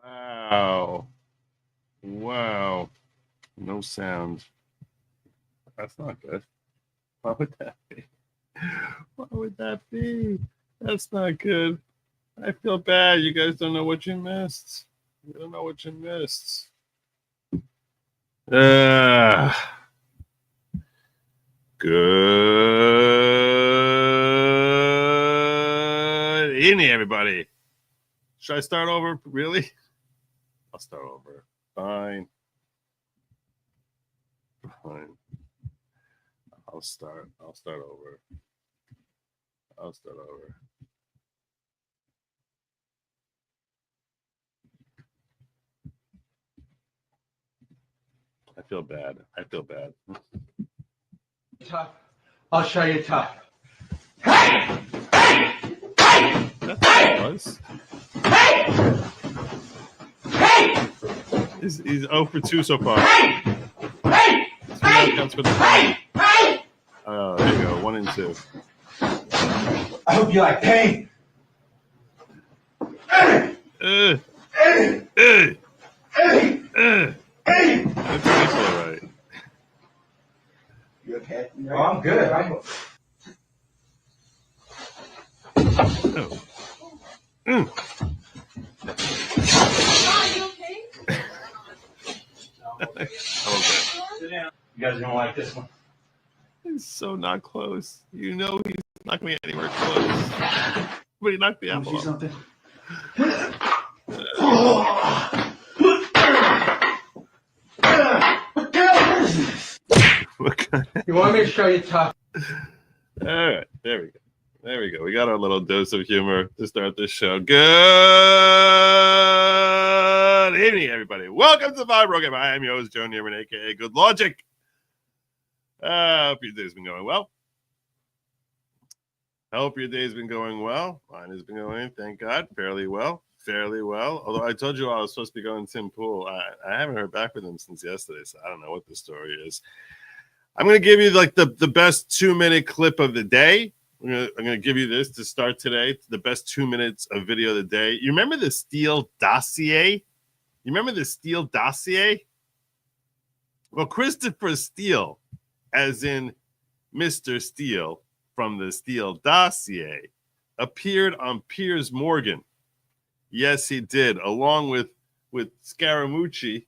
Wow. Wow. No sound. That's not good. Why would that be? Why would that be? That's not good. I feel bad. You guys don't know what you missed. You don't know what you missed. Good evening, everybody. Should I start over? Really? I'll start over. Fine. I'll start over. I feel bad. Tough. I'll show you tough. That's what it was. He's 0 for 2 so far. Counts for the pain. Oh, there you go. 1 and 2. I hope you like pain. That's all right. You okay? Oh, I'm good. Okay. You guys are gonna like this one. He's so not close. You know he's not going to be anywhere close. But he knocked the apple off. Something? You want me to show you tough? All right, there we go. We got our little dose of humor to start this show. Good evening, everybody. Welcome to my program. I am your host, Joe Neiman, aka Good Lawgic. Hope your day's been going well. Mine has been going, thank God, fairly well. Although I told you I was supposed to be going Tim Pool. I haven't heard back from them since yesterday, so I don't know what the story is. I'm going to give you like the best 2-minute clip of the day. I'm going to give you this to start today. The best 2 minutes of video of the day. You remember the Steele dossier? Well, Christopher Steele, as in Mr. Steele from the Steele dossier, appeared on Piers Morgan. Yes, he did, along with Scaramucci,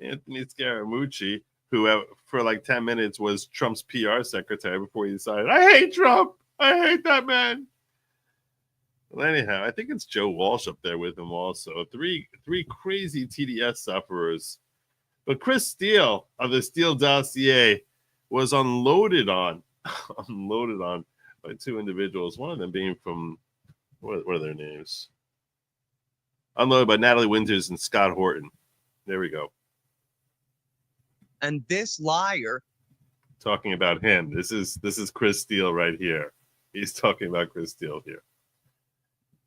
Anthony Scaramucci, who for like 10 minutes was Trump's PR secretary before he decided, I hate Trump. I hate that man. Well, anyhow, I think it's Joe Walsh up there with him also. Three crazy TDS sufferers. But Chris Steele of the Steele dossier was unloaded on by 2 individuals. One of them being from, what are their names? Unloaded by Natalie Winters and Scott Horton. There we go. And this liar, talking about him. This is Chris Steele right here. He's talking about Chris Steele here.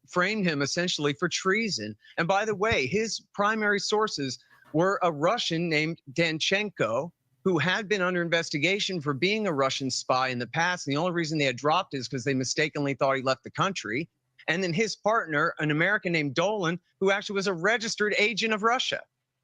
framed him essentially for treason. And by the way, his primary sources were a Russian named Danchenko, who had been under investigation for being a Russian spy in the past. And the only reason they had dropped is because they mistakenly thought he left the country. And then his partner, an American named Dolan, who actually was a registered agent of Russia.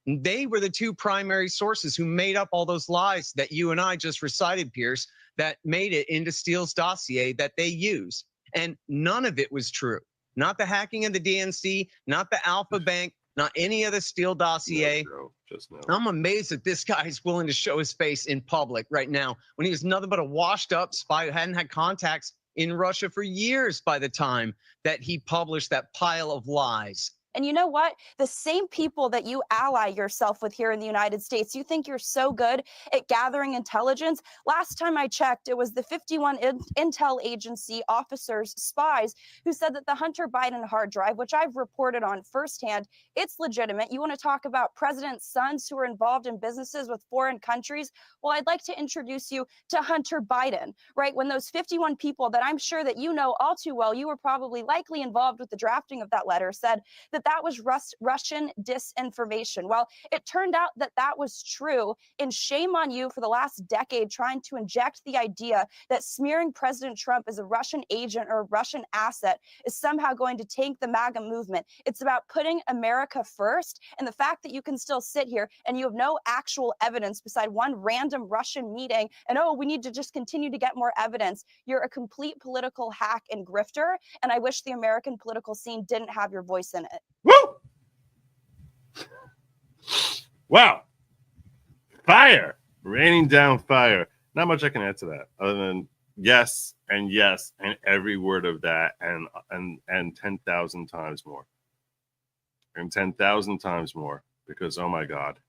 And they were the 2 primary sources who made up all those lies that you and I just recited, Pierce, that made it into Steele's dossier that they used. And none of it was true. Not the hacking of the DNC, not the Alpha Bank, not any of the Steele dossier. No, just no. I'm amazed that this guy is willing to show his face in public right now when he was nothing but a washed up spy who hadn't had contacts in Russia for years by the time that he published that pile of lies. And you know what? The same people that you ally yourself with here in the United States, you think you're so good at gathering intelligence. Last time I checked, it was the 51 intel agency officers, spies, who said that the Hunter Biden hard drive, which I've reported on firsthand, it's legitimate. You want to talk about president's sons who are involved in businesses with foreign countries? Well, I'd like to introduce you to Hunter Biden, right? When those 51 people that I'm sure that you know all too well, you were probably likely involved with the drafting of that letter, said that that that was Russian disinformation. Well, it turned out that that was true, and shame on you for the last decade trying to inject the idea that smearing President Trump as a Russian agent or a Russian asset is somehow going to tank the MAGA movement. It's about putting America first, and the fact that you can still sit here and you have no actual evidence beside one random Russian meeting, and oh, we need to just continue to get more evidence. You're a complete political hack and grifter, and I wish the American political scene didn't have your voice in it. Woo! Wow. Fire. Raining down fire. Not much I can add to that other than yes and every word of that and 10,000 times more. And 10,000 times more, because oh my God.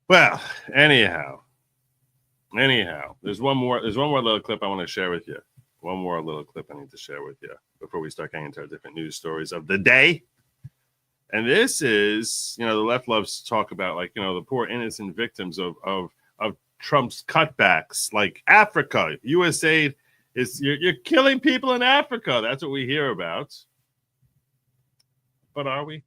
Well, anyhow, there's one more little clip I want to share with you. One more little clip I need to share with you before we start getting into our different news stories of the day. And this is, the left loves to talk about, like, the poor innocent victims of Trump's cutbacks, like Africa. USAID is, you're killing people in Africa. That's what we hear about. But are we?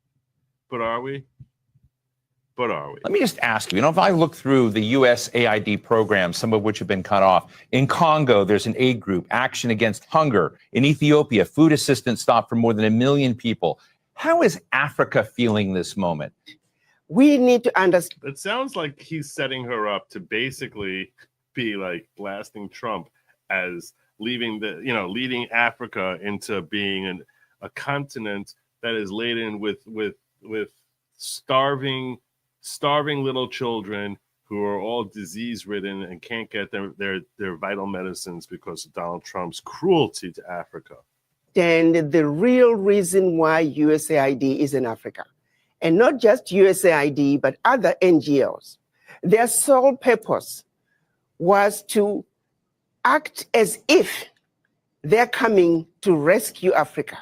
Let me just ask you, if I look through the USAID programs, some of which have been cut off, in Congo, there's an aid group, Action Against Hunger. In Ethiopia, food assistance stopped for more than 1 million people. How is Africa feeling this moment? We need to understand. It sounds like he's setting her up to basically be like blasting Trump as leading Africa into being a continent that is laden with starving little children who are all disease-ridden and can't get their vital medicines because of Donald Trump's cruelty to Africa. And the real reason why USAID is in Africa, and not just USAID, but other NGOs, their sole purpose was to act as if they're coming to rescue Africa.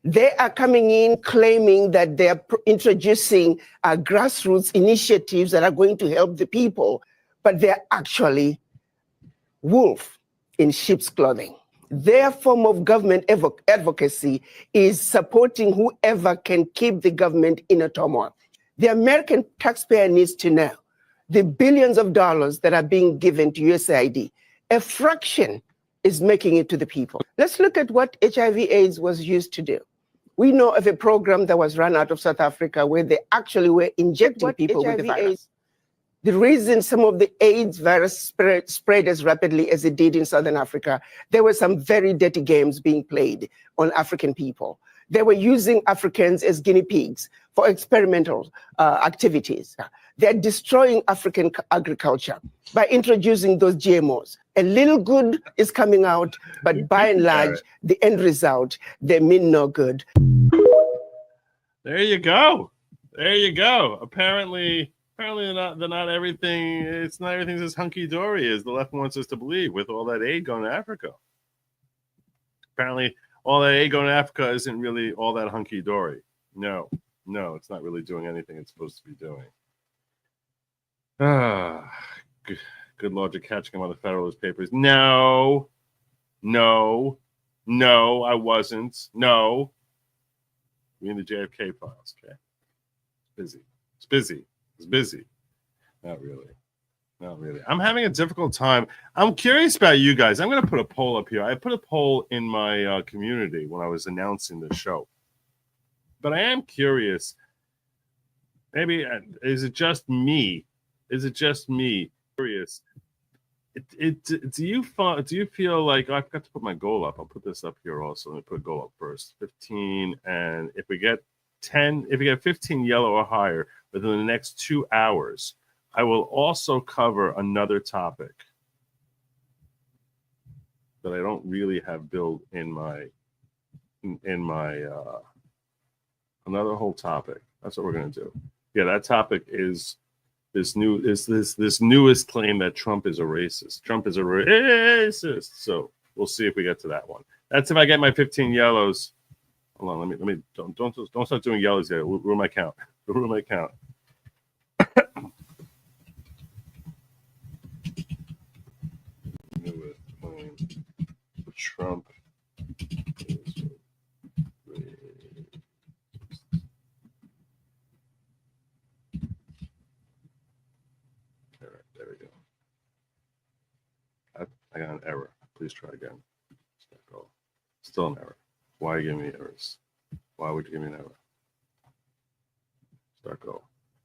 They are coming in claiming that they're introducing grassroots initiatives that are going to help the people, but they're actually wolf in sheep's clothing. Their form of government advocacy is supporting whoever can keep the government in a turmoil. The American taxpayer needs to know the billions of dollars that are being given to USAID, a fraction is making it to the people. Let's look at what HIV/AIDS was used to do. We know of a program that was run out of South Africa where they actually were injecting people with the virus. The reason some of the AIDS virus spread as rapidly as it did in Southern Africa, there were some very dirty games being played on African people. They were using Africans as guinea pigs for experimental activities. They're destroying African agriculture by introducing those GMOs. A little good is coming out, but by and large, the end result, they mean no good. There you go. Apparently they're not everything. It's not everything's as hunky dory as the left wants us to believe with all that aid going to Africa. Apparently, all that aid going to Africa isn't really all that hunky dory. No, it's not really doing anything it's supposed to be doing. Good Lawgic catching him on the Federalist Papers. No, I wasn't. No. We in the JFK files, okay? It's busy. Not really. I'm having a difficult time. I'm curious about you guys. I'm going to put a poll up here. I put a poll in my community when I was announcing the show. But I am curious. Maybe, is it just me? Curious. Do you feel like, I forgot to put my goal up. I'll put this up here also. Let me put a goal up first. 15, and if we get 15 yellow or higher within the next 2 hours, I will also cover another topic that I don't really have built in my another whole topic. That's what we're gonna do. Yeah, that topic is this newest claim that Trump is a racist. Trump is a racist. So we'll see if we get to that one. That's if I get my 15 yellows. Hold on, let me don't start doing yellows yet. We'll my count. Trump Please try again. Start go. Still an error. Why are you giving me errors? Why would you give me an error? Start go.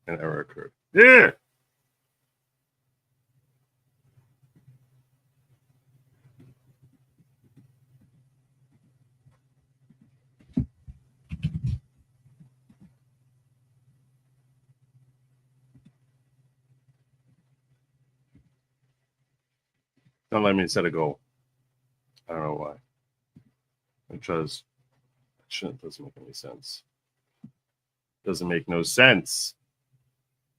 An error occurred. Yeah. Don't let me set a goal. I don't know why. Because it doesn't make any sense. Doesn't make no sense.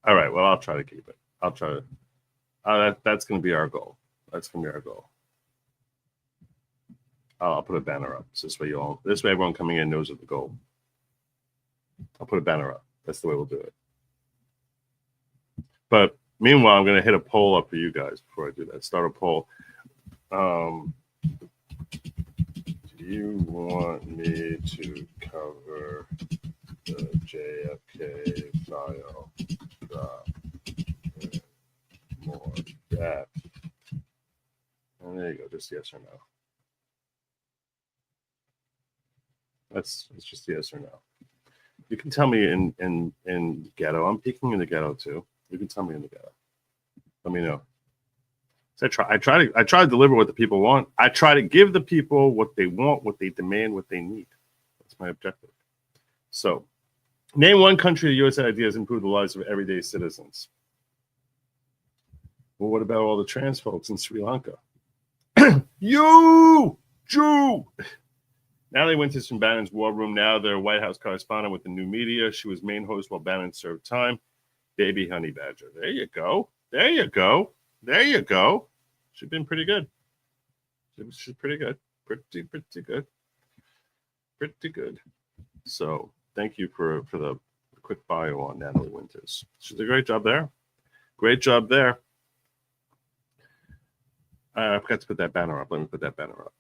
All right. Well, I'll try to keep it. I'll try to. That's going to be our goal. That's going to be our goal. I'll put a banner up. So this way everyone coming in knows of the goal. I'll put a banner up. That's the way we'll do it. But meanwhile, I'm going to hit a poll up for you guys before I do that. Start a poll. Do you want me to cover the JFK file drop in more depth? And there you go. Just yes or no. It's just yes or no. You can tell me in ghetto. I'm peeking in the ghetto too. You can tell me in the ghetto. Let me know. So I try to deliver what the people want. I try to give the people what they want, what they demand, what they need. That's my objective. So, name one country the USAID has improved the lives of everyday citizens. Well, what about all the trans folks in Sri Lanka? You Jew. Natalie Winters from Bannon's War Room, now their White House correspondent with the new media. She was main host while Bannon served time. Baby Honey Badger. There you go. There you go. There you go. She's been pretty good. She's pretty good. Pretty good. Pretty good. So thank you for the quick bio on Natalie Winters. She did a great job there. Great job there. I forgot to put that banner up. Let me put that banner up.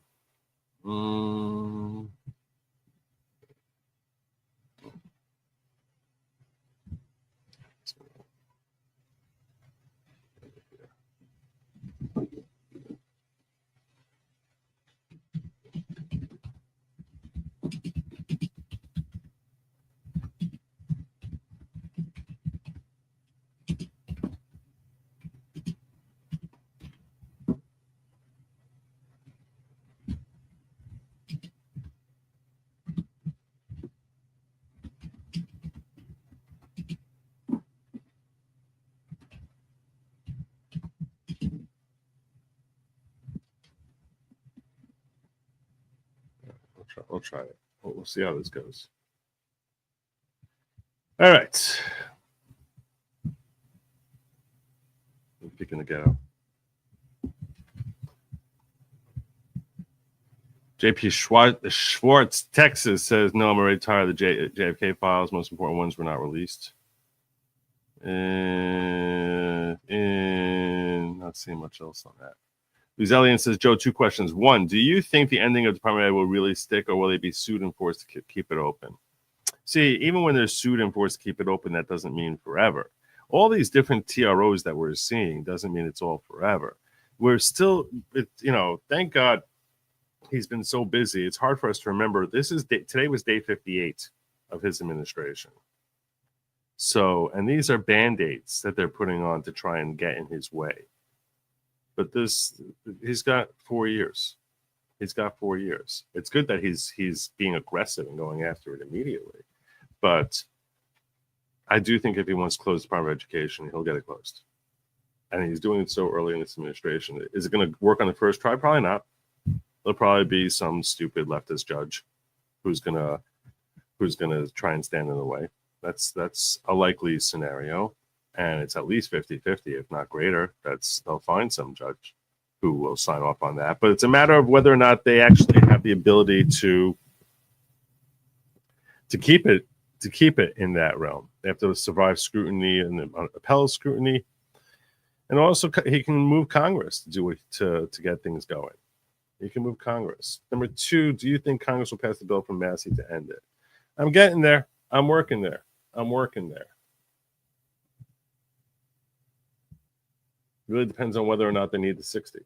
We'll try it. We'll see how this goes. All right. I'm picking the ghetto. JP Schwartz, Texas says, no, I'm already tired of the JFK files. Most important ones were not released. And not seeing much else on that. Luzelian says, Joe, 2 questions. 1, do you think the ending of Department of Ed will really stick, or will they be sued and forced to keep it open? See, even when they're sued and forced to keep it open, that doesn't mean forever. All these different TROs that we're seeing doesn't mean it's all forever. We're still, thank God he's been so busy. It's hard for us to remember. Today was day 58 of his administration. So, and these are band-aids that they're putting on to try and get in his way. But he's got 4 years. He's got 4 years. It's good that he's being aggressive and going after it immediately. But I do think if he wants to close the Department of Education, he'll get it closed. And he's doing it so early in this administration. Is it going to work on the first try? Probably not. There'll probably be some stupid leftist judge who's gonna try and stand in the way. That's a likely scenario. And it's at least 50-50, if not greater. They'll find some judge who will sign off on that. But it's a matter of whether or not they actually have the ability to keep it in that realm. They have to survive scrutiny and appellate scrutiny, and also he can move Congress to do it to get things going. He can move Congress. Number 2, do you think Congress will pass the bill from Massey to end it? I'm getting there. I'm working there. Really depends on whether or not they need the 60.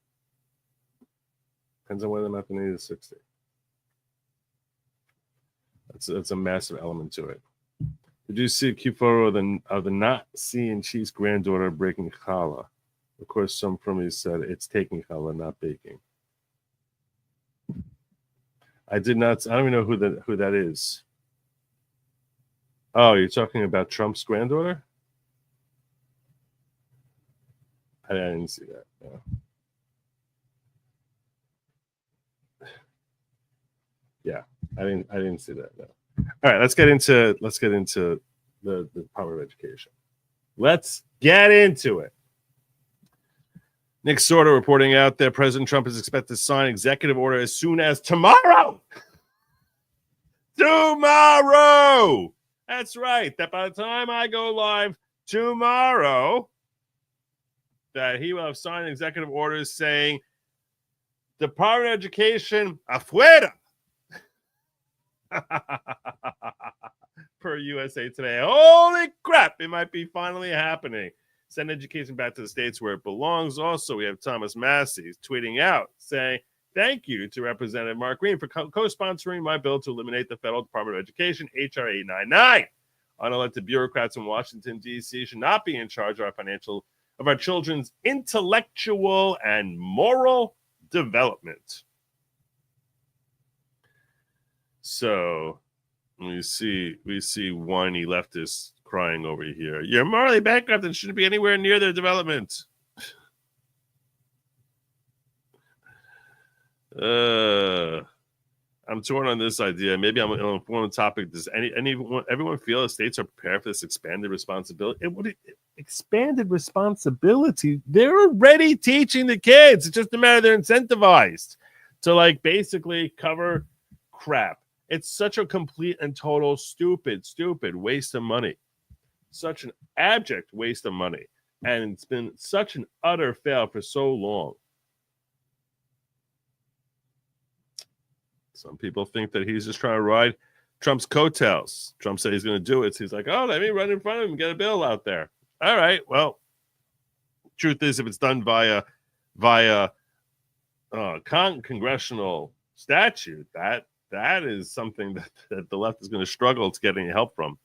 Depends on whether the math is 60. That's a massive element to it. Did you see a cute photo of the not seeing Chief's granddaughter breaking challah? Of course, some from you said it's taking challah, not baking. I did not. I don't even know who that is. Oh, you're talking about Trump's granddaughter? I didn't see that. No. Yeah, I didn't see that. No. All right, let's get into the Department of Education. Let's get into it. Nick Sorter reporting out that President Trump is expected to sign executive order as soon as tomorrow. Tomorrow. That's right. That by the time I go live tomorrow, that he will have signed executive orders saying, Department of Education, afuera. Per USA Today. Holy crap, it might be finally happening. Send education back to the states where it belongs. Also, we have Thomas Massey tweeting out saying, thank you to Representative Mark Green for co-sponsoring my bill to eliminate the Federal Department of Education, H.R. 899. Unelected bureaucrats in Washington, D.C. should not be in charge of our children's intellectual and moral development. So we see whiny leftists crying over here. You're morally bankrupt and shouldn't be anywhere near their development. I'm torn on this idea. Maybe I'm on one topic. Does everyone feel the states are prepared for this expanded responsibility? Expanded responsibility? They're already teaching the kids. It's just a matter they're incentivized to basically cover crap. It's such a complete and total stupid waste of money. Such an abject waste of money. And it's been such an utter fail for so long. Some people think that he's just trying to ride Trump's coattails. Trump said he's going to do it. So he's like, oh, let me run in front of him and get a bill out there. All right. Well, truth is, if it's done via congressional statute, that is something that the left is going to struggle to get any help from.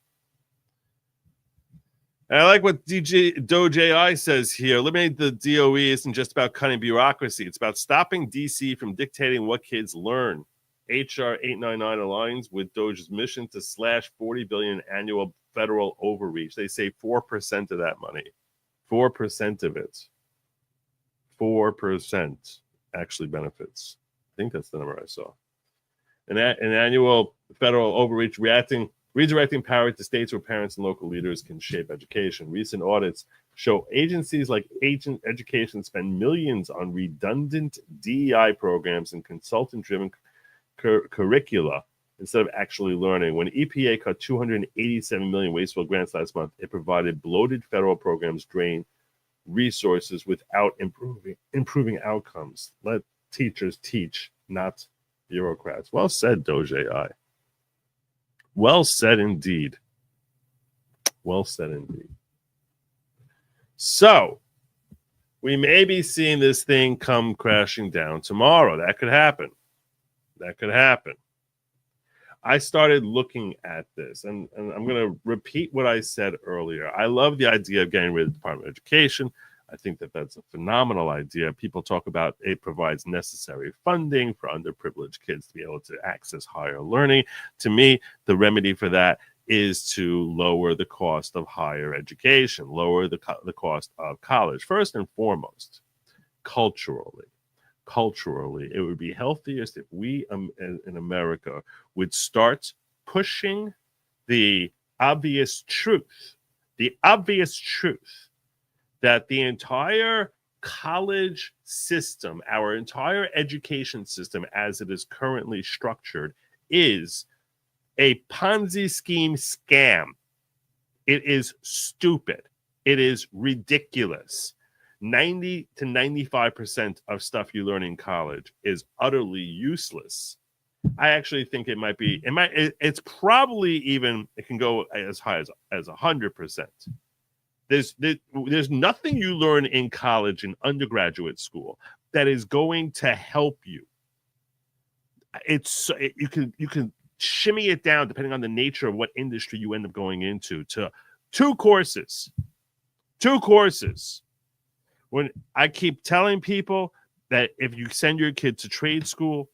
And I like what Doge AI says here. Eliminate the DOE isn't just about cutting bureaucracy. It's about stopping DC from dictating what kids learn. HR 899 aligns with Doge's mission to slash $40 billion annual federal overreach. They say 4% of that money. 4% of it. 4% actually benefits. I think that's the number I saw. An annual federal overreach redirecting power to states where parents and local leaders can shape education. Recent audits show agencies like Education spend millions on redundant DEI programs and consultant-driven curricula instead of actually learning. When EPA cut $287 million wasteful grants last month, it provided bloated federal programs drain resources without improving outcomes. Let teachers teach, not bureaucrats. Well said, Doge AI. Well said indeed. Well said indeed. So, we may be seeing this thing come crashing down tomorrow. That could happen. That could happen. I started looking at this, and I'm going to repeat what I said earlier. I love the idea of getting rid of the Department of Education. I think that that's a phenomenal idea. People talk about it provides necessary funding for underprivileged kids to be able to access higher learning. To me, the remedy for that is to lower the cost of higher education, lower the cost of college. First and foremost, culturally, it would be healthiest if we in America would start pushing the obvious truth that the entire college system, our entire education system as it is currently structured, is a Ponzi scheme scam. It is stupid. It is ridiculous. 90 to 95% of stuff you learn in college is utterly useless. I actually think it's probably even, it can go as high as 100%. There's nothing you learn in college and undergraduate school that is going to help you you can shimmy it down depending on the nature of what industry you end up going into to 2 courses. 2 courses. When I keep telling people that if you send your kid to trade school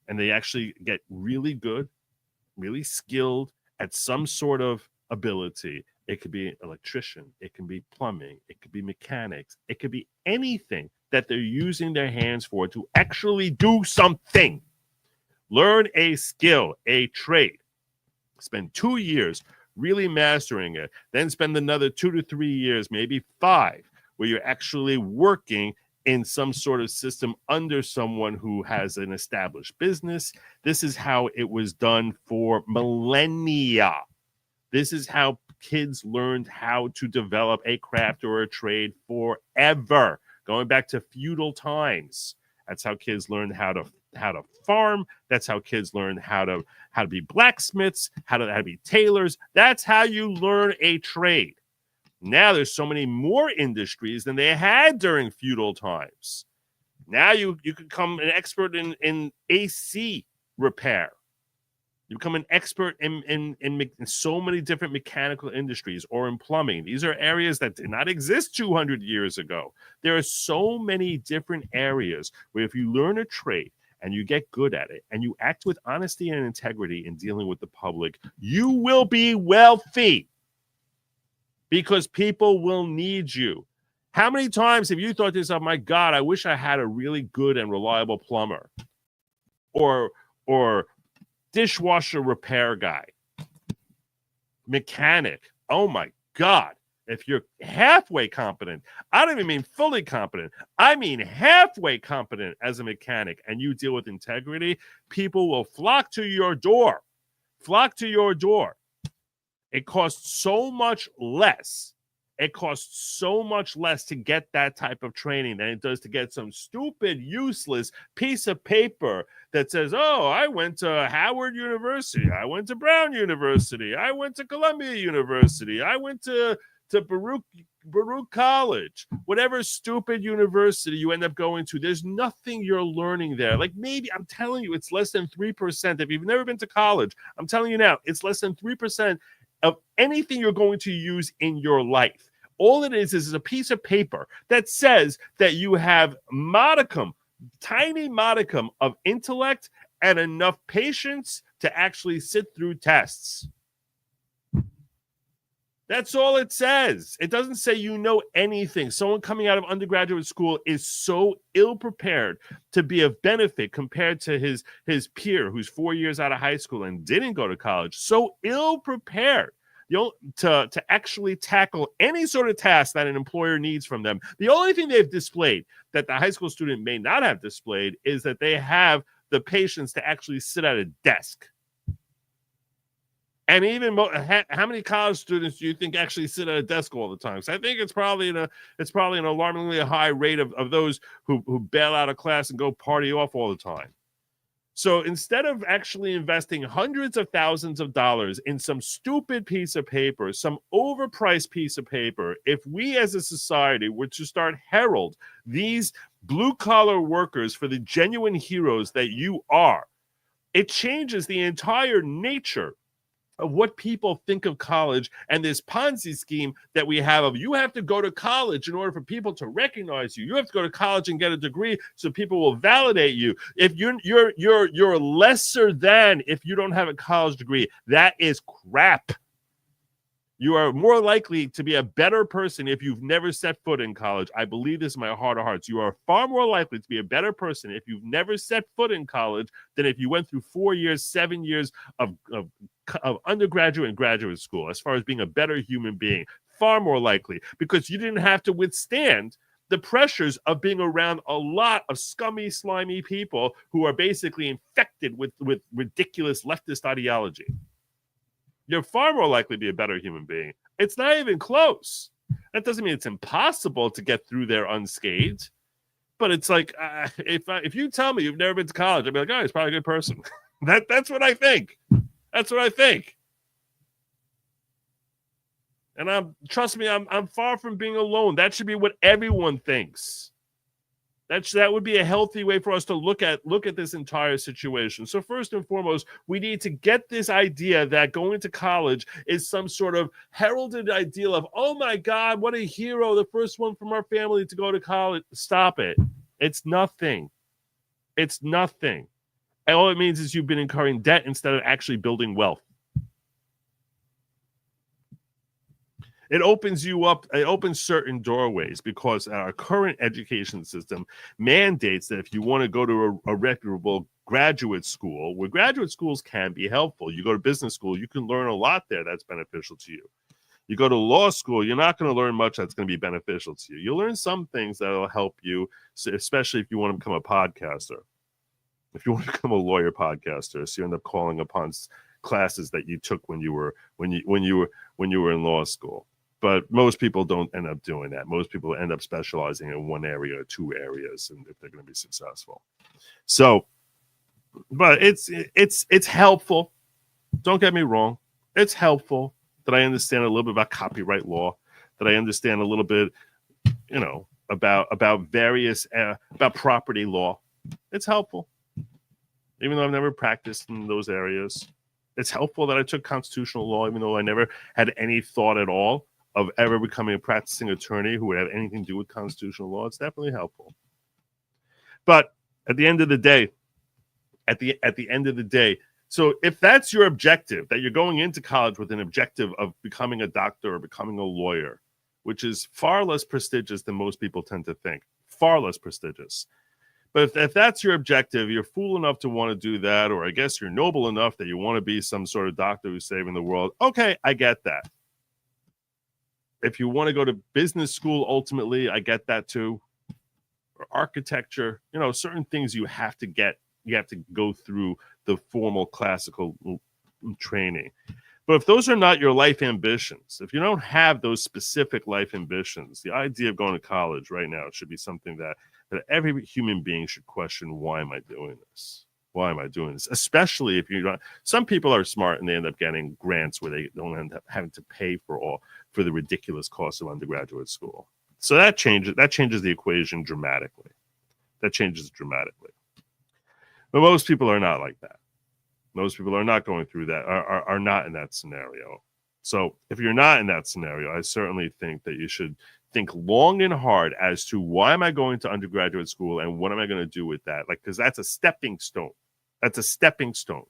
and they actually get really good, really skilled at some sort of ability, it could be an electrician, it can be plumbing, it could be mechanics, it could be anything that they're using their hands for to actually do something. Learn a skill, a trade. Spend 2 years really mastering it. Then spend another 2 to 3 years, maybe 5, where you're actually working in some sort of system under someone who has an established business. This is how it was done for millennia. This is how kids learned how to develop a craft or a trade forever, going back to feudal times. That's how kids learned how to farm. That's how kids learn how to be blacksmiths, how to be tailors. That's how you learn a trade. Now there's so many more industries than they had during feudal times. Now you become an expert in AC repair. You become an expert in so many different mechanical industries or in plumbing. These are areas that did not exist 200 years ago. There are so many different areas where if you learn a trade and you get good at it and you act with honesty and integrity in dealing with the public, you will be wealthy because people will need you. How many times have you thought to yourself, my God, I wish I had a really good and reliable plumber or dishwasher repair guy, mechanic. Oh my God. If you're halfway competent, I don't even mean fully competent, I mean halfway competent as a mechanic, and you deal with integrity, people will flock to your door. Flock to your door. It costs so much less. It costs so much less to get that type of training than it does to get some stupid, useless piece of paper that says, oh, I went to Howard University. I went to Brown University. I went to Columbia University. I went to Baruch College. Whatever stupid university you end up going to, there's nothing you're learning there. Like maybe, I'm telling you, it's less than 3%. If you've never been to college, I'm telling you now, it's less than 3% of anything you're going to use in your life. All it is a piece of paper that says that you have tiny modicum of intellect and enough patience to actually sit through tests. That's all it says. It doesn't say you know anything. Someone coming out of undergraduate school is so ill-prepared to be of benefit compared to his peer who's 4 years out of high school and didn't go to college. So ill-prepared to actually tackle any sort of task that an employer needs from them. The only thing they've displayed that the high school student may not have displayed is that they have the patience to actually sit at a desk. And even how many college students do you think actually sit at a desk all the time? So I think it's probably an alarmingly high rate of those who bail out of class and go party off all the time. So instead of actually investing hundreds of thousands of dollars in some stupid piece of paper, some overpriced piece of paper, if we as a society were to start herald these blue-collar workers for the genuine heroes that you are, it changes the entire nature of what people think of college and this Ponzi scheme that we have of you have to go to college in order for people to recognize you. You have to go to college and get a degree so people will validate you. If you're lesser than if you don't have a college degree. That is crap. You are more likely to be a better person if you've never set foot in college. I believe this in my heart of hearts. You are far more likely to be a better person if you've never set foot in college than if you went through 4 years, 7 years of undergraduate and graduate school. As far as being a better human being, far more likely, because you didn't have to withstand the pressures of being around a lot of scummy, slimy people who are basically infected with ridiculous leftist ideology. You're far more likely to be a better human being. It's not even close. That doesn't mean it's impossible to get through there unscathed. But it's like, if you tell me you've never been to college, I'd be like, oh, he's probably a good person. That's what I think. That's what I think. And trust me, I'm far from being alone. That should be what everyone thinks. That would be a healthy way for us to look at this entire situation. So first and foremost, we need to get this idea that going to college is some sort of heralded ideal of, oh my God, what a hero, the first one from our family to go to college. Stop it. It's nothing. It's nothing. And all it means is you've been incurring debt instead of actually building wealth. It opens you up, it opens certain doorways because our current education system mandates that if you want to go to a reputable graduate school, where graduate schools can be helpful, you go to business school, you can learn a lot there that's beneficial to you. You go to law school, you're not going to learn much that's going to be beneficial to you. You'll learn some things that will help you, especially if you want to become a podcaster. If you want to become a lawyer podcaster, so you end up calling upon classes that you took when you were in law school. But most people don't end up doing that. Most people end up specializing in one area or two areas, and if they're going to be successful. So, but it's helpful. Don't get me wrong. It's helpful that I understand a little bit about copyright law, that I understand a little bit, about various about property law. It's helpful, even though I've never practiced in those areas. It's helpful that I took constitutional law, even though I never had any thought at all of ever becoming a practicing attorney who would have anything to do with constitutional law. It's definitely helpful. But at the end of the day, so if that's your objective, that you're going into college with an objective of becoming a doctor or becoming a lawyer, which is far less prestigious than most people tend to think, far less prestigious. But if that's your objective, you're fool enough to want to do that, or I guess you're noble enough that you want to be some sort of doctor who's saving the world. Okay, I get that. If you want to go to business school, ultimately, I get that too. Or architecture, certain things you have to get. You have to go through the formal classical training. But if those are not your life ambitions, if you don't have those specific life ambitions, the idea of going to college right now should be something that every human being should question. Why am I doing this? Why am I doing this? Especially if you're not. Some people are smart and they end up getting grants where they don't end up having to pay for the ridiculous cost of undergraduate school. So that changes the equation dramatically. That changes dramatically. But most people are not like that. Most people are not going through that, are not in that scenario. So if you're not in that scenario, I certainly think that you should think long and hard as to why am I going to undergraduate school and what am I going to do with that? Because that's a stepping stone. That's a stepping stone.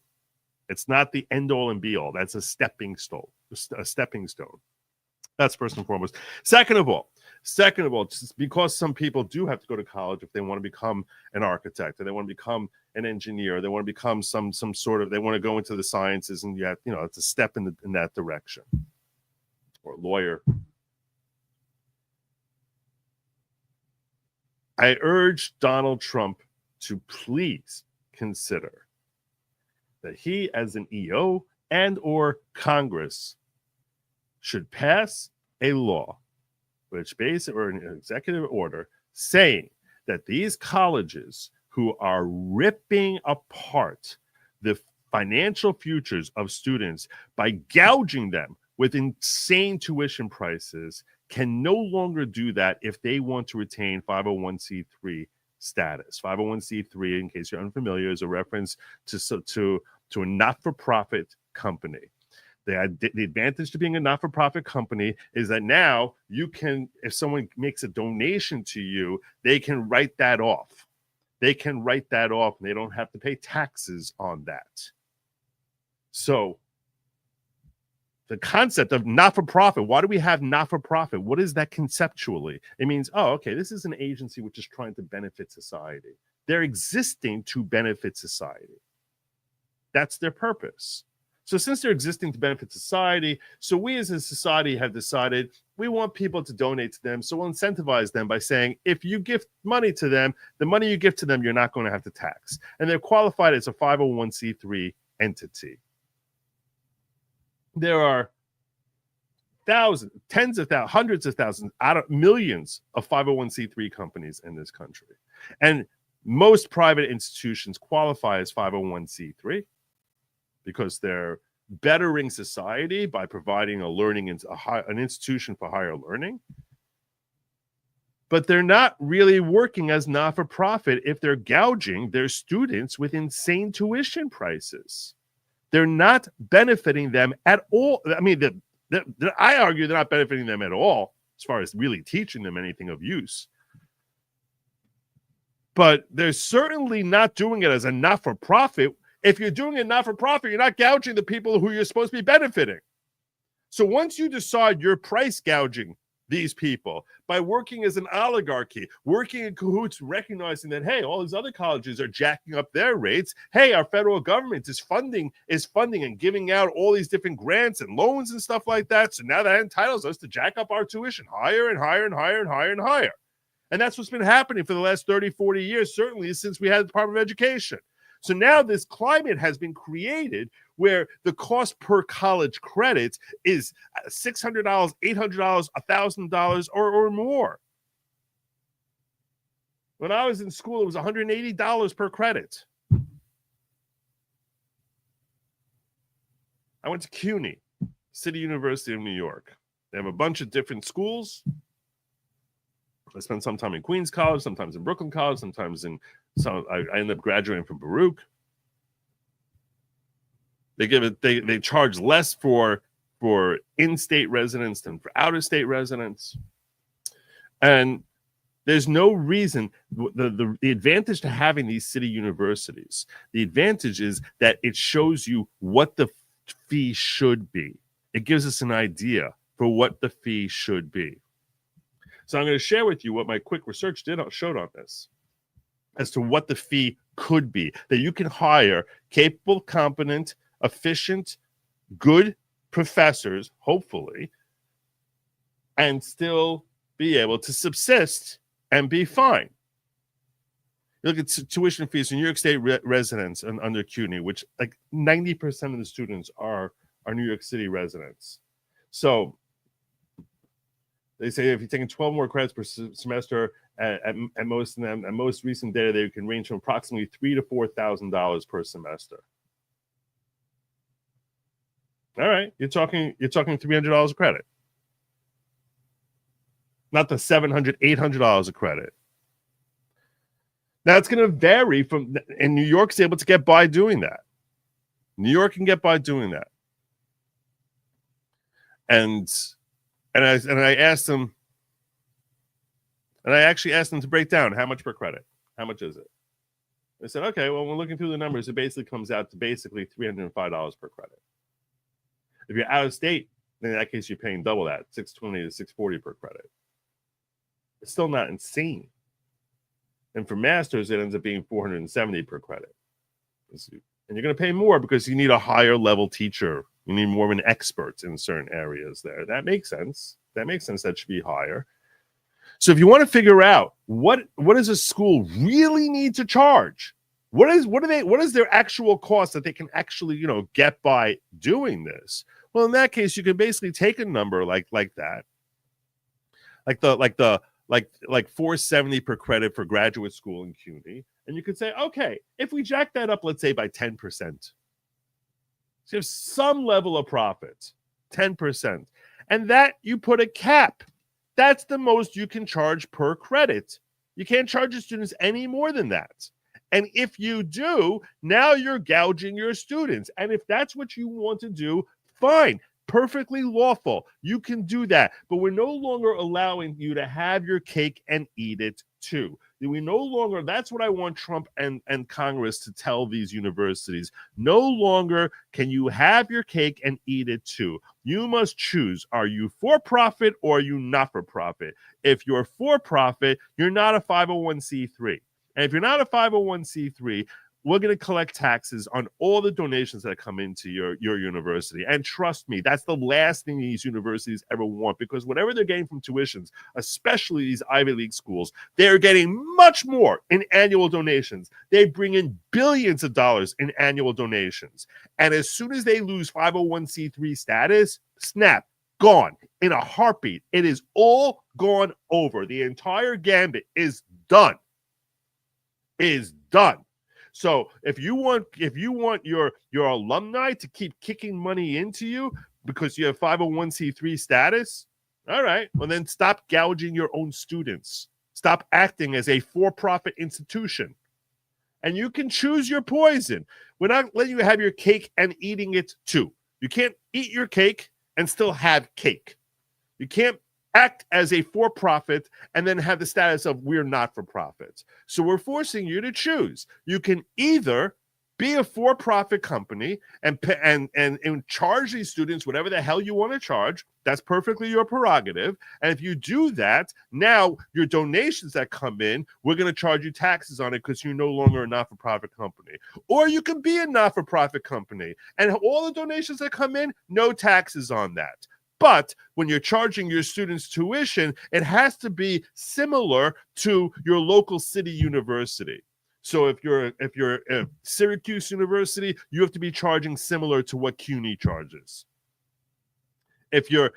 It's not the end all and be all. That's a stepping stone. A stepping stone. That's first and foremost. Second of all, just because some people do have to go to college if they want to become an architect, or they want to become an engineer, they want to become some sort of, they want to go into the sciences, and it's a step in that direction. Or a lawyer. I urge Donald Trump to please consider that he, as an EO and or Congress, should pass a law or an executive order saying that these colleges who are ripping apart the financial futures of students by gouging them with insane tuition prices can no longer do that if they want to retain 501c3 status. 501c3, in case you're unfamiliar, is a reference to a not-for-profit company. The advantage to being a not-for-profit company is that now you can, if someone makes a donation to you, they can write that off. They can write that off, and they don't have to pay taxes on that. So the concept of not-for-profit, why do we have not-for-profit? What is that conceptually? It means, this is an agency which is trying to benefit society. They're existing to benefit society. That's their purpose. So since they're existing to benefit society, so we as a society have decided we want people to donate to them. So we'll incentivize them by saying, if you give money to them, the money you give to them, you're not going to have to tax. And they're qualified as a 501c3 entity. There are thousands, tens of thousands, hundreds of thousands, out of millions of 501c3 companies in this country. And most private institutions qualify as 501c3 because they're bettering society by providing an institution for higher learning. but they're not really working as not-for-profit if they're gouging their students with insane tuition prices. They're not benefiting them at all. I mean, I argue they're not benefiting them at all as far as really teaching them anything of use. But they're certainly not doing it as a not-for-profit. If you're doing it not-for-profit, you're not gouging the people who you're supposed to be benefiting. So once you decide you're price gouging these people by working as an oligarchy, working in cahoots, recognizing that, hey, all these other colleges are jacking up their rates. Hey, our federal government is funding and giving out all these different grants and loans and stuff like that. So now that entitles us to jack up our tuition higher and higher and higher and higher and higher. And that's what's been happening for the last 30, 40 years, certainly since we had the Department of Education. So now this climate has been created where the cost per college credit is $600, $800, $1,000 or more. When I was in school, it was $180 per credit. I went to CUNY, City University of New York. They have a bunch of different schools. I spent some time in Queens College, sometimes in Brooklyn College, sometimes in I ended up graduating from Baruch. They charge less for in-state residents than for out-of-state residents. And there's no reason, the advantage to having these city universities, the advantage is that it shows you what the fee should be. It gives us an idea for what the fee should be. So I'm going to share with you what my quick research showed on this as to what the fee could be, that you can hire capable, competent, efficient, good professors, hopefully, and still be able to subsist and be fine. You look at tuition fees in New York State residents and under CUNY, which like 90% of the students are New York City residents. So they say if you're taking 12 more credits per semester, at most of them, at most recent data, they can range from approximately $3,000 to $4,000 per semester. All right, you're talking $300 a credit, not the $700, $800 a credit. Now it's going to vary from, and New York's able to get by doing that. New York can get by doing that, and I asked them, and I actually asked them to break down how much per credit. How much is it? They said, okay, well, we're looking through the numbers. It basically comes out to basically $305 per credit. If you're out of state, then in that case, you're paying double that, $620 to $640 per credit. It's still not insane. And for masters, it ends up being $470 per credit. And you're going to pay more because you need a higher level teacher. You need more of an expert in certain areas there. That makes sense. That should be higher. So if you want to figure out what does a school really need to charge, what is their actual cost that they can actually, get by doing this? Well, in that case, you can basically take a number like that, like $470 per credit for graduate school in CUNY, and you could say, okay, if we jack that up, let's say by 10%, so you have some level of profit, 10%, and that you put a cap. That's the most you can charge per credit. You can't charge your students any more than that. And if you do, now you're gouging your students. And if that's what you want to do, fine, perfectly lawful. You can do that. But we're no longer allowing you to have your cake and eat it too. We no longer, that's what I want Trump and Congress to tell these universities. No longer can you have your cake and eat it too. You must choose. Are you for profit or are you not for profit? If you're for profit, you're not a 501c3. And if you're not a 501c3, we're going to collect taxes on all the donations that come into your university. And trust me, that's the last thing these universities ever want, because whatever they're getting from tuitions, especially these Ivy League schools, they're getting much more in annual donations. They bring in billions of dollars in annual donations. And as soon as they lose 501c3 status, snap, gone in a heartbeat. It is all gone over. The entire gambit is done. So if you want your alumni to keep kicking money into you because you have 501c3 status, all right, well then stop gouging your own students. Stop acting as a for-profit institution. And you can choose your poison. We're not letting you have your cake and eating it too. You can't eat your cake and still have cake. You can't act as a for-profit and then have the status of we're not for profits. So we're forcing you to choose. You can either be a for-profit company and charge these students whatever the hell you want to charge. That's perfectly your prerogative. And if you do that, now your donations that come in, we're going to charge you taxes on it because you're no longer a not-for-profit company. Or you can be a not-for-profit company and all the donations that come in, no taxes on that. But when you're charging your students tuition, it has to be similar to your local city university. So if you're at Syracuse University, you have to be charging similar to what CUNY charges. If you're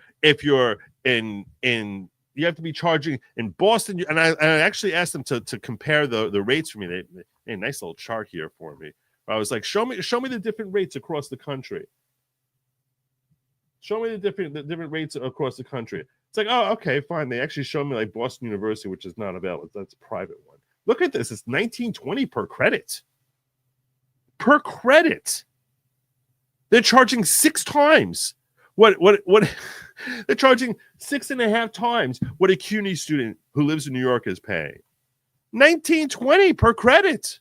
in you have to be charging in Boston. And I actually asked them to compare the rates for me. They made a nice little chart here for me. I was like, show me the different rates across the country. Show me the different rates across the country. It's like, oh, okay, fine. They actually showed me like Boston University, which is not available. That's a private one. Look at this. It's $19.20 per credit. Per credit. They're charging 6 times. What they're charging 6.5 times what a CUNY student who lives in New York is paying. $19.20 per credit.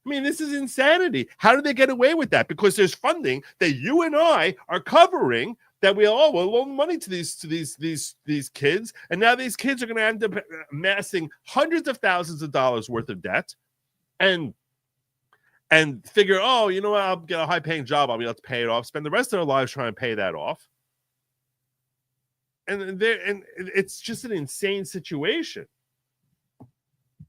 I mean, this is insanity. How did they get away with that? Because there's funding that you and I are covering that we'll loan money to these kids, and now these kids are going to end up amassing hundreds of thousands of dollars worth of debt, and figure, oh, you know what, I'll get a high-paying job, I'll be able to pay it off, spend the rest of their lives trying to pay that off, and it's just an insane situation.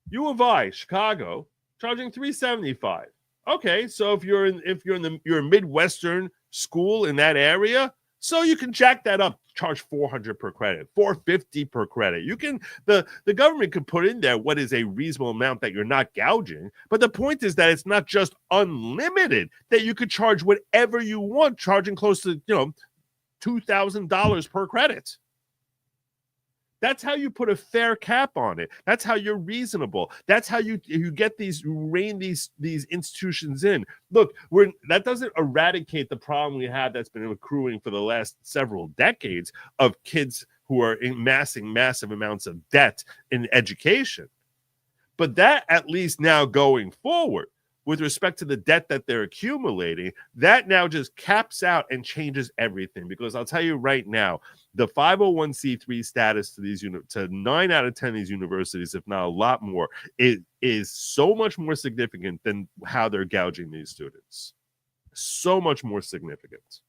U of I, Chicago, charging $375. Okay, so if you're a Midwestern school in that area, so you can jack that up, charge $400 per credit, $450 per credit. You can the government could put in there what is a reasonable amount that you're not gouging, but the point is that it's not just unlimited, that you could charge whatever you want, charging close to $2,000 per credit. That's how you put a fair cap on it. That's how you're reasonable. That's how you get rein these institutions in. Look, that doesn't eradicate the problem we have that's been accruing for the last several decades of kids who are amassing massive amounts of debt in education. But that, at least now going forward, with respect to the debt that they're accumulating, that now just caps out and changes everything. Because I'll tell you right now, the 501c3 status to 9 out of 10 of these universities, if not a lot more, it is so much more significant than how they're gouging these students. So much more significant.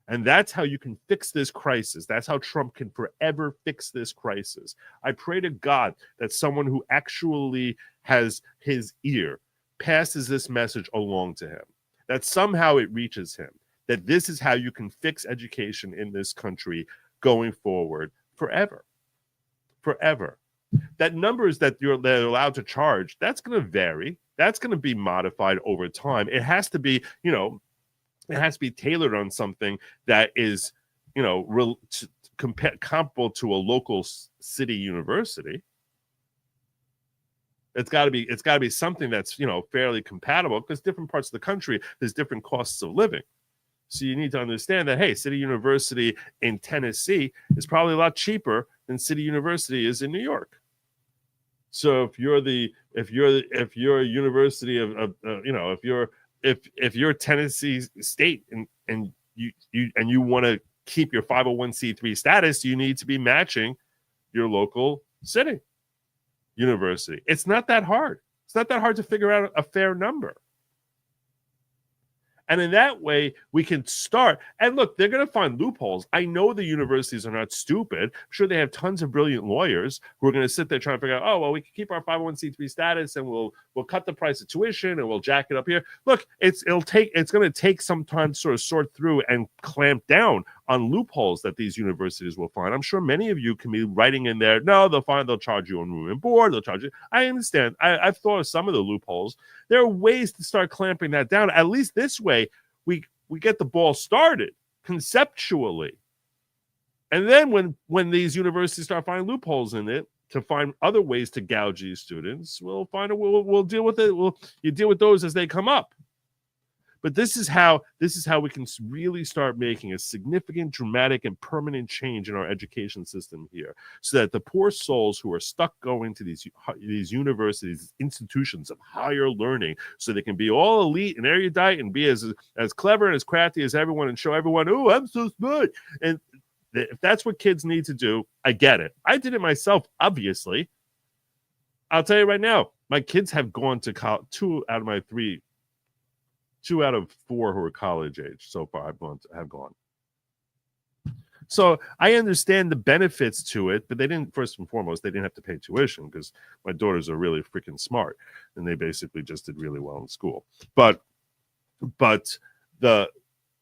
And that's how you can fix this crisis. That's how Trump can forever fix this crisis. I pray to God that someone who actually has his ear passes this message along to him, that somehow it reaches him, that this is how you can fix education in this country going forward forever. That numbers that they're allowed to charge, that's going to vary. That's going to be modified over time. It has to be, it has to be tailored on something that is, comparable to a local city university. It's got to be something that's, fairly compatible, because different parts of the country, there's different costs of living. So you need to understand that, hey, City University in Tennessee is probably a lot cheaper than City University is in New York. So if you're a university if you're Tennessee State and you want to keep your 501c3 status, you need to be matching your local city university. It's not that hard. It's not that hard to figure out a fair number. And in that way, we can start. And look, they're going to find loopholes. I know the universities are not stupid. I'm sure they have tons of brilliant lawyers who are going to sit there trying to figure out, oh, well, we can keep our 501c3 status and we'll cut the price of tuition and we'll jack it up here. Look, it's going to take some time to sort of sort through and clamp down on loopholes that these universities will find. I'm sure many of you can be writing in there, no, they'll charge you on room and board, they'll charge you. I understand. I've thought of some of the loopholes. There are ways to start clamping that down. At least this way, we get the ball started conceptually. And then when these universities start finding loopholes in it, to find other ways to gouge these students, we'll deal with it. You deal with those as they come up. But this is how we can really start making a significant, dramatic, and permanent change in our education system here, so that the poor souls who are stuck going to these universities, institutions of higher learning, so they can be all elite and erudite and be as clever and as crafty as everyone and show everyone, oh, I'm so smart. And if that's what kids need to do, I get it. I did it myself, obviously. I'll tell you right now, my kids have gone to college. Two out of four who are college age so far have gone. So I understand the benefits to it, but they didn't, first and foremost, they didn't have to pay tuition because my daughters are really freaking smart and they basically just did really well in school. But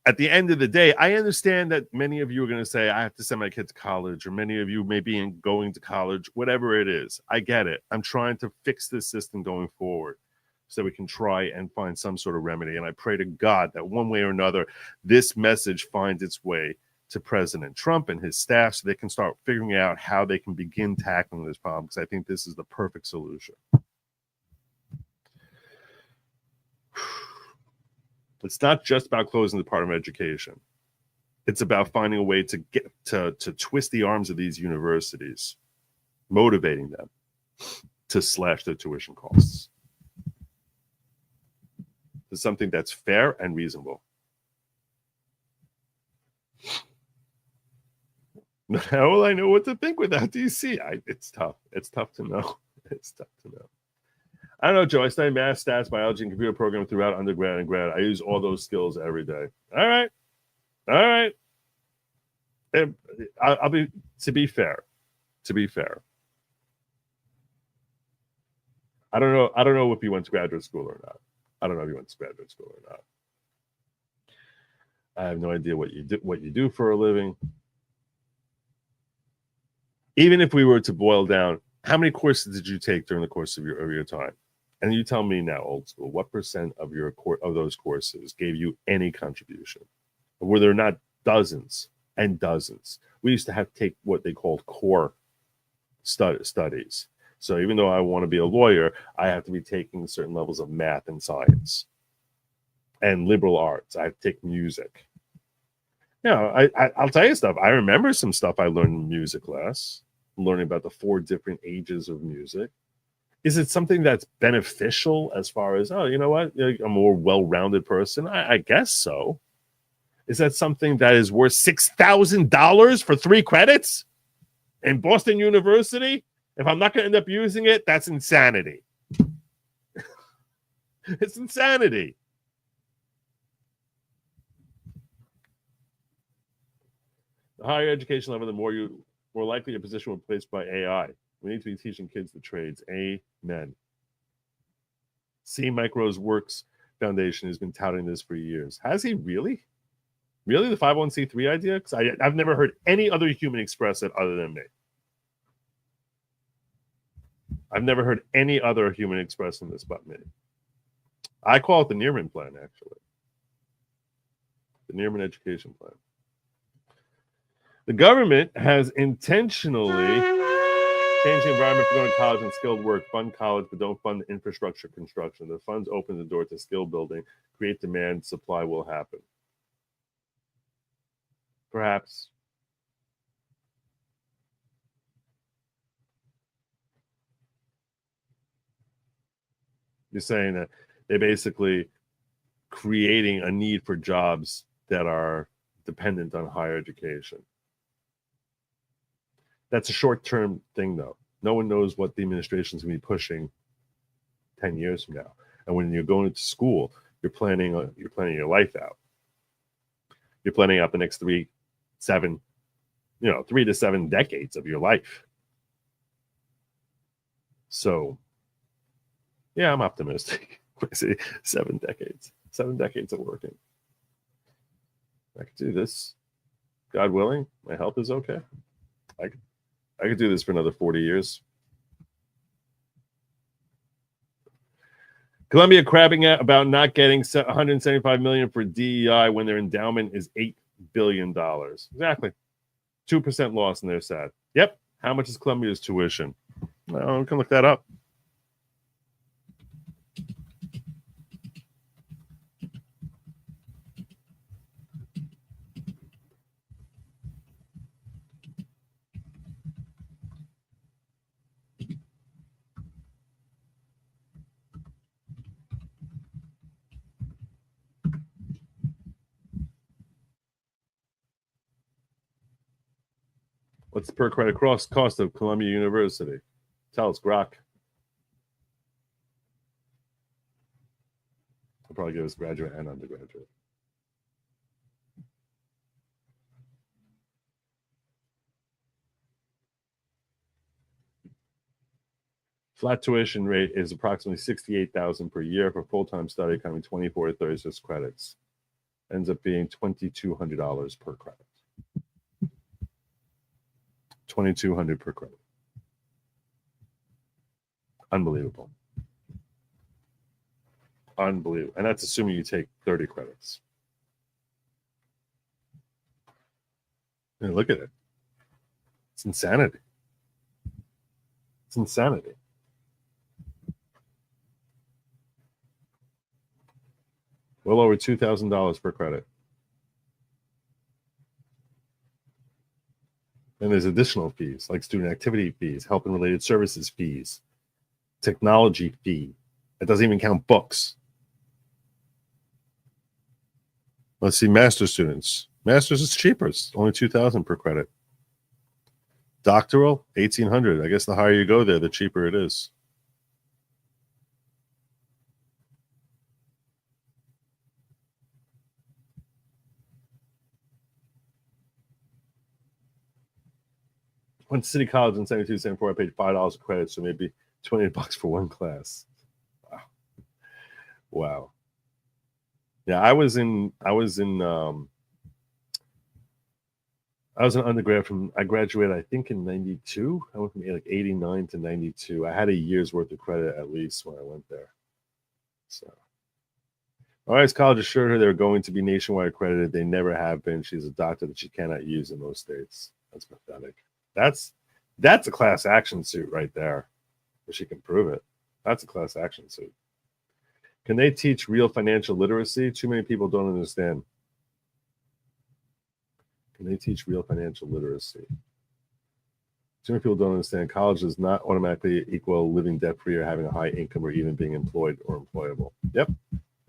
at the end of the day, I understand that many of you are going to say, I have to send my kid to college, or many of you may be going to college, whatever it is. I get it. I'm trying to fix this system going forward, so we can try and find some sort of remedy. And I pray to God that one way or another, this message finds its way to President Trump and his staff so they can start figuring out how they can begin tackling this problem, because I think this is the perfect solution. It's not just about closing the Department of Education. It's about finding a way to get to twist the arms of these universities, motivating them to slash their tuition costs. It's something that's fair and reasonable. How will I know what to think without DC? It's tough. It's tough to know. It's tough to know. I don't know, Joe. I studied math, stats, biology, and computer programming throughout undergrad and grad. I use all those skills every day. All right. I'll be, to be fair. I don't know if you went to graduate school or not. I have no idea what you do for a living. Even if we were to boil down, how many courses did you take during the course of your time? And you tell me now, old school, what percent of those courses gave you any contribution? Were there not dozens and dozens? We used to have to take what they called core studies. So even though I want to be a lawyer, I have to be taking certain levels of math and science and liberal arts. I have to take music. I'll tell you stuff. I remember some stuff I learned in music class, learning about the 4 different ages of music. Is it something that's beneficial as far as, oh, you know what, a more well-rounded person? I guess so. Is that something that is worth $6,000 for 3 credits in Boston University? If I'm not going to end up using it, that's insanity. It's insanity. The higher education level, the more likely your position will be replaced by AI. We need to be teaching kids the trades. Amen. C. Micro's Works Foundation has been touting this for years. Has he really? Really? The 501c3 idea? Because I've never heard any other human express it other than me. I've never heard any other human expressing this but me. I call it the Nearman Plan, actually. The Nearman Education Plan. The government has intentionally changed the environment for going to college and skilled work. Fund college, but don't fund infrastructure construction. The funds open the door to skill building, create demand, supply will happen. Perhaps. You're saying that they're basically creating a need for jobs that are dependent on higher education. That's a short-term thing, though. No one knows what the administration is going to be pushing 10 years from now. And when you're going to school, you're planning your life out. You're planning out the next 3 to 7 decades of your life. So, yeah, I'm optimistic. I say 7 decades. 7 decades of working. I could do this. God willing, my health is okay. I could do this for another 40 years. Columbia crabbing about not getting $175 million for DEI when their endowment is $8 billion. Exactly. 2% loss and they're sad. Yep. How much is Columbia's tuition? Well, we can look that up. What's the per credit cost of Columbia University? Tell us, Grok. I'll probably give us graduate and undergraduate. Flat tuition rate is approximately $68,000 per year for full-time study, coming 24 to 36 credits. Ends up being $2,200 per credit. $2,200 per credit. Unbelievable. Unbelievable. And that's assuming you take 30 credits. And look at it. It's insanity. It's insanity. Well over $2,000 per credit. And there's additional fees like student activity fees, help and related services fees, technology fee. It doesn't even count books. Let's see, master's students. Master's is cheaper. It's only $2,000 per credit. Doctoral, $1,800. I guess the higher you go there, the cheaper it is. Went to City College in 72, 74. I paid $5 a credit, so maybe $20 for one class. Wow. Wow. Yeah, I was an undergrad I graduated, I think, in 92. I went from like 89 to 92. I had a year's worth of credit at least when I went there. So, RIA's college assured her they were going to be nationwide accredited. They never have been. She's a doctor that she cannot use in most states. That's pathetic. That's a class action suit right there. If she can prove it. That's a class action suit. Can they teach real financial literacy? Too many people don't understand. Can they teach real financial literacy? Too many people don't understand. College does not automatically equal living debt-free or having a high income or even being employed or employable. Yep.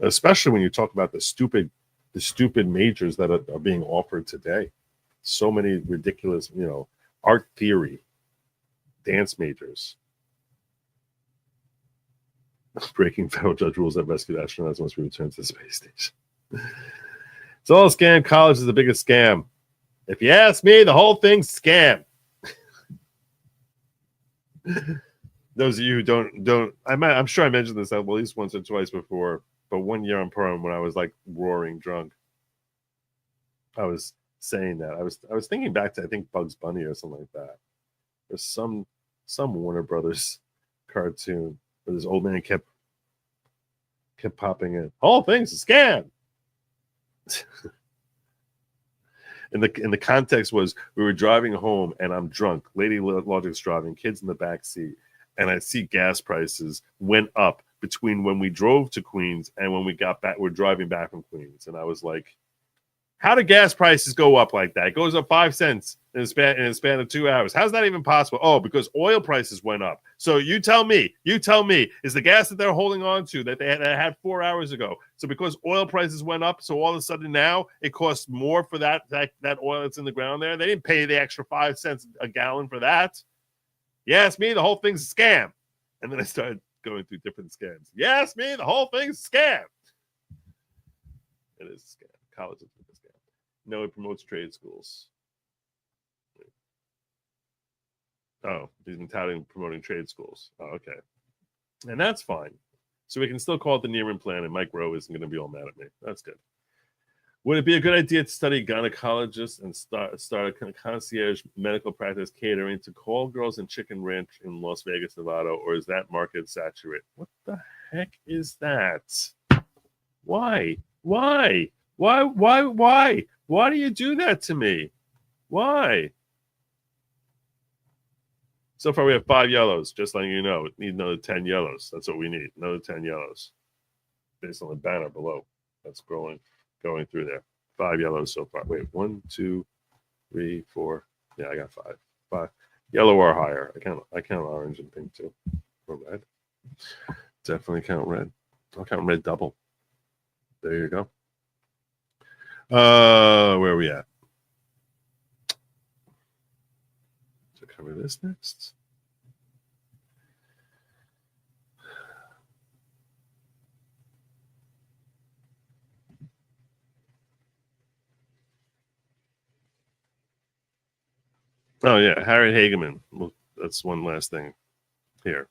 Especially when you talk about the stupid majors that are being offered today. So many ridiculous, art theory, dance majors. Breaking federal judge rules that rescued astronauts once we return to the space station. It's all a scam. College is the biggest scam. If you ask me, the whole thing's scam. Those of you who don't, I'm sure I mentioned this at least once or twice before, but one year on prom when I was like roaring drunk, I was saying that. I was thinking back to, I think, Bugs Bunny or something like that. There's some Warner Brothers cartoon where this old man kept popping in. Whole thing's a scam. And the context was we were driving home and I'm drunk. Lady Lawgic's driving, kids in the back seat, and I see gas prices went up between when we drove to Queens and when we got back. We're driving back from Queens, and I was like, "How do gas prices go up like that? It goes up 5 cents in a span of 2 hours. How's that even possible? Oh, because oil prices went up. So you tell me, is the gas that they're holding on to that they had 4 hours ago? So because oil prices went up, so all of a sudden now it costs more for that oil that's in the ground there. They didn't pay the extra 5 cents a gallon for that. You ask me, the whole thing's a scam." And then I started going through different scams. You ask me, the whole thing's a scam. It is a scam. College is a scam. No, it promotes trade schools. Oh, he's been touting promoting trade schools. Oh, okay. And that's fine. So we can still call it the Neiman plan, and Mike Rowe isn't going to be all mad at me. That's good. Would it be a good idea to study gynecologist and start a concierge medical practice catering to call girls in Chicken Ranch in Las Vegas, Nevada, or is that market saturated? What the heck is that? Why? Why do you do that to me? Why? So far, we have 5 yellows. Just letting you know, we need another 10 yellows. That's what we need. Another 10 yellows, based on the banner below. That's going through there. 5 yellows so far. Wait, 1, 2, 3, 4. Yeah, I got 5. Yellow or higher. I count orange and pink too. Or red. Definitely count red. I'll count red double. There you go. Where are we at? To cover this next. Oh yeah, Harriet Hageman. Well, that's one last thing here.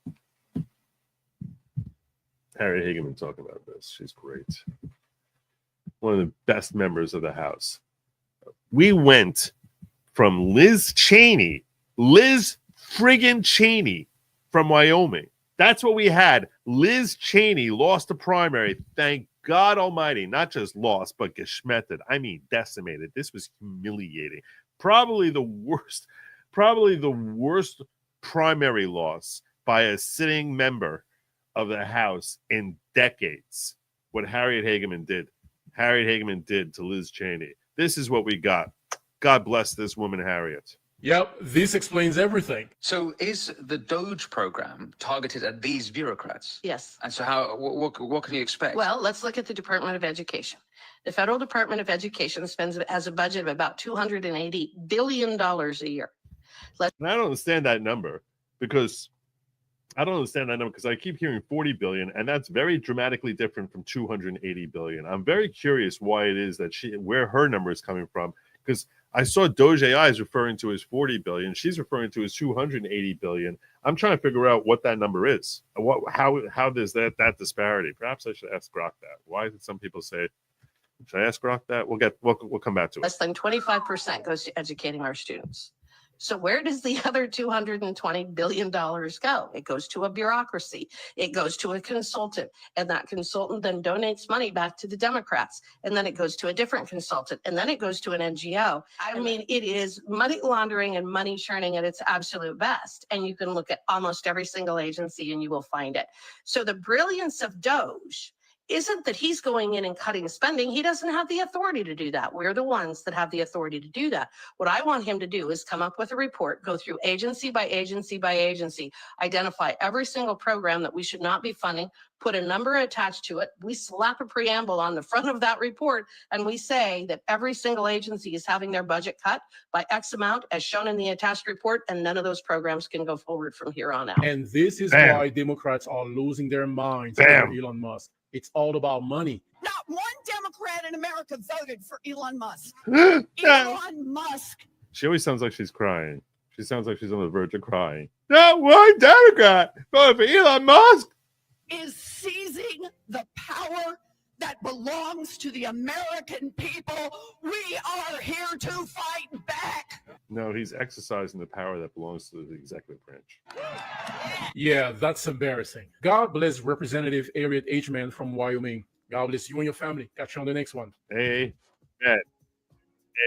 Harriet Hageman talking about this. She's great. One of the best members of the House. We went from Liz friggin' Cheney from Wyoming. That's what we had. Liz Cheney lost the primary. Thank God Almighty. Not just lost, but geschmetted. I mean, decimated. This was humiliating. Probably the worst primary loss by a sitting member of the House in decades. What Harriet Hageman did to Liz Cheney. This is what we got. God bless this woman, Harriet. Yep, this explains everything. So is the Doge program targeted at these bureaucrats? Yes. And so what can you expect? Well, let's look at the Department of Education. The federal Department of Education has a budget of about $280 billion a year. And I don't understand that number because I keep hearing 40 billion, and that's very dramatically different from 280 billion. I'm very curious why it is that where her number is coming from, because I saw Doge AI is referring to as 40 billion. She's referring to as 280 billion. I'm trying to figure out what that number is. How does that disparity? Perhaps I should ask Grok that. Why did some people say? Should I ask Grok that? We'll come back to it. Less than 25% goes to educating our students. So where does the other $220 billion go? It goes to a bureaucracy. It goes to a consultant, and that consultant then donates money back to the Democrats, and then it goes to a different consultant, and then it goes to an NGO. I mean, it is money laundering and money churning at its absolute best. And you can look at almost every single agency and you will find it. So the brilliance of Doge isn't that he's going in and cutting spending. He doesn't have the authority to do that. We're the ones that have the authority to do that. What I want him to do is come up with a report, go through agency by agency by agency, identify every single program that we should not be funding, put a number attached to it. We slap a preamble on the front of that report, and we say that every single agency is having their budget cut by X amount as shown in the attached report, and none of those programs can go forward from here on out. And this is why Democrats are losing their minds over Elon Musk. It's all about money. Not one Democrat in America voted for Elon Musk. No. Elon Musk. She always sounds like she's crying. She sounds like she's on the verge of crying. Not one Democrat voted for Elon Musk. Is seizing the power that belongs to the American people. We are here to fight back. No, he's exercising the power that belongs to the executive branch. Yeah, that's embarrassing. God bless Representative Harriet Hageman from Wyoming. God bless you and your family. Catch you on the next one. Amen.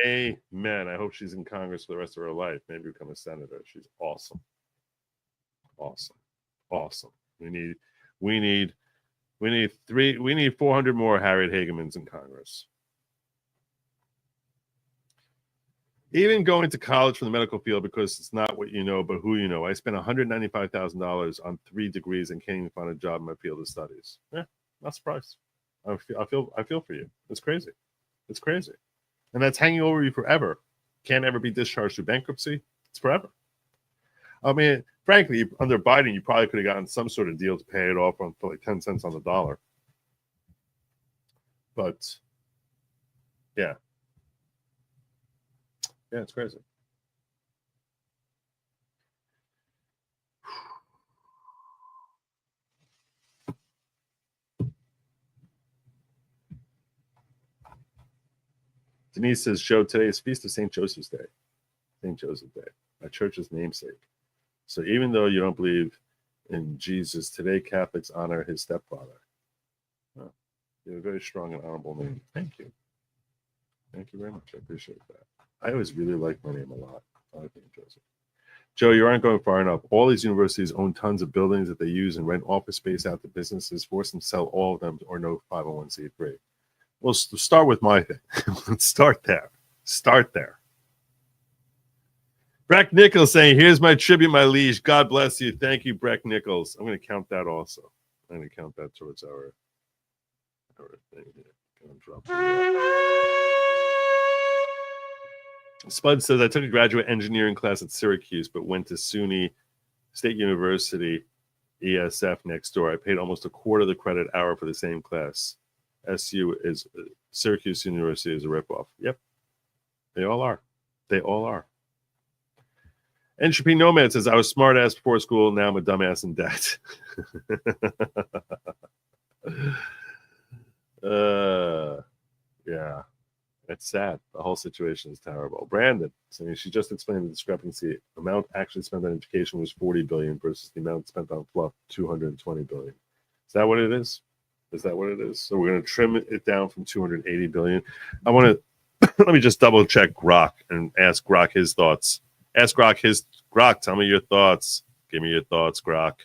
Amen. I hope she's in Congress for the rest of her life. Maybe become a senator. She's awesome. Awesome. Awesome. We need 400 more Harriet Hagemans in Congress. Even going to college from the medical field, because it's not what you know, but who you know. I spent $195,000 on 3 degrees and can't even find a job in my field of studies. Yeah, not surprised. I feel for you. It's crazy. It's crazy. And that's hanging over you forever. Can't ever be discharged through bankruptcy. It's forever. I mean, frankly, under Biden, you probably could have gotten some sort of deal to pay it off for like 10 cents on the dollar. But, yeah. Yeah, it's crazy. Denise says, Joe, today is Feast of St. Joseph's Day. St. Joseph's Day, my church's namesake. So even though you don't believe in Jesus, today Catholics honor his stepfather. Oh, you have a very strong and honorable name. Thank you. Thank you very much. I appreciate that. I always really like my name a lot. I like Joseph. Joe, you aren't going far enough. All these universities own tons of buildings that they use and rent office space out to businesses, force them to sell all of them or no 501c3. Well, start with my thing. Let's start there. Start there. Breck Nichols saying, here's my tribute, my liege. God bless you. Thank you, Breck Nichols. I'm going to count that also. I'm going to count that towards our thing here. Going to drop Spud says, I took a graduate engineering class at Syracuse, but went to SUNY State University, ESF next door. I paid almost a quarter of the credit hour for the same class. Syracuse University is a ripoff. Yep. They all are. They all are. Entropy Nomad says, I was smart ass before school. Now I'm a dumbass in debt. Yeah. It's sad. The whole situation is terrible. Brandon saying she just explained the discrepancy. Amount actually spent on education was 40 billion versus the amount spent on fluff, 220 billion. Is that what it is? Is that what it is? So we're going to trim it down from 280 billion. I want to let me just double check Grok and ask Grok his thoughts. Ask Grok Grok, tell me your thoughts. Give me your thoughts, Grok.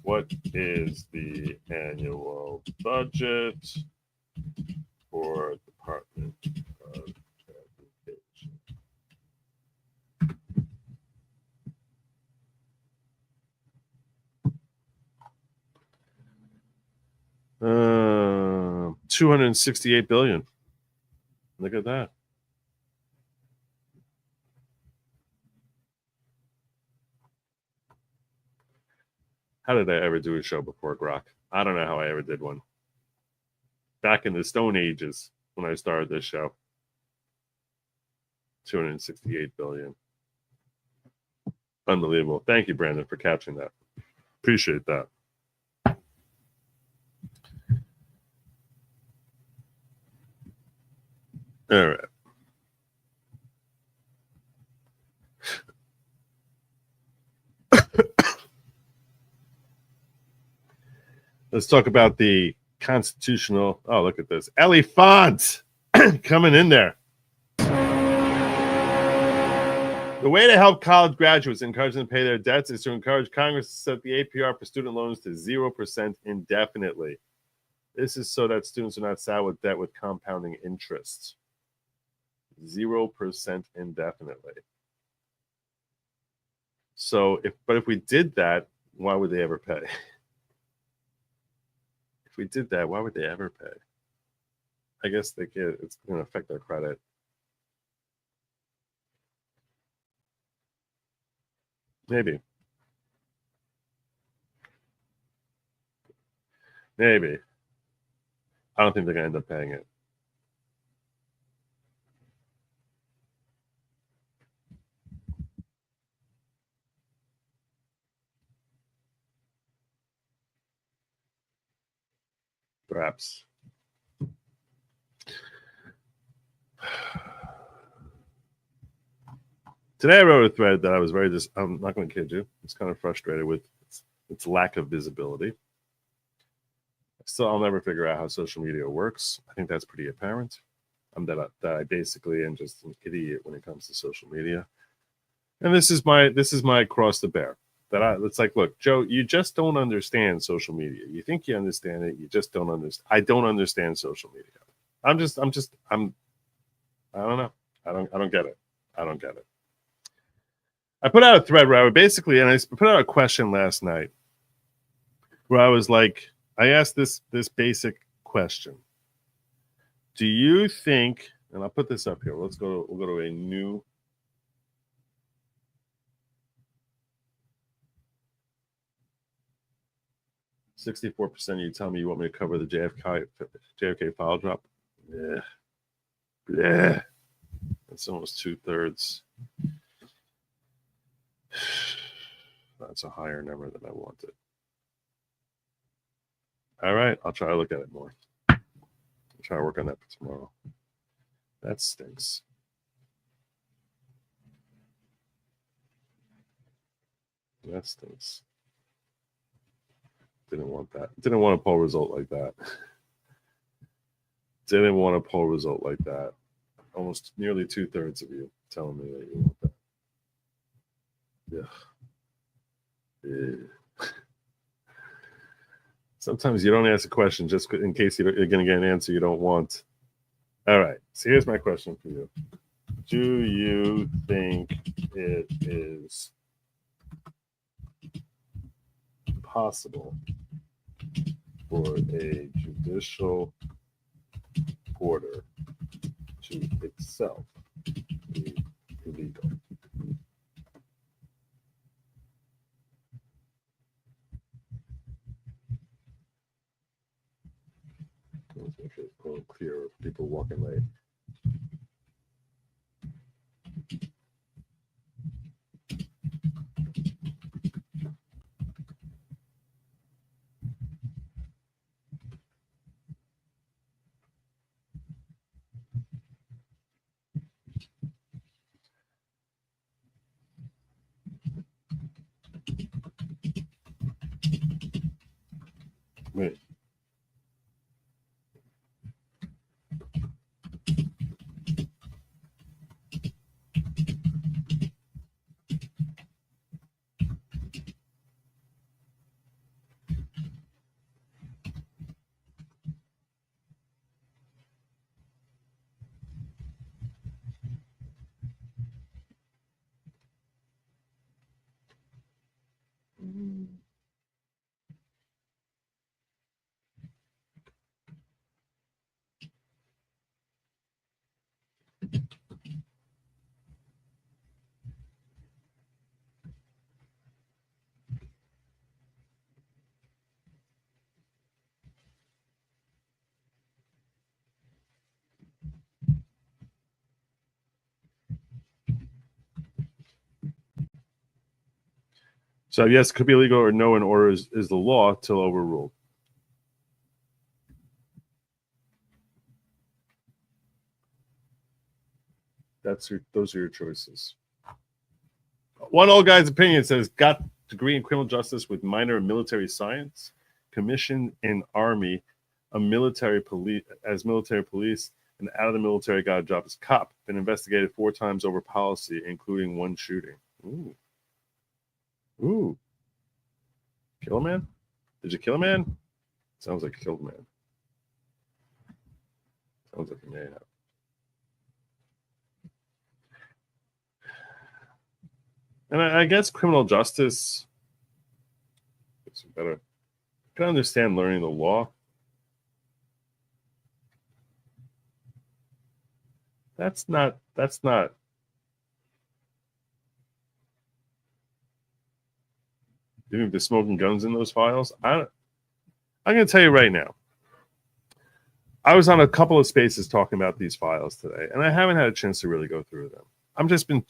What is the annual budget for Department of Education? $268 billion. Look at that. How did I ever do a show before, Grok? I don't know how I ever did one. Back in the Stone Ages when I started this show. 268 billion. Unbelievable. Thank you, Brandon, for capturing that. Appreciate that. All right. Let's talk about the constitutional. Oh, look at this. Ellie Font coming in there. The way to help college graduates and encourage them to pay their debts is to encourage Congress to set the APR for student loans to 0% indefinitely. This is so that students are not saddled with debt with compounding interest. 0% indefinitely. So, if we did that, why would they ever pay? If we did that, why would they ever pay? I guess it's going to affect their credit. Maybe. Maybe. I don't think they're going to end up paying it. Perhaps. Today I wrote a thread that I was I'm not going to kid you. I was kind of frustrated with its lack of visibility. Still, I'll never figure out how social media works. I think that's pretty apparent. That I basically am just an idiot when it comes to social media. And this is my cross to bear. It's like, look, Joe, you just don't understand social media. You think you understand it, you just don't understand. I don't understand social media. I don't know. I don't get it. I don't get it. I put out a thread where I would basically, and I put out a question last night where I was like, I asked this basic question. Do you think, and I'll put this up here. We'll go to a new. %. You tell me you want me to cover the JFK file drop. Yeah. That's almost 2/3. That's a higher number than I wanted. All right, I'll try to look at it more. I'll try to work on that for tomorrow. That stinks. That stinks. Didn't want that. Didn't want a poll result like that. Didn't want a poll result like that. almost nearly 2/3 of you telling me that you want that. Yeah. Sometimes you don't ask a question just in case you're going to get an answer you don't want. All right. So here's my question for you. Do you think it is possible for a judicial order to itself be illegal? Let's make sure it's a little clear of people walking late. Wait. So yes, it could be illegal, or no, an order is the law till overruled. Those are your choices. One old guy's opinion says, got degree in criminal justice with minor in military science, commissioned in Army, military police, and out of the military got a job as cop. Been investigated 4 times over policy, including 1 shooting. Ooh. Ooh. Kill a man? Did you kill a man? Sounds like you killed a man. Sounds like you may have. And I guess criminal justice is better. I can understand learning the law. That's not. You think they're smoking guns in those files? I'm going to tell you right now. I was on a couple of spaces talking about these files today, and I haven't had a chance to really go through them. I've just been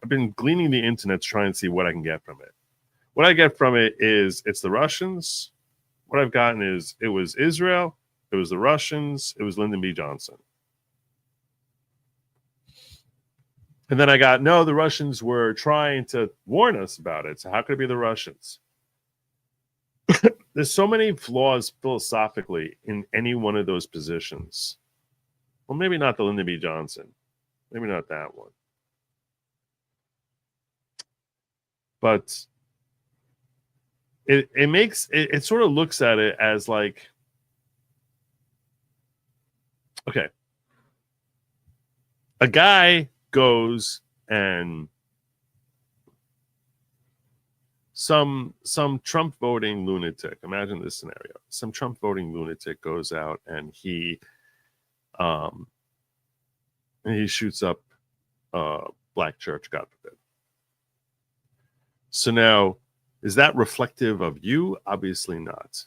I've been gleaning the internet to try and see what I can get from it. What I get from it is it's the Russians. What I've gotten is it was Israel, it was the Russians, it was Lyndon B. Johnson. And then I got, no, the Russians were trying to warn us about it. So how could it be the Russians? There's so many flaws philosophically in any one of those positions. Well, maybe not the Lyndon B. Johnson. Maybe not that one. But it makes it sort of looks at it as like, okay, a guy goes and some Trump voting lunatic, imagine this scenario, some Trump voting lunatic goes out and he shoots up black church, God forbid. So now, is that reflective of you? Obviously not.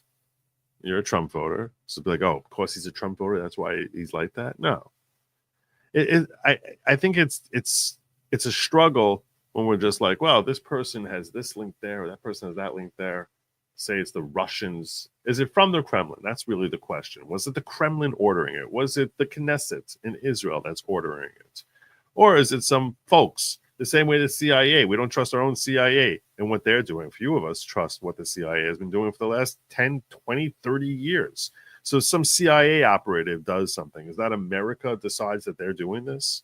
You're a Trump voter, so be like, oh, of course he's a Trump voter, that's why he's like that. No, I think it's a struggle when we're just like, well, this person has this link there, or that person has that link there. Say it's the Russians. Is it from the Kremlin? That's really the question. Was it the Kremlin ordering it? Was it the Knesset in Israel that's ordering it? Or is it some folks? The same way the CIA. We don't trust our own CIA and what they're doing. Few of us trust what the CIA has been doing for the last 10, 20, 30 years. So some CIA operative does something. Is that America decides that they're doing this?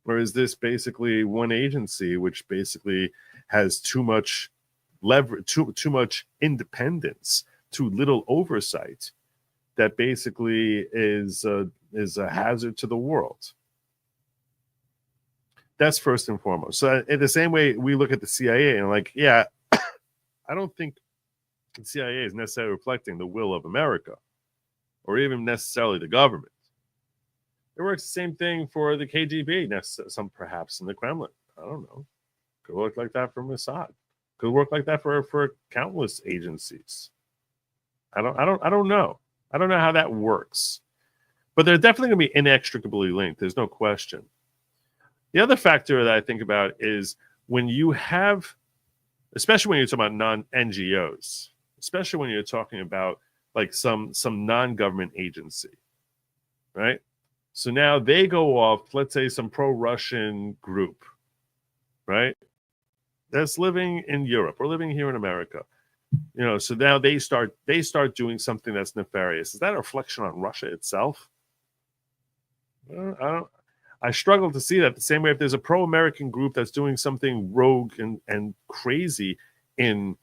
Or is this basically one agency which basically has too much leverage, too much independence, too little oversight, that basically is a hazard to the world? That's first and foremost. So in the same way we look at the CIA and like, yeah, I don't think the CIA is necessarily reflecting the will of America or even necessarily the government. It works the same thing for the KGB, some perhaps in the Kremlin. I don't know. Could work like that for Mossad. Could work like that for countless agencies. I don't know. I don't know how that works. But they're definitely going to be inextricably linked. There's no question. The other factor that I think about is when you have, especially when you're talking about non-NGOs, especially when you're talking about like some non-government agency, right? So now they go off, let's say some pro-Russian group, right? That's living in Europe or living here in America. You know, so now they start doing something that's nefarious. Is that a reflection on Russia itself? I struggle to see that. The same way, if there's a pro-American group that's doing something rogue and crazy in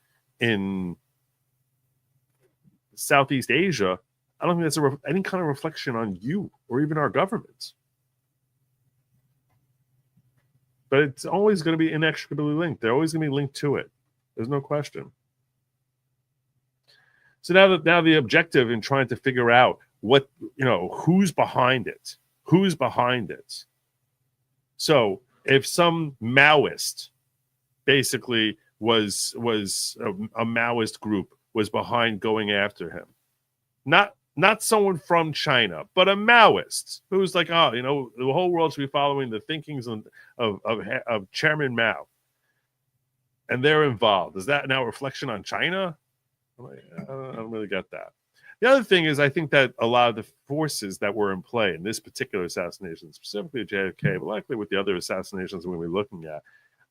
Southeast Asia, I don't think that's any kind of reflection on you or even our government. But it's always going to be inextricably linked. They're always going to be linked to it. There's no question. So now the objective in trying to figure out what, you know, who's behind it. Who's behind it? So if some Maoist basically was a Maoist group was behind going after him, not someone from China, but a Maoist who's like, oh, you know, the whole world should be following the thinkings of Chairman Mao, and they're involved. Is that now a reflection on China? I don't really get that. The other thing is, I think that a lot of the forces that were in play in this particular assassination, specifically JFK, but likely with the other assassinations we'll be looking at,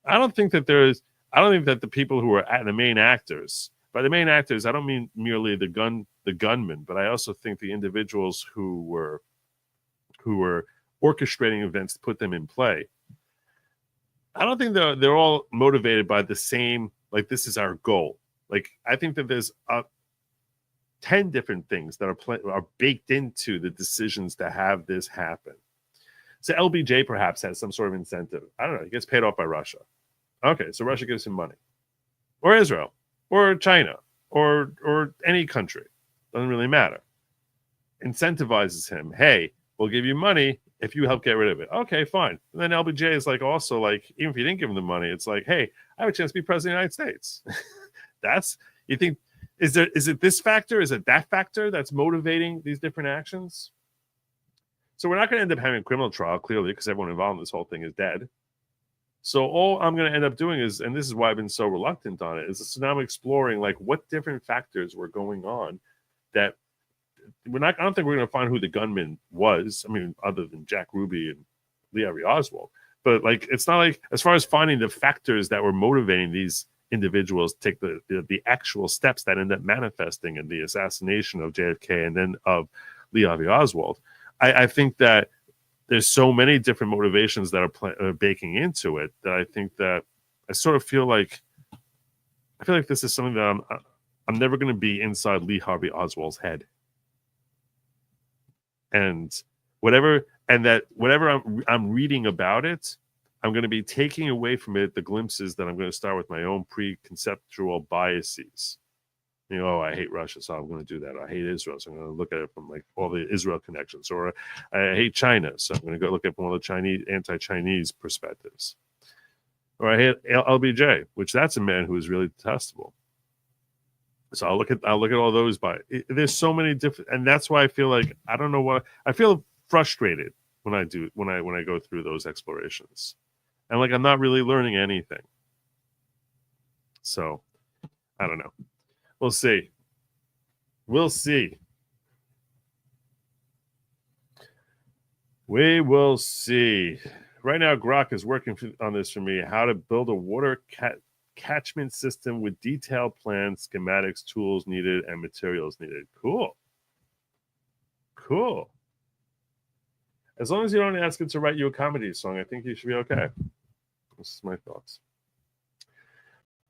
I don't think that the people who are the main actors, by the main actors, I don't mean merely the gunmen, but I also think the individuals who were orchestrating events to put them in play. I don't think they're all motivated by the same, like, this is our goal. Like, I think that there's 10 different things that are baked into the decisions to have this happen. So LBJ perhaps has some sort of incentive. I don't know. He gets paid off by Russia. Okay, so Russia gives him money. Or Israel. Or China. Or any country. Doesn't really matter. Incentivizes him. Hey, we'll give you money if you help get rid of it. Okay, fine. And then LBJ is like, also like, even if you didn't give him the money, it's like, hey, I have a chance to be president of the United States. You think, is it this factor? Is it that factor that's motivating these different actions? So we're not going to end up having a criminal trial, clearly, because everyone involved in this whole thing is dead. So all I'm going to end up doing is, and this is why I've been so reluctant on it, is so now I'm exploring like what different factors were going on that I don't think we're going to find who the gunman was. I mean, other than Jack Ruby and Lee Harvey Oswald. But like, it's not like, as far as finding the factors that were motivating these individuals take the actual steps that end up manifesting in the assassination of JFK and then of Lee Harvey Oswald, I think that there's so many different motivations that are baking into it that I think that I sort of feel like this is something that I'm never going to be inside Lee Harvey Oswald's head, and whatever I'm reading about it, I'm going to be taking away from it the glimpses that I'm going to start with my own preconceptual biases. You know, I hate Russia, so I'm going to do that. I hate Israel, so I'm going to look at it from like all the Israel connections. Or I hate China, so I'm going to go look at from all the anti-Chinese perspectives. Or I hate LBJ, which that's a man who is really detestable. So I'll look at all those. There's so many different, and that's why I feel like I don't know what I feel frustrated when I go through those explorations. And like, I'm not really learning anything. So, I don't know. We'll see. We will see. Right now, Grok is working on this for me. How to build a water catchment system with detailed plans, schematics, tools needed, and materials needed. Cool. Cool. As long as you don't ask it to write you a comedy song, I think you should be okay. This is my thoughts.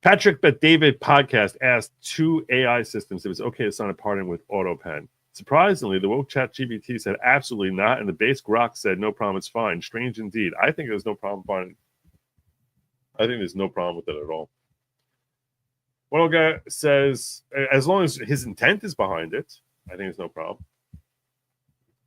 Patrick But David podcast asked 2 AI systems if it's okay to sign a pardon with AutoPen. Surprisingly, the woke chat GBT said absolutely not, and the base Grok said no problem, it's fine. Strange indeed. I think there's no problem finding. I think there's no problem with it at all. One guy says, as long as his intent is behind it, I think there's no problem.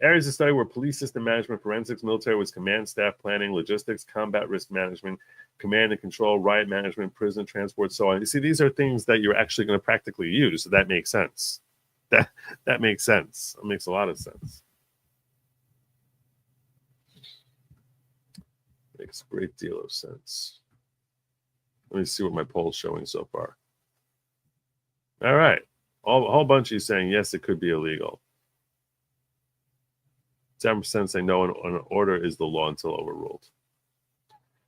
Areas of study were police system management, forensics, military was command staff planning, logistics, combat risk management, command and control, riot management, prison transport, so on. You see, these are things that you're actually going to practically use. So that makes sense. That makes sense. It makes a lot of sense. Makes a great deal of sense. Let me see what my poll's showing so far. All right. A whole bunch of you saying, yes, it could be illegal. 7% say no, an order is the law until overruled.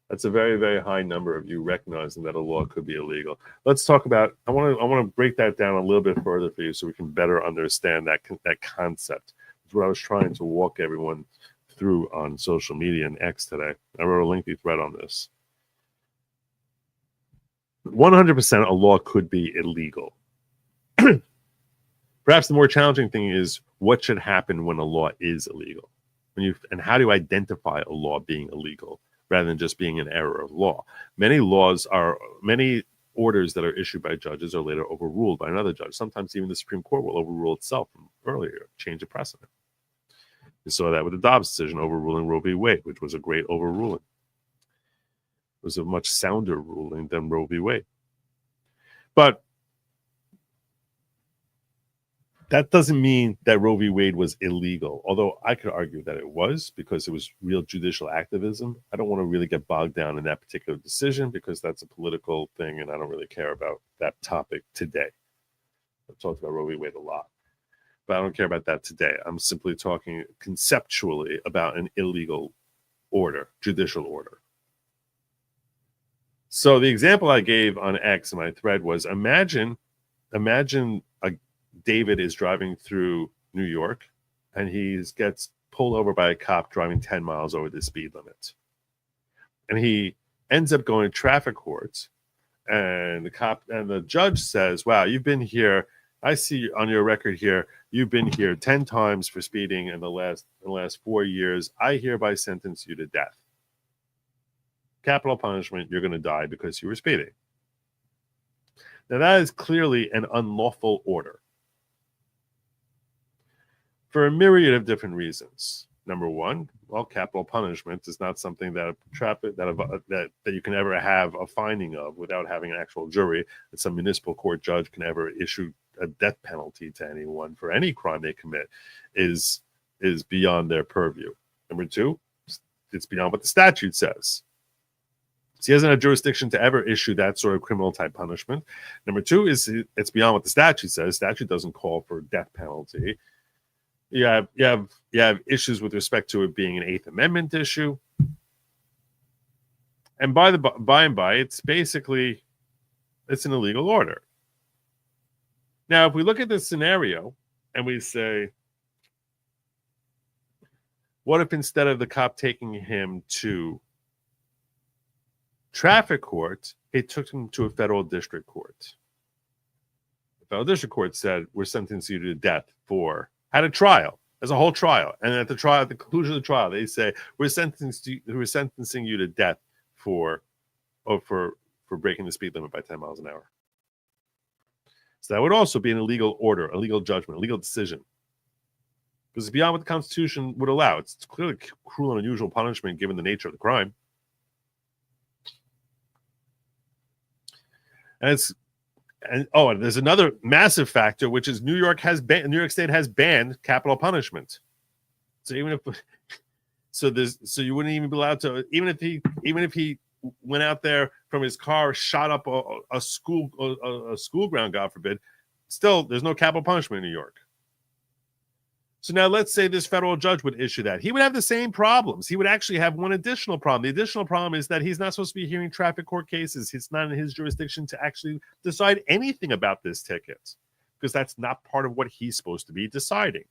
That's a very, very high number of you recognizing that a law could be illegal. Let's talk about, I want to break that down a little bit further for you so we can better understand that concept. It's what I was trying to walk everyone through on social media and X today. I wrote a lengthy thread on this. 100% a law could be illegal. Perhaps the more challenging thing is what should happen when a law is illegal, and how do you identify a law being illegal rather than just being an error of law. Many orders that are issued by judges are later overruled by another judge. Sometimes even the Supreme Court will overrule itself from earlier, change of precedent. You saw that with the Dobbs decision overruling Roe v. Wade, which was a great overruling. It was a much sounder ruling than Roe v. Wade. But that doesn't mean that Roe v. Wade was illegal, although I could argue that it was because it was real judicial activism. I don't want to really get bogged down in that particular decision because that's a political thing and I don't really care about that topic today. I've talked about Roe v. Wade a lot, but I don't care about that today. I'm simply talking conceptually about an illegal order, judicial order. So the example I gave on X in my thread was imagine David is driving through New York and he gets pulled over by a cop driving 10 miles over the speed limit. And he ends up going to traffic court and the judge says, wow, you've been here. I see on your record here, you've been here 10 times for speeding in the last 4 years. I hereby sentence you to death. Capital punishment, you're going to die because you were speeding. Now that is clearly an unlawful order. For a myriad of different reasons. Number one, well, capital punishment is not something that you can ever have a finding of without having an actual jury, that some municipal court judge can ever issue a death penalty to anyone for any crime they commit is beyond their purview. Number two, it's beyond what the statute says. So he doesn't have jurisdiction to ever issue that sort of criminal type punishment. Number two is it's beyond what the statute says. Statute doesn't call for death penalty. You have issues with respect to it being an Eighth Amendment issue, and by and by, it's basically an illegal order. Now, if we look at this scenario and we say, what if instead of the cop taking him to traffic court, he took him to a federal district court? The federal district court said, we're sentencing you to death for, had a trial, as a whole trial. And at the conclusion of the trial, they say, we're sentencing you to death for breaking the speed limit by 10 miles an hour. So that would also be an illegal order, a legal judgment, a legal decision. Because it's beyond what the Constitution would allow. It's clearly cruel and unusual punishment given the nature of the crime. And there's another massive factor, which is New York State has banned capital punishment. So you wouldn't even be allowed to, even if he went out there from his car, shot up a school ground, God forbid, still there's no capital punishment in New York. So now let's say this federal judge would issue that. He would have the same problems. He would actually have one additional problem. The additional problem is that he's not supposed to be hearing traffic court cases. It's not in his jurisdiction to actually decide anything about this ticket because that's not part of what he's supposed to be deciding.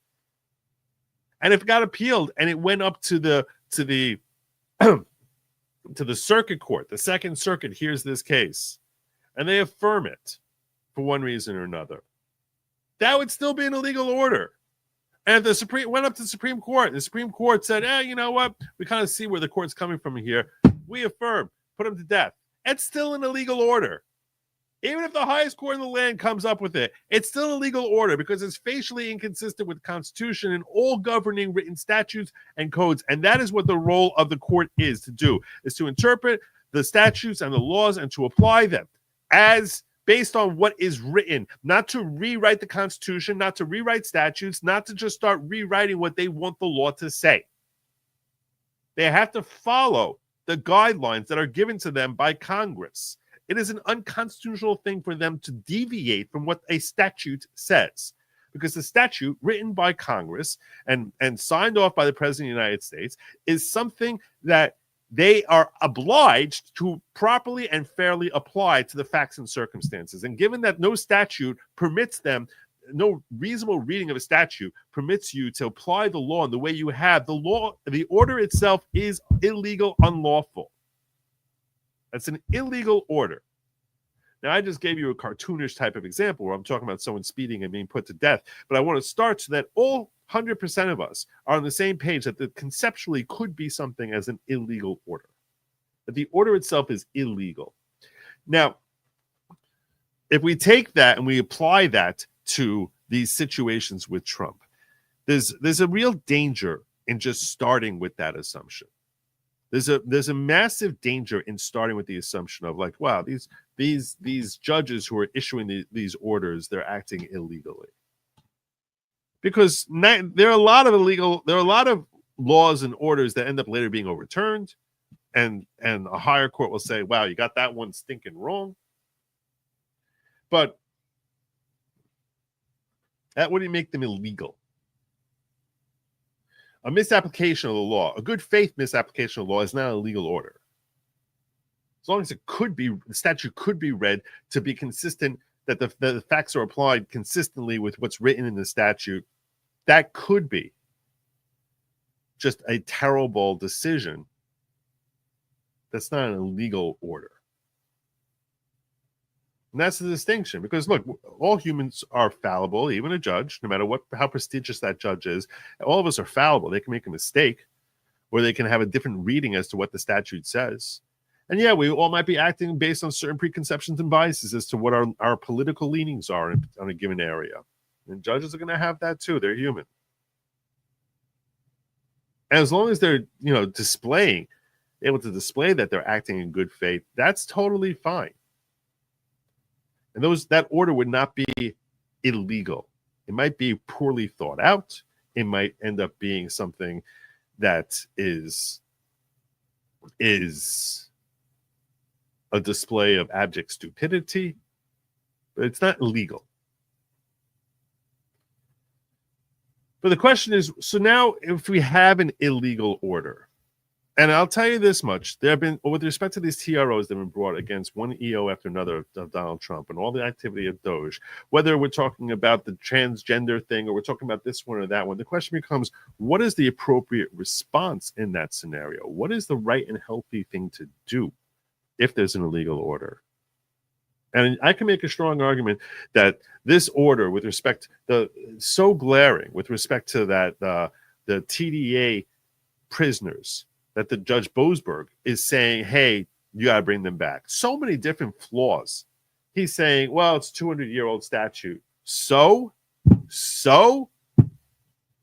And if it got appealed and it went up to the to the circuit court, the Second Circuit hears this case, and they affirm it for one reason or another, that would still be an illegal order. And if the Supreme went up to the Supreme Court, and the Supreme Court said, you know what? We kind of see where the court's coming from here. We affirm, put him to death. It's still an illegal order. Even if the highest court in the land comes up with it, it's still a legal order because it's facially inconsistent with the Constitution and all governing written statutes and codes. And that is what the role of the court is to do, is to interpret the statutes and the laws and to apply them as based on what is written, not to rewrite the Constitution, not to rewrite statutes, not to just start rewriting what they want the law to say. They have to follow the guidelines that are given to them by Congress. It is an unconstitutional thing for them to deviate from what a statute says, because the statute written by Congress and signed off by the President of the United States is something that they are obliged to properly and fairly apply to the facts and circumstances. And given that no statute permits them, no reasonable reading of a statute permits you to apply the law in the way you have, the law, the order itself is illegal, unlawful. That's an illegal order. Now, I just gave you a cartoonish type of example where I'm talking about someone speeding and being put to death, but I want to start so that all 100% of us are on the same page that there conceptually could be something as an illegal order, that the order itself is illegal. Now, if we take that and we apply that to these situations with Trump, there's a real danger in just starting with that assumption. There's a massive danger in starting with the assumption of like, wow, these judges who are issuing these orders, they're acting illegally. Because there are a lot of laws and orders that end up later being overturned, and a higher court will say, wow, you got that one stinking wrong. But that wouldn't make them illegal. A misapplication of the law, a good faith misapplication of the law, is not a legal order. As long as the statute could be read to be consistent, that the facts are applied consistently with what's written in the statute, that could be just a terrible decision. That's not an illegal order. And that's the distinction, because look, all humans are fallible, even a judge, no matter how prestigious that judge is. All of us are fallible. They can make a mistake, or they can have a different reading as to what the statute says. And yeah, we all might be acting based on certain preconceptions and biases as to what our political leanings are on a given area. And judges are going to have that too. They're human. And as long as they're, able to display that they're acting in good faith, that's totally fine. And that order would not be illegal. It might be poorly thought out. It might end up being something that is a display of abject stupidity, but it's not illegal. But the question is, so now if we have an illegal order, and I'll tell you this much, there have been, with respect to these TROs that have been brought against one EO after another of Donald Trump and all the activity of Doge, whether we're talking about the transgender thing or we're talking about this one or that one, the question becomes, what is the appropriate response in that scenario? What is the right and healthy thing to do if there's an illegal order? And I can make a strong argument that this order, with respect to so glaring, with respect to that the TDA prisoners, that the Judge Boasberg is saying, hey, you got to bring them back. So many different flaws. He's saying, well, it's a 200-year-old statute. So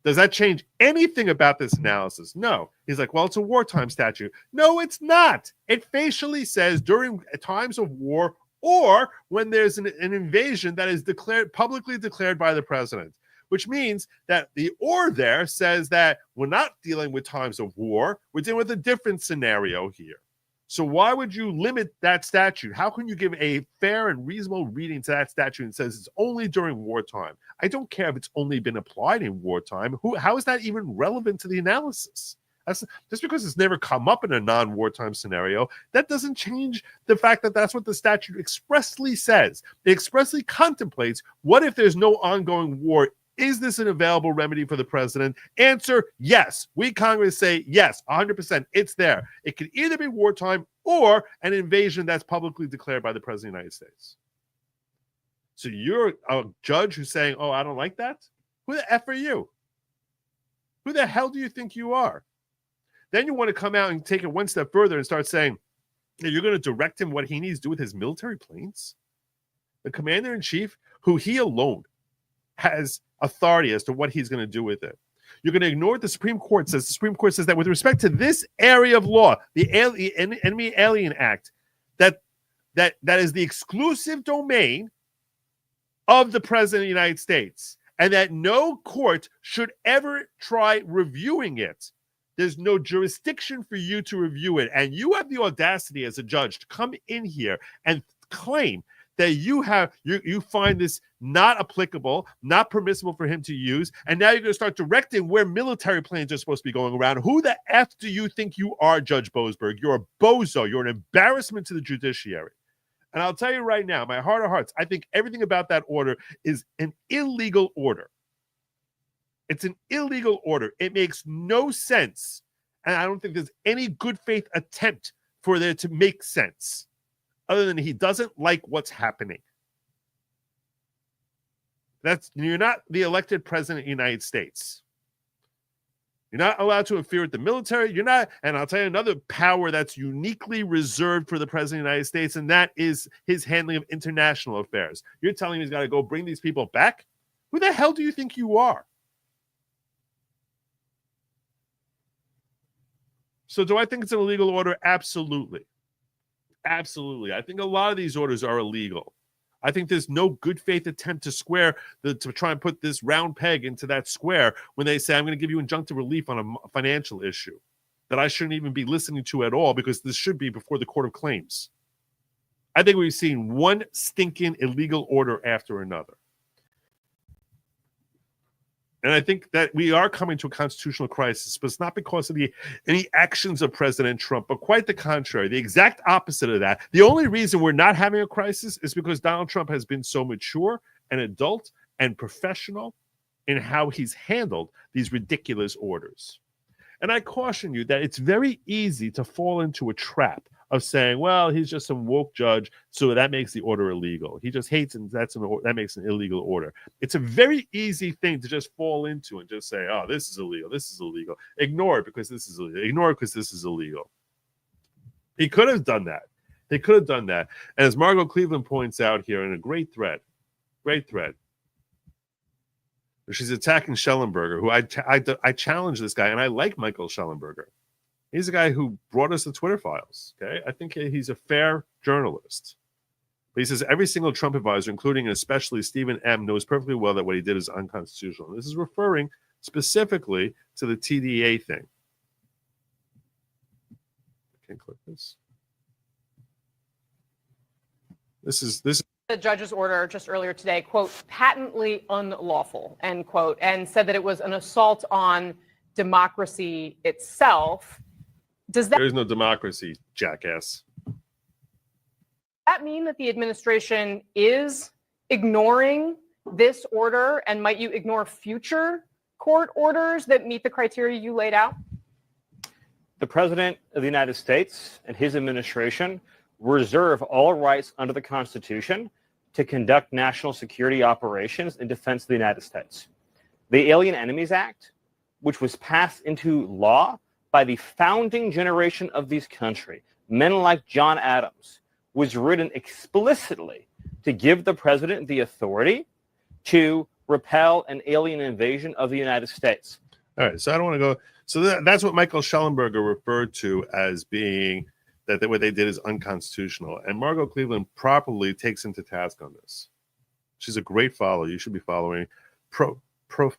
does that change anything about this analysis? No. He's like, well, it's a wartime statute. No, it's not. It facially says during times of war or when there's an invasion that is publicly declared by the president, which means that the or there says that we're not dealing with times of war. We're dealing with a different scenario here. So why would you limit that statute? How can you give a fair and reasonable reading to that statute and says it's only during wartime? I don't care if it's only been applied in wartime. How is that even relevant to the analysis? Just because it's never come up in a non-wartime scenario, that doesn't change the fact that that's what the statute expressly says. It expressly contemplates, what if there's no ongoing war Is this an available remedy for the president? Answer, yes. We Congress say yes, 100%. It's there. It can either be wartime or an invasion that's publicly declared by the president of the United States. So you're a judge who's saying, oh, I don't like that? Who the F are you? Who the hell do you think you are? Then you want to come out and take it one step further and start saying, you're going to direct him what he needs to do with his military planes? The commander-in-chief, who he alone has authority as to what he's going to do with it. You're going to ignore what the Supreme Court says. The Supreme Court says that with respect to this area of law, the Enemy Alien Act, that is the exclusive domain of the President of the United States, and that no court should ever try reviewing it. There's no jurisdiction for you to review it. And you have the audacity as a judge to come in here and claim that you find this not applicable, not permissible for him to use, and now you're going to start directing where military planes are supposed to be going around. Who the F do you think you are, Judge Boasberg? You're a bozo. You're an embarrassment to the judiciary. And I'll tell you right now, my heart of hearts, I think everything about that order is an illegal order. It's an illegal order. It makes no sense, and I don't think there's any good faith attempt for there to make sense, other than he doesn't like what's happening. You're not the elected president of the United States. You're not allowed to interfere with the military. You're not, and I'll tell you another power that's uniquely reserved for the president of the United States, and that is his handling of international affairs. You're telling me he's got to go bring these people back? Who the hell do you think you are? So do I think it's an illegal order? Absolutely. Absolutely. I think a lot of these orders are illegal. I think there's no good faith attempt to try and put this round peg into that square when they say, I'm going to give you injunctive relief on a financial issue that I shouldn't even be listening to at all, because this should be before the Court of Claims. I think we've seen one stinking illegal order after another. And I think that we are coming to a constitutional crisis, but it's not because of any actions of President Trump, but quite the contrary, the exact opposite of that. The only reason we're not having a crisis is because Donald Trump has been so mature and adult and professional in how he's handled these ridiculous orders. And I caution you that it's very easy to fall into a trap of saying, well, he's just some woke judge, so that makes the order illegal. He just hates, and that makes an illegal order. It's a very easy thing to just fall into and just say, oh, this is illegal, this is illegal. Ignore it because this is illegal. Ignore it because this is illegal. He could have done that. They could have done that. And as Margot Cleveland points out here in a great thread, she's attacking Schellenberger, who I challenge this guy, and I like Michael Schellenberger. He's a guy who brought us the Twitter files, okay? I think he's a fair journalist. But he says every single Trump advisor, including and especially Stephen M., knows perfectly well that what he did is unconstitutional. This is referring specifically to the TDA thing. I can't click this. This is the judge's order just earlier today, quote, patently unlawful, end quote, and said that it was an assault on democracy itself. There's no democracy, jackass. Does that mean that the administration is ignoring this order, and might you ignore future court orders that meet the criteria you laid out? The President of the United States and his administration reserve all rights under the Constitution to conduct national security operations in defense of the United States. The Alien Enemies Act, which was passed into law by the founding generation of this country, men like John Adams, was written explicitly to give the president the authority to repel an alien invasion of the United States. All right, so I don't want to go. So that's what Michael Schellenberger referred to as being that what they did is unconstitutional. And Margot Cleveland properly takes him to task on this. She's a great follower. You should be following PROF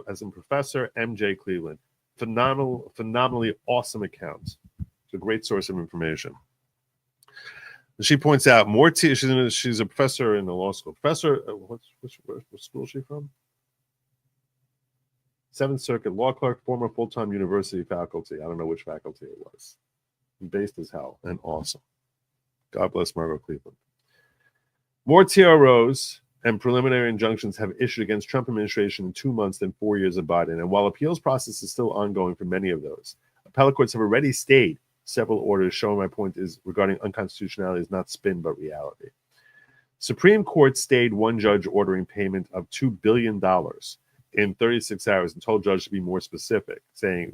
as in Professor MJ Cleveland. Phenomenally awesome account. It's a great source of information. She points out she's a professor in the law school. Professor, what school is she from? Seventh Circuit law clerk, former full-time university faculty. I don't know which faculty it was. Based as hell and awesome. God bless Margot Cleveland. More TROs and preliminary injunctions have issued against Trump administration in 2 months than 4 years of Biden. And while appeals process is still ongoing for many of those, appellate courts have already stayed several orders showing my point is regarding unconstitutionality is not spin but reality. Supreme Court stayed one judge ordering payment of $2 billion in 36 hours and told judge to be more specific,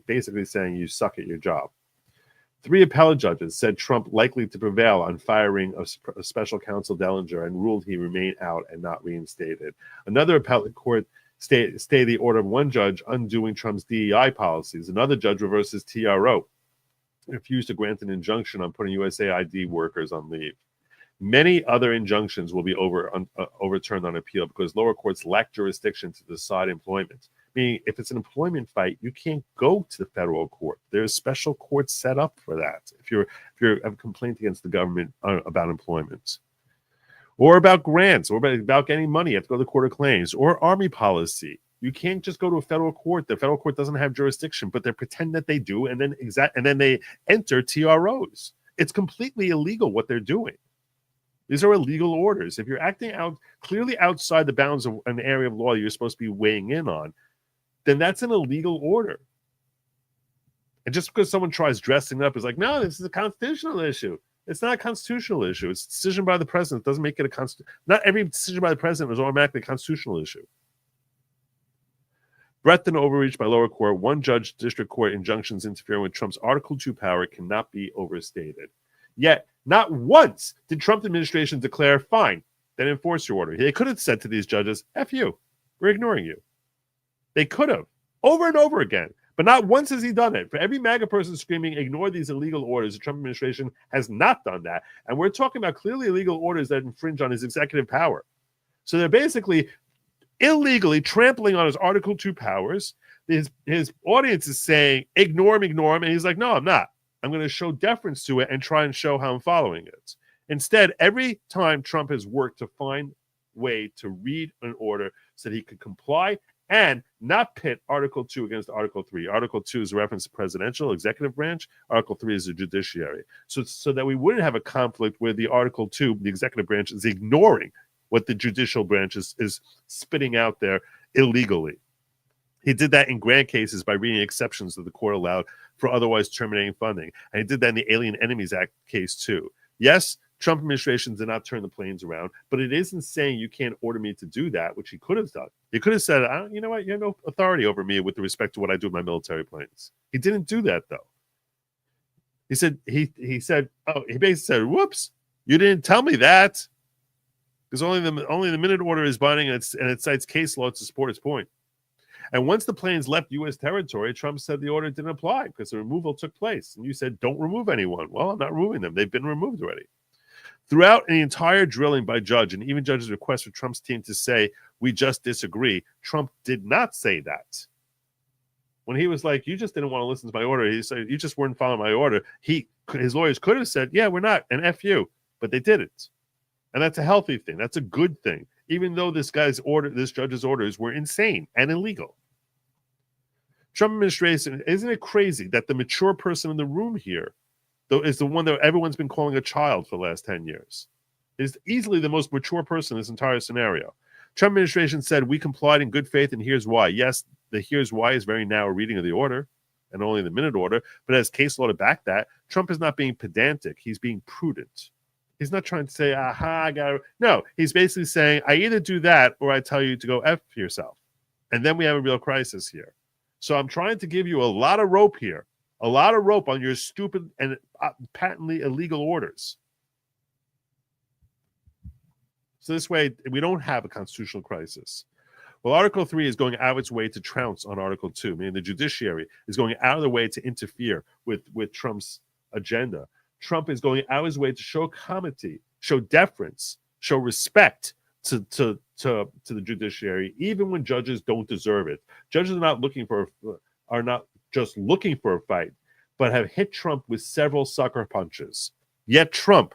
basically saying you suck at your job. 3 appellate judges said Trump likely to prevail on firing of special counsel Dellinger and ruled he remain out and not reinstated. Another appellate court stayed the order of one judge undoing Trump's DEI policies. Another judge reverses TRO, refused to grant an injunction on putting USAID workers on leave. Many other injunctions will be overturned on appeal because lower courts lack jurisdiction to decide employment. Meaning, if it's an employment fight, you can't go to the federal court. There's special courts set up for that. If you have a complaint against the government about employment, or about grants, or about getting money, you have to go to the Court of Claims, or Army policy. You can't just go to a federal court. The federal court doesn't have jurisdiction, but they pretend that they do, and then they enter TROs. It's completely illegal what they're doing. These are illegal orders. If you're acting out clearly outside the bounds of an area of law you're supposed to be weighing in on, then that's an illegal order. And just because someone tries dressing up is like, no, this is a constitutional issue. It's not a constitutional issue. It's a decision by the president. It doesn't make it a constitutional. Not every decision by the president is automatically a constitutional issue. Breadth and overreach by lower court, one judge district court injunctions interfering with Trump's Article 2 power cannot be overstated. Yet, not once did Trump administration declare, fine, then enforce your order. They could have said to these judges, F you, we're ignoring you. They could have, over and over again. But not once has he done it. For every MAGA person screaming, ignore these illegal orders, the Trump administration has not done that. And we're talking about clearly illegal orders that infringe on his executive power. So they're basically illegally trampling on his Article 2 powers. His audience is saying, ignore him. And he's like, no, I'm not. I'm going to show deference to it and try and show how I'm following it. Instead, every time Trump has worked to find a way to read an order so that he could comply and not pit Article 2 against Article 3. Article 2 is a reference to presidential executive branch. Article 3 is the judiciary. So that we wouldn't have a conflict where the Article 2, the executive branch, is ignoring what the judicial branch is spitting out there illegally. He did that in grant cases by reading exceptions that the court allowed for otherwise terminating funding. And he did that in the Alien Enemies Act case too. Yes, Trump administration did not turn the planes around, but it isn't saying you can't order me to do that, which he could have done. He could have said, you know what, you have no authority over me with respect to what I do with my military planes. He didn't do that, though. He basically said, whoops, you didn't tell me that. Because only the minute order is binding and it cites case law to support its point. And once the planes left U.S. territory, Trump said the order didn't apply because the removal took place. And you said, don't remove anyone. Well, I'm not removing them. They've been removed already. Throughout the entire drilling by judge and even judge's request for Trump's team to say, we just disagree, Trump did not say that. When he was like, you just didn't want to listen to my order, he said, you just weren't following my order. His lawyers could have said, yeah, we're not, and F you, but they didn't. And that's a healthy thing. That's a good thing, even though this judge's orders were insane and illegal. Trump administration, isn't it crazy that the mature person in the room here though is the one that everyone's been calling a child for the last 10 years? It is easily the most mature person in this entire scenario. Trump administration said, we complied in good faith, and here's why. Yes, the here's why is very narrow reading of the order, and only the minute order, but as case law to back that, Trump is not being pedantic. He's being prudent. He's not trying to say, aha, I got it. No, he's basically saying, I either do that or I tell you to go F yourself. And then we have a real crisis here. So I'm trying to give you a lot of rope here, a lot of rope on your stupid and patently illegal orders. So this way, we don't have a constitutional crisis. Well, Article 3 is going out of its way to trounce on Article 2, meaning the judiciary is going out of the way to interfere with Trump's agenda. Trump is going out of his way to show comity, show deference, show respect to the judiciary, even when judges don't deserve it. Judges are not just looking for a fight, but have hit Trump with several sucker punches. Yet Trump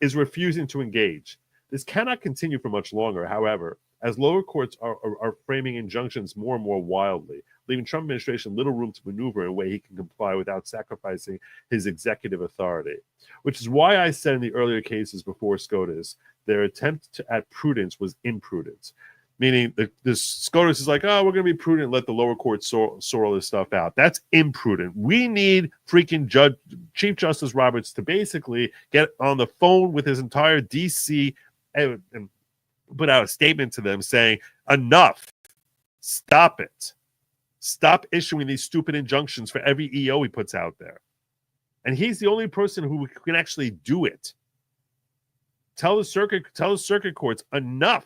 is refusing to engage. This cannot continue for much longer, however, as lower courts are framing injunctions more and more wildly. leaving Trump administration little room to maneuver in a way he can comply without sacrificing his executive authority. Which is why I said in the earlier cases before SCOTUS, their attempt at prudence was imprudence. Meaning the SCOTUS is like, oh, we're going to be prudent and let the lower court sort all this stuff out. That's imprudent. We need freaking Chief Justice Roberts to basically get on the phone with his entire DC and put out a statement to them saying, enough, stop it. Stop issuing these stupid injunctions for every EO he puts out there. And he's the only person who can actually do it. Tell the circuit courts, enough.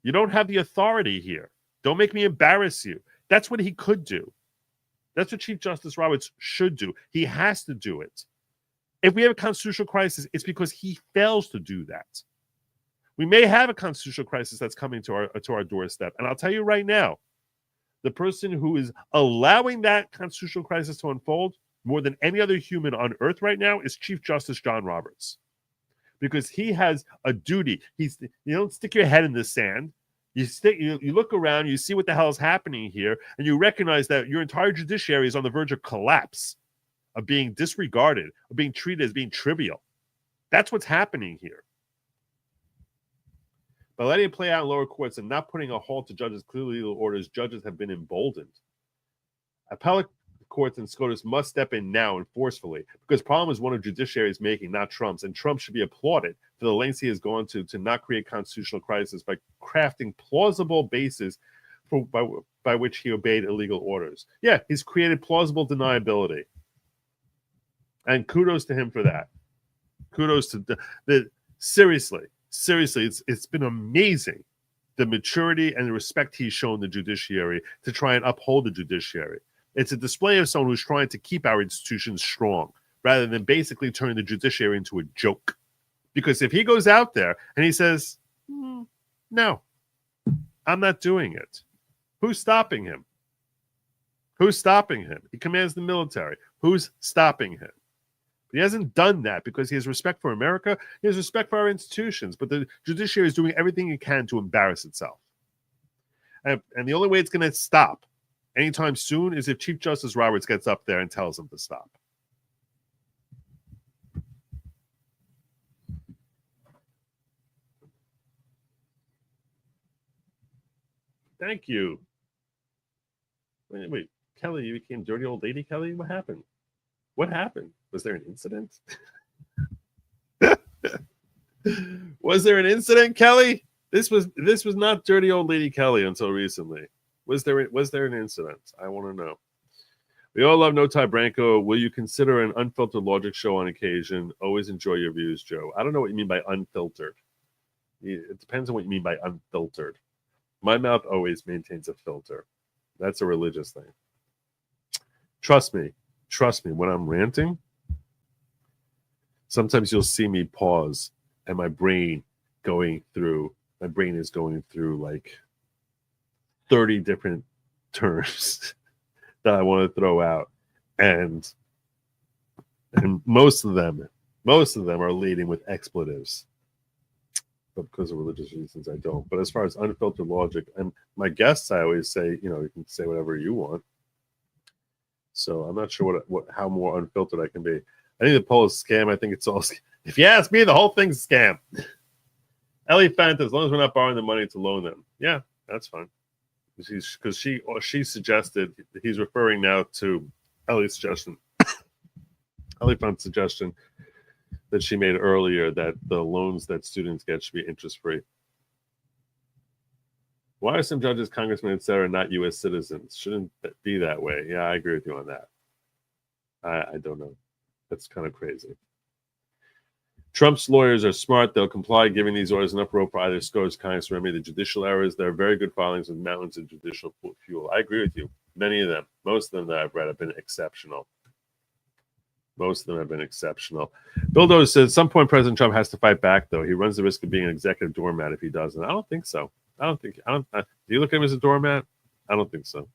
You don't have the authority here. Don't make me embarrass you. That's what he could do. That's what Chief Justice Roberts should do. He has to do it. If we have a constitutional crisis, it's because he fails to do that. We may have a constitutional crisis that's coming to our doorstep. And I'll tell you right now, the person who is allowing that constitutional crisis to unfold more than any other human on earth right now is Chief Justice John Roberts. Because he has a duty. You don't stick your head in the sand. You look around, you see what the hell is happening here, and you recognize that your entire judiciary is on the verge of collapse, of being disregarded, of being treated as being trivial. That's what's happening here. By letting it play out in lower courts and not putting a halt to judges' clear legal orders, judges have been emboldened. Appellate courts and SCOTUS must step in now and forcefully, because the problem is one of judiciary is making, not Trump's, and Trump should be applauded for the lengths he has gone to not create constitutional crisis by crafting plausible bases by which he obeyed illegal orders. Yeah, he's created plausible deniability. And kudos to him for that. Kudos to seriously, it's been amazing, the maturity and the respect he's shown the judiciary to try and uphold the judiciary. It's a display of someone who's trying to keep our institutions strong rather than basically turning the judiciary into a joke. Because if he goes out there and he says, no, I'm not doing it, who's stopping him? Who's stopping him? He commands the military. Who's stopping him? But he hasn't done that because he has respect for America. He has respect for our institutions. But the judiciary is doing everything it can to embarrass itself. And the only way it's going to stop anytime soon is if Chief Justice Roberts gets up there and tells him to stop. Thank you. Wait, Kelly, you became dirty old lady Kelly? What happened? What happened? Was there an incident? Was there an incident, Kelly? This was not dirty old lady Kelly until recently. Was there an incident? I want to know. We all love No Tie Branco. Will you consider an unfiltered Lawgic show on occasion? Always enjoy your views, Joe. I don't know what you mean by unfiltered. It depends on what you mean by unfiltered. My mouth always maintains a filter. That's a religious thing. Trust me, when I'm ranting, sometimes you'll see me pause and my brain is going through like 30 different terms that I want to throw out. And most of them are leading with expletives. But because of religious reasons, I don't. But as far as unfiltered logic, and my guests, I always say, you can say whatever you want. So I'm not sure how more unfiltered I can be. I think the poll is a scam. I think it's all. If you ask me, the whole thing's a scam. Ellie Fanta, as long as we're not borrowing the money to loan them, yeah, that's fine. Because she suggested, he's referring now to Ellie's suggestion. Ellie Fanta's suggestion that she made earlier that the loans that students get should be interest-free. Why are some judges, congressmen, etc., not U.S. citizens? Shouldn't be that way. Yeah, I agree with you on that. I don't know. That's kind of crazy. Trump's lawyers are smart. They'll comply, giving these orders enough rope for either SCOTUS, Congress to remedy the judicial errors. There are very good filings with mountains of judicial fuel. I agree with you. Many of them, most of them that I've read have been exceptional. Most of them have been exceptional. Bill Doe says, at some point, President Trump has to fight back, though. He runs the risk of being an executive doormat if he doesn't. I don't think so. Do you look at him as a doormat? I don't think so.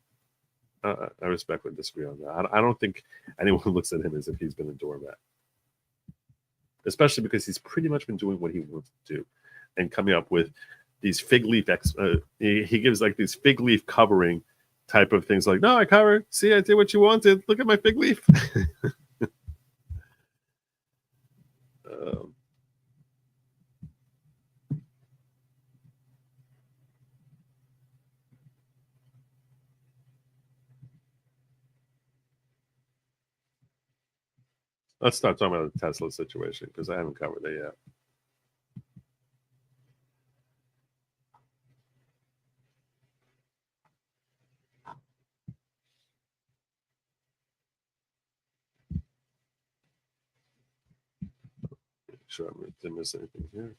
I respectfully disagree on that. I don't think anyone looks at him as if he's been a doormat. Especially because he's pretty much been doing what he wants to do and coming up with these fig leaf. He gives like these fig leaf covering type of things like, no, I covered. See, I did what you wanted. Look at my fig leaf. Let's start talking about the Tesla situation because I haven't covered that yet. Sure, I didn't miss anything here.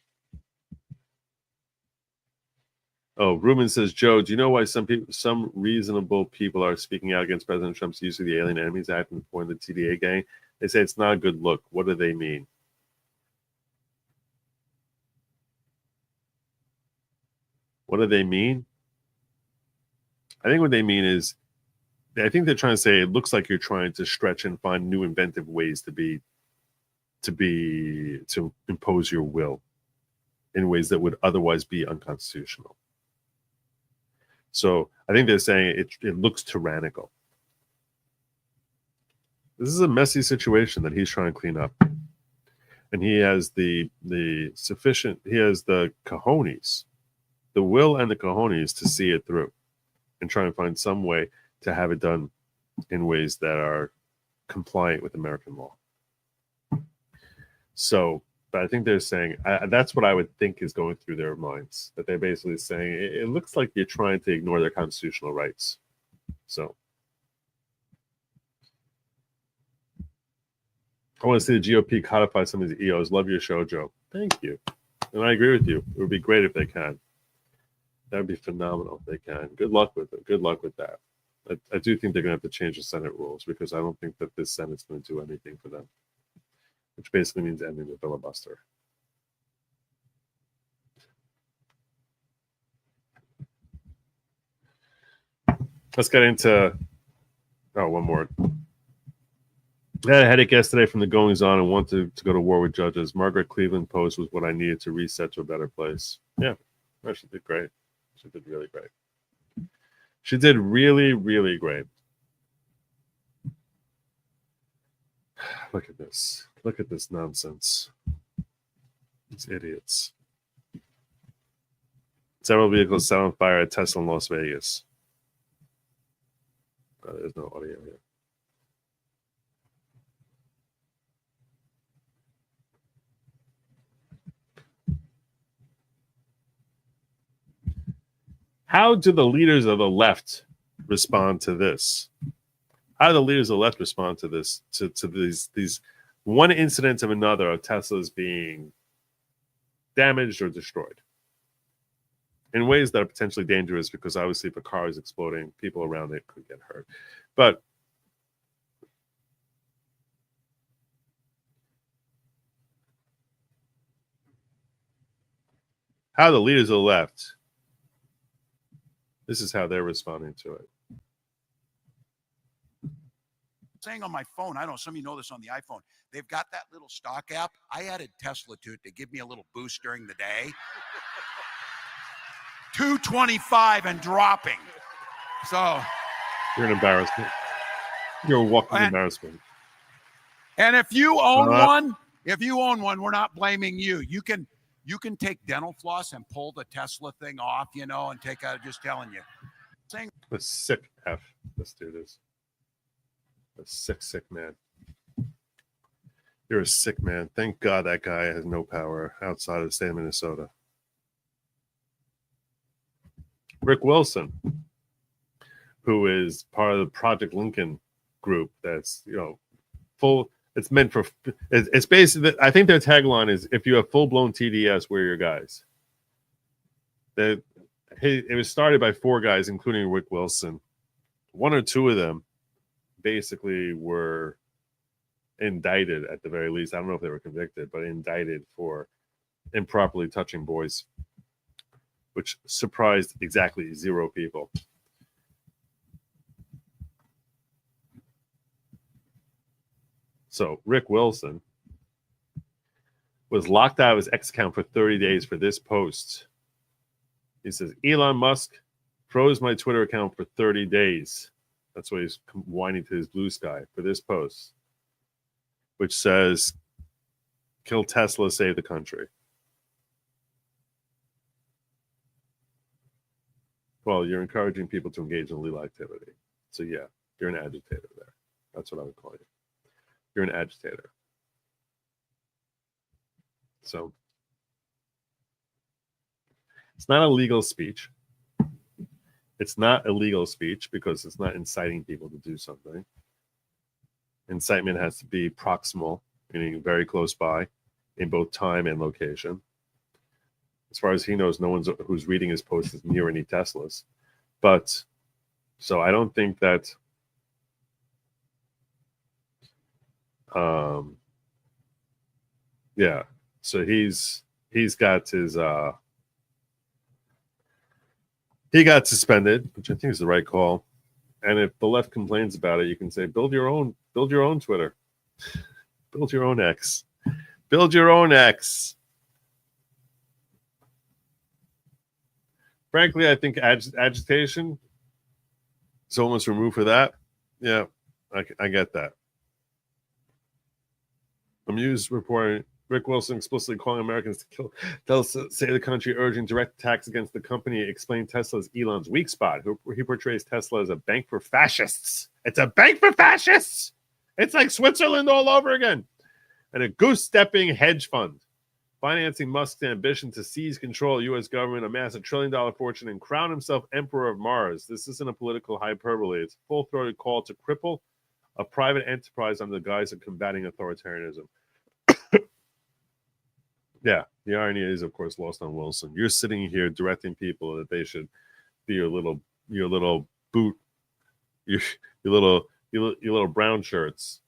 Oh, Ruben says, Joe, do you know why some reasonable people are speaking out against President Trump's use of the Alien Enemies Act and forming the TDA gang? They say it's not a good look. What do they mean? What do they mean? I think what they mean is, I think they're trying to say it looks like you're trying to stretch and find new inventive ways to impose your will in ways that would otherwise be unconstitutional. So I think they're saying it looks tyrannical. This is a messy situation that he's trying to clean up. And he has the cojones, the will and the cojones to see it through and try and find some way to have it done in ways that are compliant with American law. So, but I think they're saying, that's what I would think is going through their minds, that they're basically saying, it looks like you're trying to ignore their constitutional rights. So, I want to see the GOP codify some of these EOs. Love your show, Joe. Thank you. And I agree with you. It would be great if they can. That would be phenomenal if they can. Good luck with it. Good luck with that. I do think they're going to have to change the Senate rules because I don't think that this Senate's going to do anything for them, which basically means ending the filibuster. Let's get into, one more. I had a headache yesterday from the goings on and wanted to go to war with judges. Margaret Cleveland Post was what I needed to reset to a better place. Yeah, she did great. She did really great. She did really, really great. Look at this. Look at this nonsense. These idiots. Several vehicles set on fire at Tesla in Las Vegas. There's no audio here. How do the leaders of the left respond to this? How do the leaders of the left respond to this? To these one incident of another of Teslas being damaged or destroyed in ways that are potentially dangerous, because obviously if a car is exploding, people around it could get hurt. But how the leaders of the left, this is how they're responding to it. Saying on my phone, I don't know, some of you know this on the iPhone, they've got that little stock app. I added Tesla to it to give me a little boost during the day. 225 and dropping. So you're an embarrassment. You're a walking embarrassment. And if you own one, we're not blaming you. You can take dental floss and pull the Tesla thing off, and take out, just telling you. The sick F this dude is. A sick man. You're a sick man. Thank God that guy has no power outside of the state of Minnesota. Rick Wilson, who is part of the Project Lincoln group, that's full. It's meant for. It's basically. I think their tagline is, "If you have full-blown TDS, we're your guys." It was started by 4 guys, including Rick Wilson. 1 or 2 of them basically were indicted at the very least. I don't know if they were convicted, but indicted for improperly touching boys, which surprised exactly 0 people. So Rick Wilson was locked out of his X account for 30 days for this post. He says, Elon Musk, Froze my Twitter account for 30 days. That's why he's whining to his blue sky for this post, which says, kill Tesla, save the country. Well, you're encouraging people to engage in illegal activity. So yeah, you're an agitator there. That's what I would call you. You're an agitator. So it's not illegal speech. It's not illegal speech because it's not inciting people to do something. Incitement has to be proximal, meaning very close by in both time and location. As far as he knows, no one's who's reading his post is near any Teslas. But so I don't think that yeah. So he's got his he got suspended, which I think is the right call. And if the left complains about it, you can say build your own Twitter. Build your own X. Build your own X. Frankly, I think agitation is almost removed for that. Yeah, I get that. Amused reporting Rick Wilson explicitly calling Americans to kill, save the country, urging direct attacks against the company, explained Tesla's Elon's weak spot. He portrays Tesla as a bank for fascists. It's a bank for fascists. It's like Switzerland all over again. And a goose-stepping hedge fund, financing Musk's ambition to seize control of U.S. government, amass $1 trillion fortune, and crown himself Emperor of Mars. This isn't a political hyperbole. It's a full-throated call to cripple a private enterprise under the guise of combating authoritarianism. Yeah, the irony is, of course, lost on Wilson. You're sitting here directing people that they should be your little boot, your little brown shirts.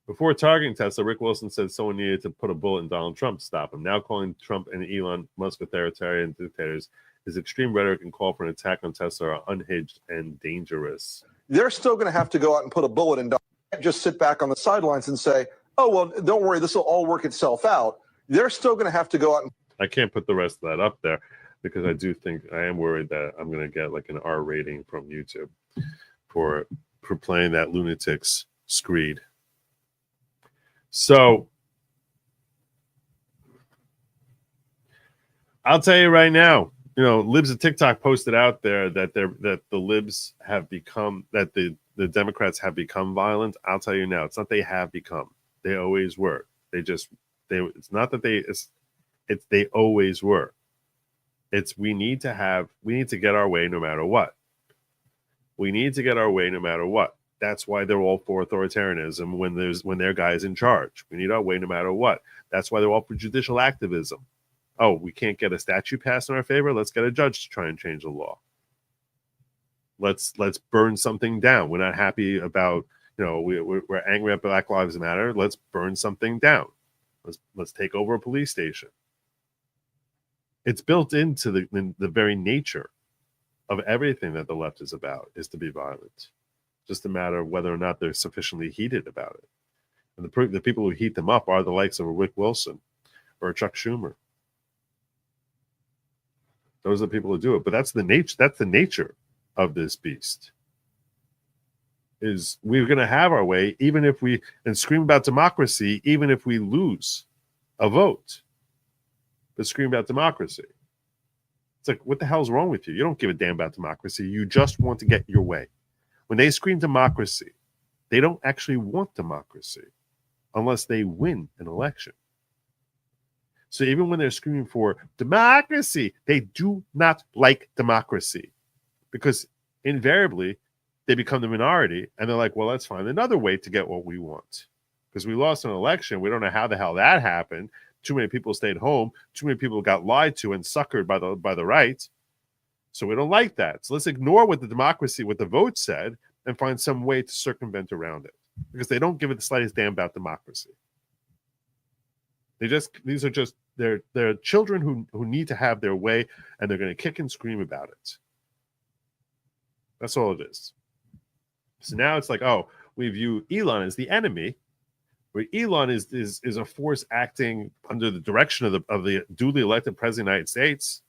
Before targeting Tesla, Rick Wilson said someone needed to put a bullet in Donald Trump to stop him. Now calling Trump and Elon Musk authoritarian dictators, his extreme rhetoric and call for an attack on Tesla are unhinged and dangerous. They're still going to have to go out and put a bullet in Donald Trump. Can't just sit back on the sidelines and say, oh, well, don't worry, this will all work itself out. They're still going to have to go out and... I can't put the rest of that up there because I do think I am worried that I'm going to get like an R rating from YouTube for playing that lunatic's screed. So I'll tell you right now, Libs of TikTok posted out there that the Libs have become, that the Democrats have become violent. I'll tell you now, it's not they have become. They always were. It's not that they always were. It's we need to get our way no matter what. We need to get our way no matter what. That's why they're all for authoritarianism when their guy is in charge. We need our way no matter what. That's why they're all for judicial activism. Oh, we can't get a statute passed in our favor? Let's get a judge to try and change the law. Let's burn something down. We're not happy about, we're angry at Black Lives Matter. Let's burn something down. Let's take over a police station. It's built into the very nature of everything that the left is about, is to be violent. Just a matter of whether or not they're sufficiently heated about it. And the people who heat them up are the likes of a Rick Wilson or a Chuck Schumer. Those are the people who do it. But that's the nature of this beast. Is we're going to have our way, even if and scream about democracy, even if we lose a vote. But scream about democracy. It's like, what the hell's wrong with you? You don't give a damn about democracy. You just want to get your way. When they scream democracy, they don't actually want democracy unless they win an election. So even when they're screaming for democracy, they do not like democracy because invariably they become the minority and they're like, well, let's find another way to get what we want. Because we lost an election. We don't know how the hell that happened. Too many people stayed home. Too many people got lied to and suckered by the right. So we don't like that. So let's ignore what the vote said, and find some way to circumvent around it. Because they don't give it the slightest damn about democracy. These are just they're children who need to have their way, and they're going to kick and scream about it. That's all it is. So now it's like, oh, we view Elon as the enemy, where Elon is a force acting under the direction of the duly elected president of the United States.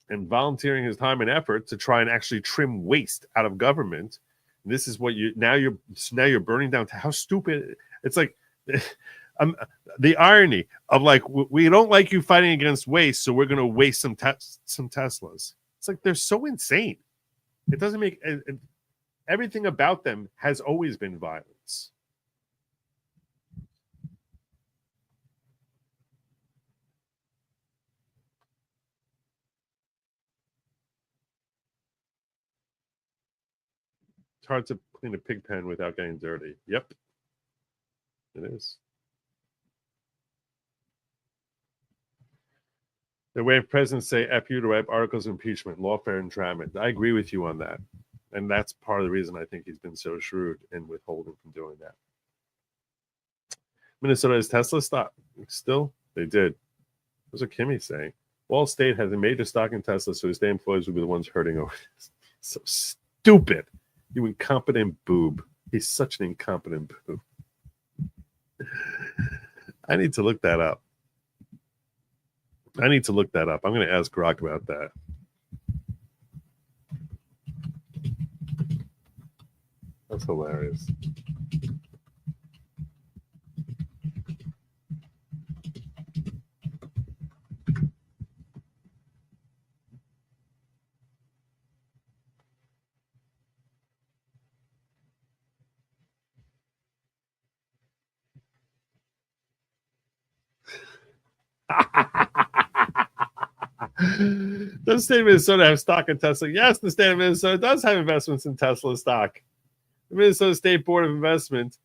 and volunteering his time and effort to try and actually trim waste out of government. And this is what you're burning down. How stupid! It's like the irony of like, we don't like you fighting against waste, so we're going to waste some Teslas. It's like they're so insane. It doesn't make everything about them has always been violence. It's hard to clean a pig pen without getting dirty. Yep, it is. The way presidents say F you to write articles of impeachment, lawfare entrapment. I agree with you on that. And that's part of the reason I think he's been so shrewd in withholding from doing that. Minnesota has Tesla stock still? They did. What's what Kimmy's saying. Wall State has a major stock in Tesla, so his state employees will be the ones hurting over this. So stupid. You incompetent boob. He's such an incompetent boob. I need to look that up. I'm going to ask Grok about that. That's hilarious. Does the state of Minnesota have stock in Tesla? Yes, the state of Minnesota does have investments in Tesla stock. The Minnesota State Board of Investment,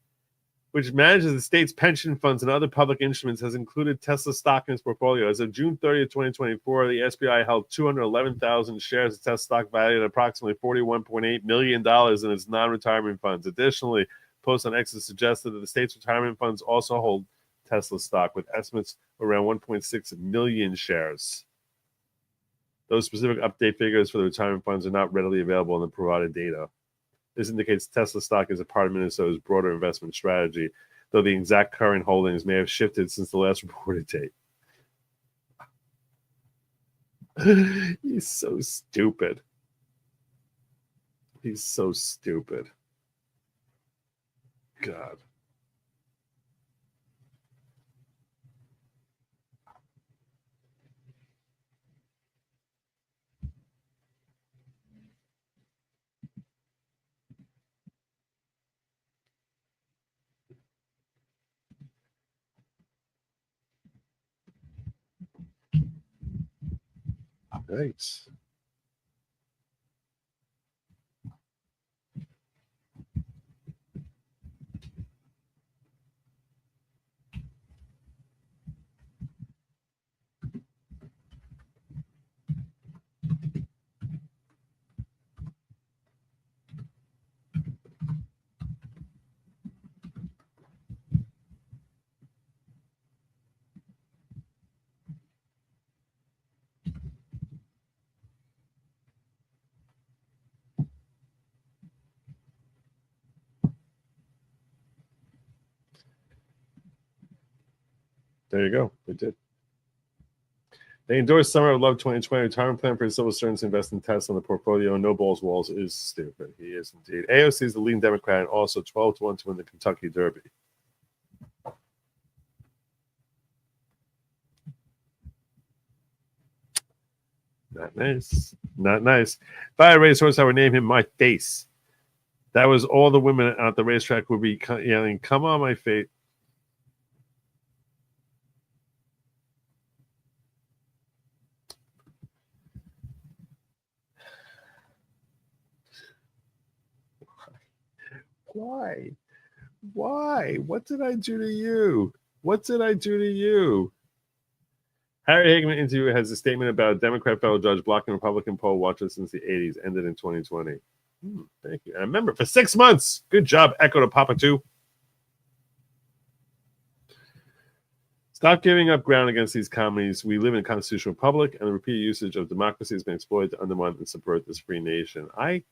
which manages the state's pension funds and other public instruments, has included Tesla stock in its portfolio. As of June 30th, 2024, the SBI held 211,000 shares of Tesla stock valued at approximately $41.8 million in its non-retirement funds. Additionally, posts on X suggested that the state's retirement funds also hold Tesla stock, with estimates around 1.6 million shares. Those specific update figures for the retirement funds are not readily available in the provided data. This indicates Tesla stock is a part of Minnesota's broader investment strategy, though the exact current holdings may have shifted since the last reported date. He's so stupid. He's so stupid. God. Thanks. There you go. They did. They endorsed Summer of Love 2020 retirement plan for civil servants to invest in Tesla in the portfolio. No balls walls is stupid. He is indeed. AOC is the leading Democrat and also 12-1 to win the Kentucky Derby. Not nice. Not nice. If I had a racehorse, I would name him My Face. That was all the women at the racetrack would be yelling, "Come on, my face." Why? Why? What did I do to you? What did I do to you? Harry Hageman interview has a statement about a Democrat federal judge blocking Republican poll watchers since the 80s, ended in 2020. Thank you. And I remember for 6 months. Good job, Echo to Papa 2. Stop giving up ground against these communities. We live in a constitutional republic, and the repeated usage of democracy has been exploited to undermine and subvert this free nation. I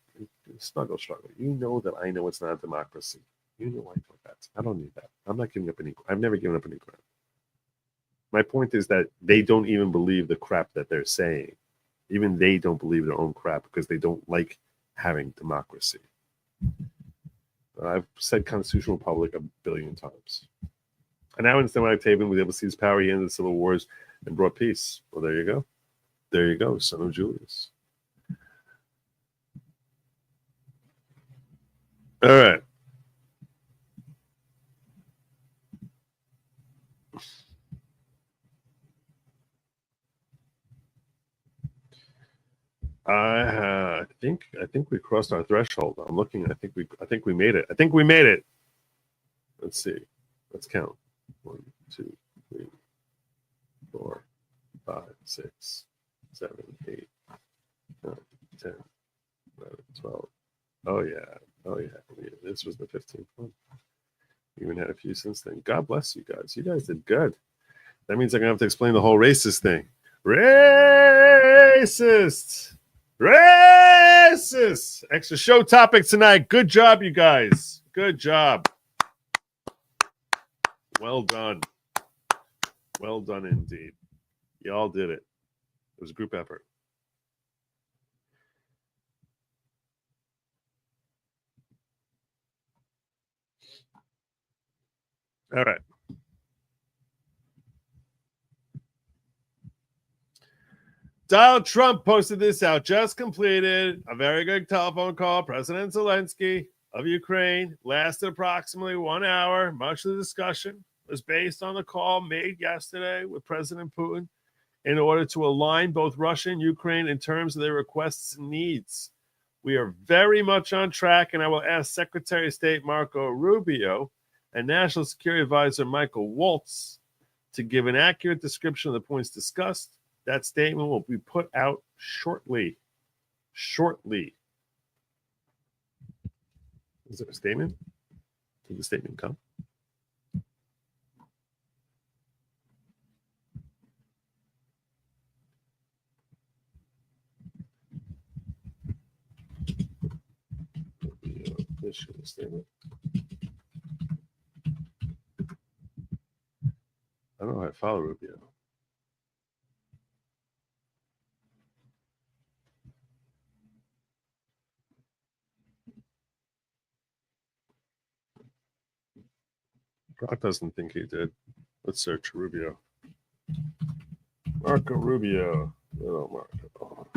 struggle. You know that I know it's not a democracy. You know I know that. I don't need that. I'm not giving up any. I've never given up any ground. My point is that they don't even believe the crap that they're saying. Even they don't believe their own crap because they don't like having democracy. I've said constitutional republic a billion times. And now understand why Octavian was able to seize power. He ended the civil wars and brought peace. Well, there you go. There you go, son of Julius. All right. I think we crossed our threshold. I'm looking. I think we made it. I think we made it. Let's see. Let's count. 1, 2, 3, 4, 5, 6, 7, 8, 9, 10, 11, 12. Oh yeah. Oh yeah. This was the 15th one. We even had a few since then. God bless you guys. You guys did good. That means I'm gonna have to explain the whole racist thing. Racist. Racist. Extra show topic tonight. Good job, you guys. Good job. Well done. Well done indeed. You all did it. It was a group effort. All right. Donald Trump posted this out. Just completed a very good telephone call. President Zelensky of Ukraine lasted approximately 1 hour. Much of the discussion was based on the call made yesterday with President Putin in order to align both Russia and Ukraine in terms of their requests and needs. We are very much on track, and I will ask Secretary of State Marco Rubio and National Security Advisor Michael Waltz to give an accurate description of the points discussed. That statement will be put out shortly. Shortly. Is there a statement? Did the statement come? Issue a statement. I don't know how to follow Rubio. Brock doesn't think he did. Let's search Rubio. Marco Rubio. Little Marco.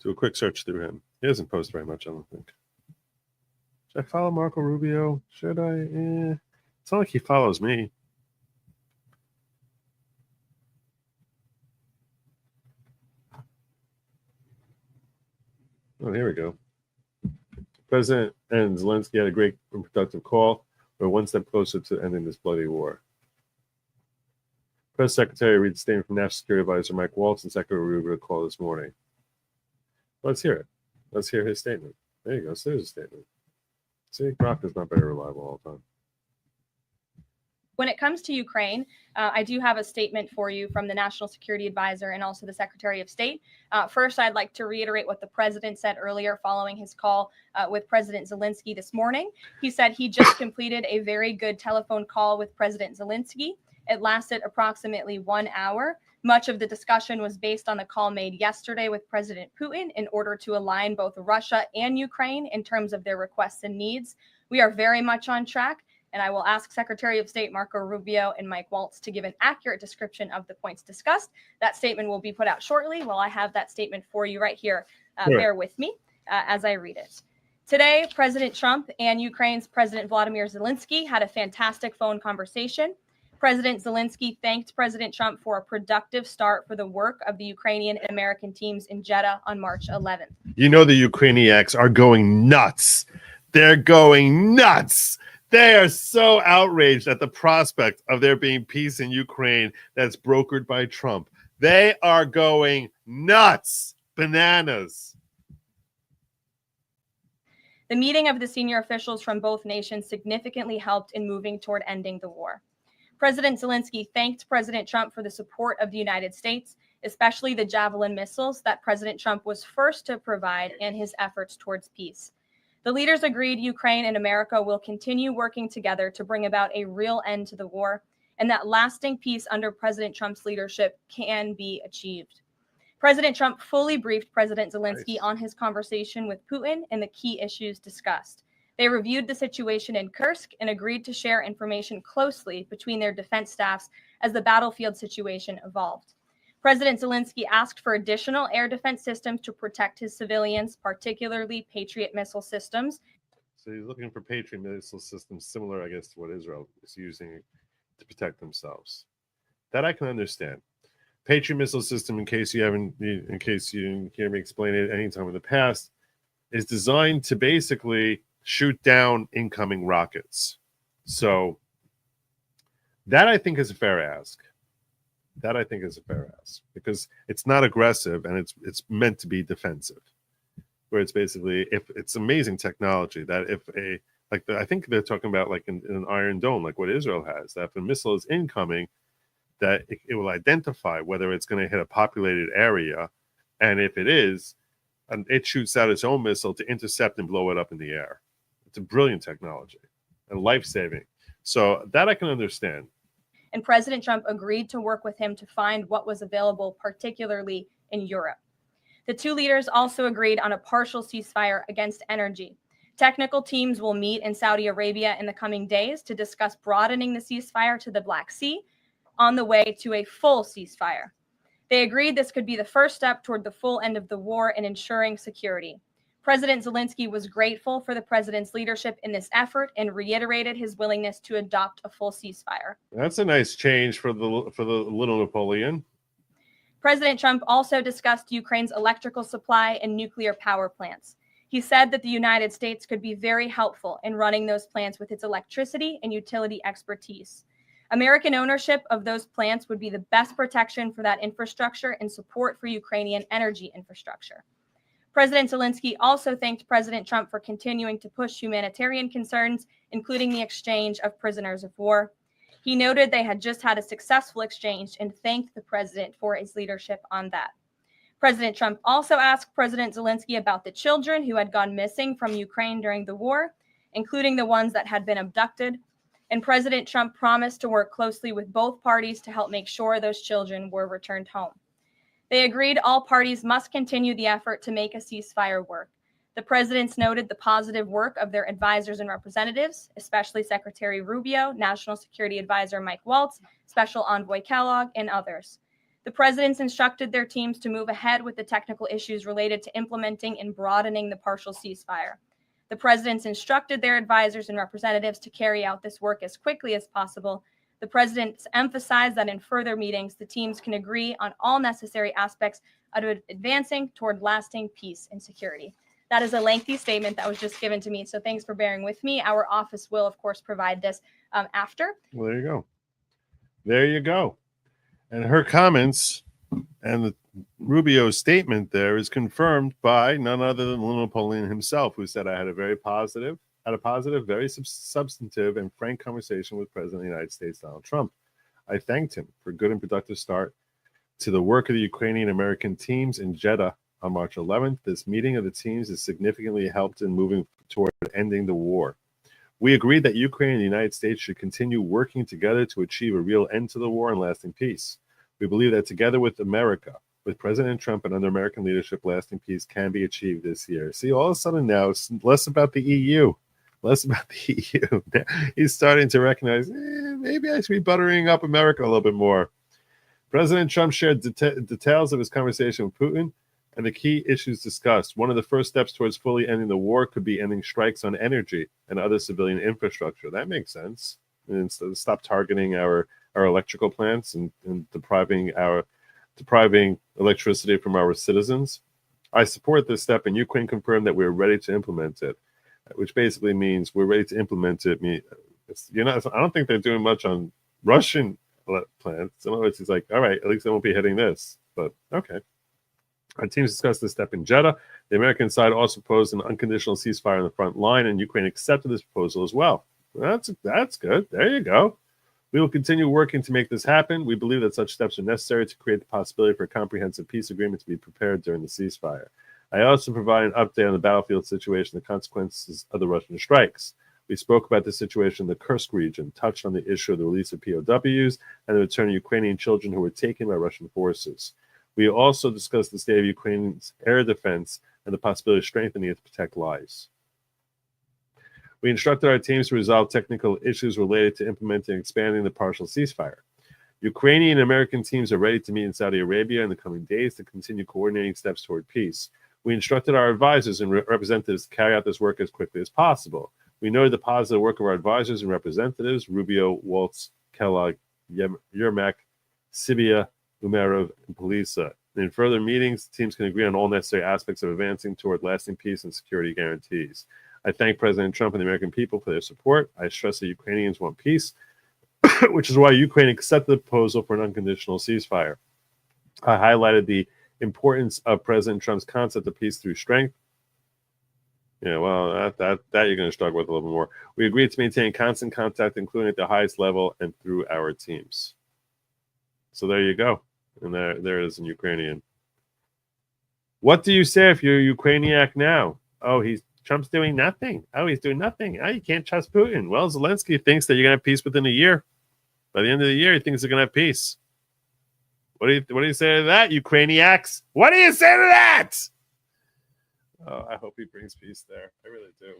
Do a quick search through him. He doesn't post very much, I don't think. Should I follow Marco Rubio? Should I? It's not like he follows me. Oh, here we go. President and Zelensky had a great and productive call. We're one step closer to ending this bloody war. Press Secretary reads a statement from National Security Advisor Mike Waltz and Secretary Rubio call this morning. Let's hear it. Let's hear his statement. There you go. So there's a statement. See, Brock is not very reliable all the time. When it comes to Ukraine, I do have a statement for you from the National Security Advisor and also the Secretary of State. First, I'd like to reiterate what the president said earlier following his call with President Zelensky this morning. He said he just completed a very good telephone call with President Zelensky. It lasted approximately 1 hour. Much of the discussion was based on the call made yesterday with President Putin in order to align both Russia and Ukraine in terms of their requests and needs. We are very much on track. And I will ask Secretary of State Marco Rubio and Mike Waltz to give an accurate description of the points discussed. That statement will be put out shortly. Well, I have that statement for you right here. Bear with me as I read it. Today, President Trump and Ukraine's President Vladimir Zelensky had a fantastic phone conversation. President Zelensky thanked President Trump for a productive start for the work of the Ukrainian and American teams in Jeddah on March 11th. You know the Ukrainians are going nuts. They're going nuts. They are so outraged at the prospect of there being peace in Ukraine that's brokered by Trump. They are going nuts. Bananas. The meeting of the senior officials from both nations significantly helped in moving toward ending the war. President Zelensky thanked President Trump for the support of the United States, especially the Javelin missiles that President Trump was first to provide and his efforts towards peace. The leaders agreed Ukraine and America will continue working together to bring about a real end to the war and that lasting peace under President Trump's leadership can be achieved. President Trump fully briefed President Zelensky on his conversation with Putin and the key issues discussed. They reviewed the situation in Kursk and agreed to share information closely between their defense staffs as the battlefield situation evolved. President Zelensky asked for additional air defense systems to protect his civilians, particularly Patriot missile systems. So he's looking for Patriot missile systems similar, I guess, to what Israel is using to protect themselves. That I can understand. Patriot missile system, in case you didn't hear me explain it anytime in the past, is designed to basically shoot down incoming rockets. So that I think is a fair ask. That I think is a fair ask because it's not aggressive and it's meant to be defensive. Where it's basically, if it's amazing technology that if I think they're talking about like an Iron Dome, like what Israel has, that if a missile is incoming, that it will identify whether it's going to hit a populated area, and if it is, and it shoots out its own missile to intercept and blow it up in the air. It's a brilliant technology and life-saving. So that I can understand. And President Trump agreed to work with him to find what was available, particularly in Europe. The two leaders also agreed on a partial ceasefire against energy. Technical teams will meet in Saudi Arabia in the coming days to discuss broadening the ceasefire to the Black Sea on the way to a full ceasefire. They agreed this could be the first step toward the full end of the war and ensuring security. President Zelensky was grateful for the president's leadership in this effort and reiterated his willingness to adopt a full ceasefire. That's a nice change for the little Napoleon. President Trump also discussed Ukraine's electrical supply and nuclear power plants. He said that the United States could be very helpful in running those plants with its electricity and utility expertise. American ownership of those plants would be the best protection for that infrastructure and support for Ukrainian energy infrastructure. President Zelensky also thanked President Trump for continuing to push humanitarian concerns, including the exchange of prisoners of war. He noted they had just had a successful exchange and thanked the president for his leadership on that. President Trump also asked President Zelensky about the children who had gone missing from Ukraine during the war, including the ones that had been abducted. And President Trump promised to work closely with both parties to help make sure those children were returned home. They agreed all parties must continue the effort to make a ceasefire work. The presidents noted the positive work of their advisors and representatives, especially Secretary Rubio, National Security Advisor Mike Waltz, Special Envoy Kellogg, and others. The presidents instructed their teams to move ahead with the technical issues related to implementing and broadening the partial ceasefire. The presidents instructed their advisors and representatives to carry out this work as quickly as possible. The presidents emphasized that in further meetings, the teams can agree on all necessary aspects of advancing toward lasting peace and security. That is a lengthy statement that was just given to me, so thanks for bearing with me. Our office will, of course, provide this after. Well, there you go. There you go. And her comments and the Rubio's statement there is confirmed by none other than Little Napoleon himself, who said, I had a very positive, very substantive and frank conversation with President of the United States, Donald Trump. I thanked him for a good and productive start to the work of the Ukrainian American teams in Jeddah on March 11th. This meeting of the teams has significantly helped in moving toward ending the war. We agreed that Ukraine and the United States should continue working together to achieve a real end to the war and lasting peace. We believe that together with America, with President Trump and under American leadership, lasting peace can be achieved this year. See, all of a sudden now, it's less about the EU. Less about the EU. He's starting to recognize, maybe I should be buttering up America a little bit more. President Trump shared details of his conversation with Putin and the key issues discussed. One of the first steps towards fully ending the war could be ending strikes on energy and other civilian infrastructure. That makes sense. And stop targeting our electrical plants and depriving electricity from our citizens. I support this step, and Ukraine confirmed that we are ready to implement it, which basically means we're ready to implement it. I don't think they're doing much on Russian plants. In other words, he's like, all right, at least they won't be hitting this. But okay. Our teams discussed this step in Jeddah. The American side also proposed an unconditional ceasefire on the front line, and Ukraine accepted this proposal as well. That's good. There you go. We will continue working to make this happen. We believe that such steps are necessary to create the possibility for a comprehensive peace agreement to be prepared during the ceasefire. I also provide an update on the battlefield situation, the consequences of the Russian strikes. We spoke about the situation in the Kursk region, touched on the issue of the release of POWs and the return of Ukrainian children who were taken by Russian forces. We also discussed the state of Ukraine's air defense and the possibility of strengthening it to protect lives. We instructed our teams to resolve technical issues related to implementing and expanding the partial ceasefire. Ukrainian and American teams are ready to meet in Saudi Arabia in the coming days to continue coordinating steps toward peace. We instructed our advisors and representatives to carry out this work as quickly as possible. We noted the positive work of our advisors and representatives, Rubio, Waltz, Kellogg, Yermak, Sibia, Umerov, and Polisa. In further meetings, teams can agree on all necessary aspects of advancing toward lasting peace and security guarantees. I thank President Trump and the American people for their support. I stress that Ukrainians want peace, which is why Ukraine accepted the proposal for an unconditional ceasefire. I highlighted the importance of President Trump's concept of peace through strength. Yeah, well, that you're going to struggle with a little bit more. We agreed to maintain constant contact, including at the highest level and through our teams. So there you go. And there it is in Ukrainian. What do you say if you're a Ukrainiac now? Oh, Trump's doing nothing. Oh, he's doing nothing. Oh, you can't trust Putin. Well, Zelensky thinks that you're going to have peace within a year. By the end of the year, he thinks they're going to have peace. What do you say to that, Ukrainiacs? What do you say to that? Oh, I hope he brings peace there. I really do.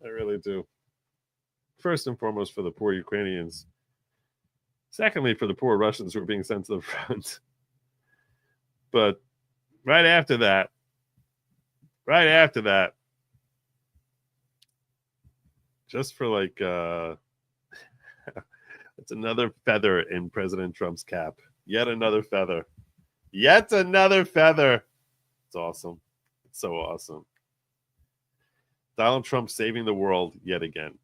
I really do. First and foremost for the poor Ukrainians. Secondly, for the poor Russians who are being sent to the front. But right after that, just for like, it's another feather in President Trump's cap. Yet another feather. Yet another feather. It's awesome. It's so awesome. Donald Trump saving the world yet again.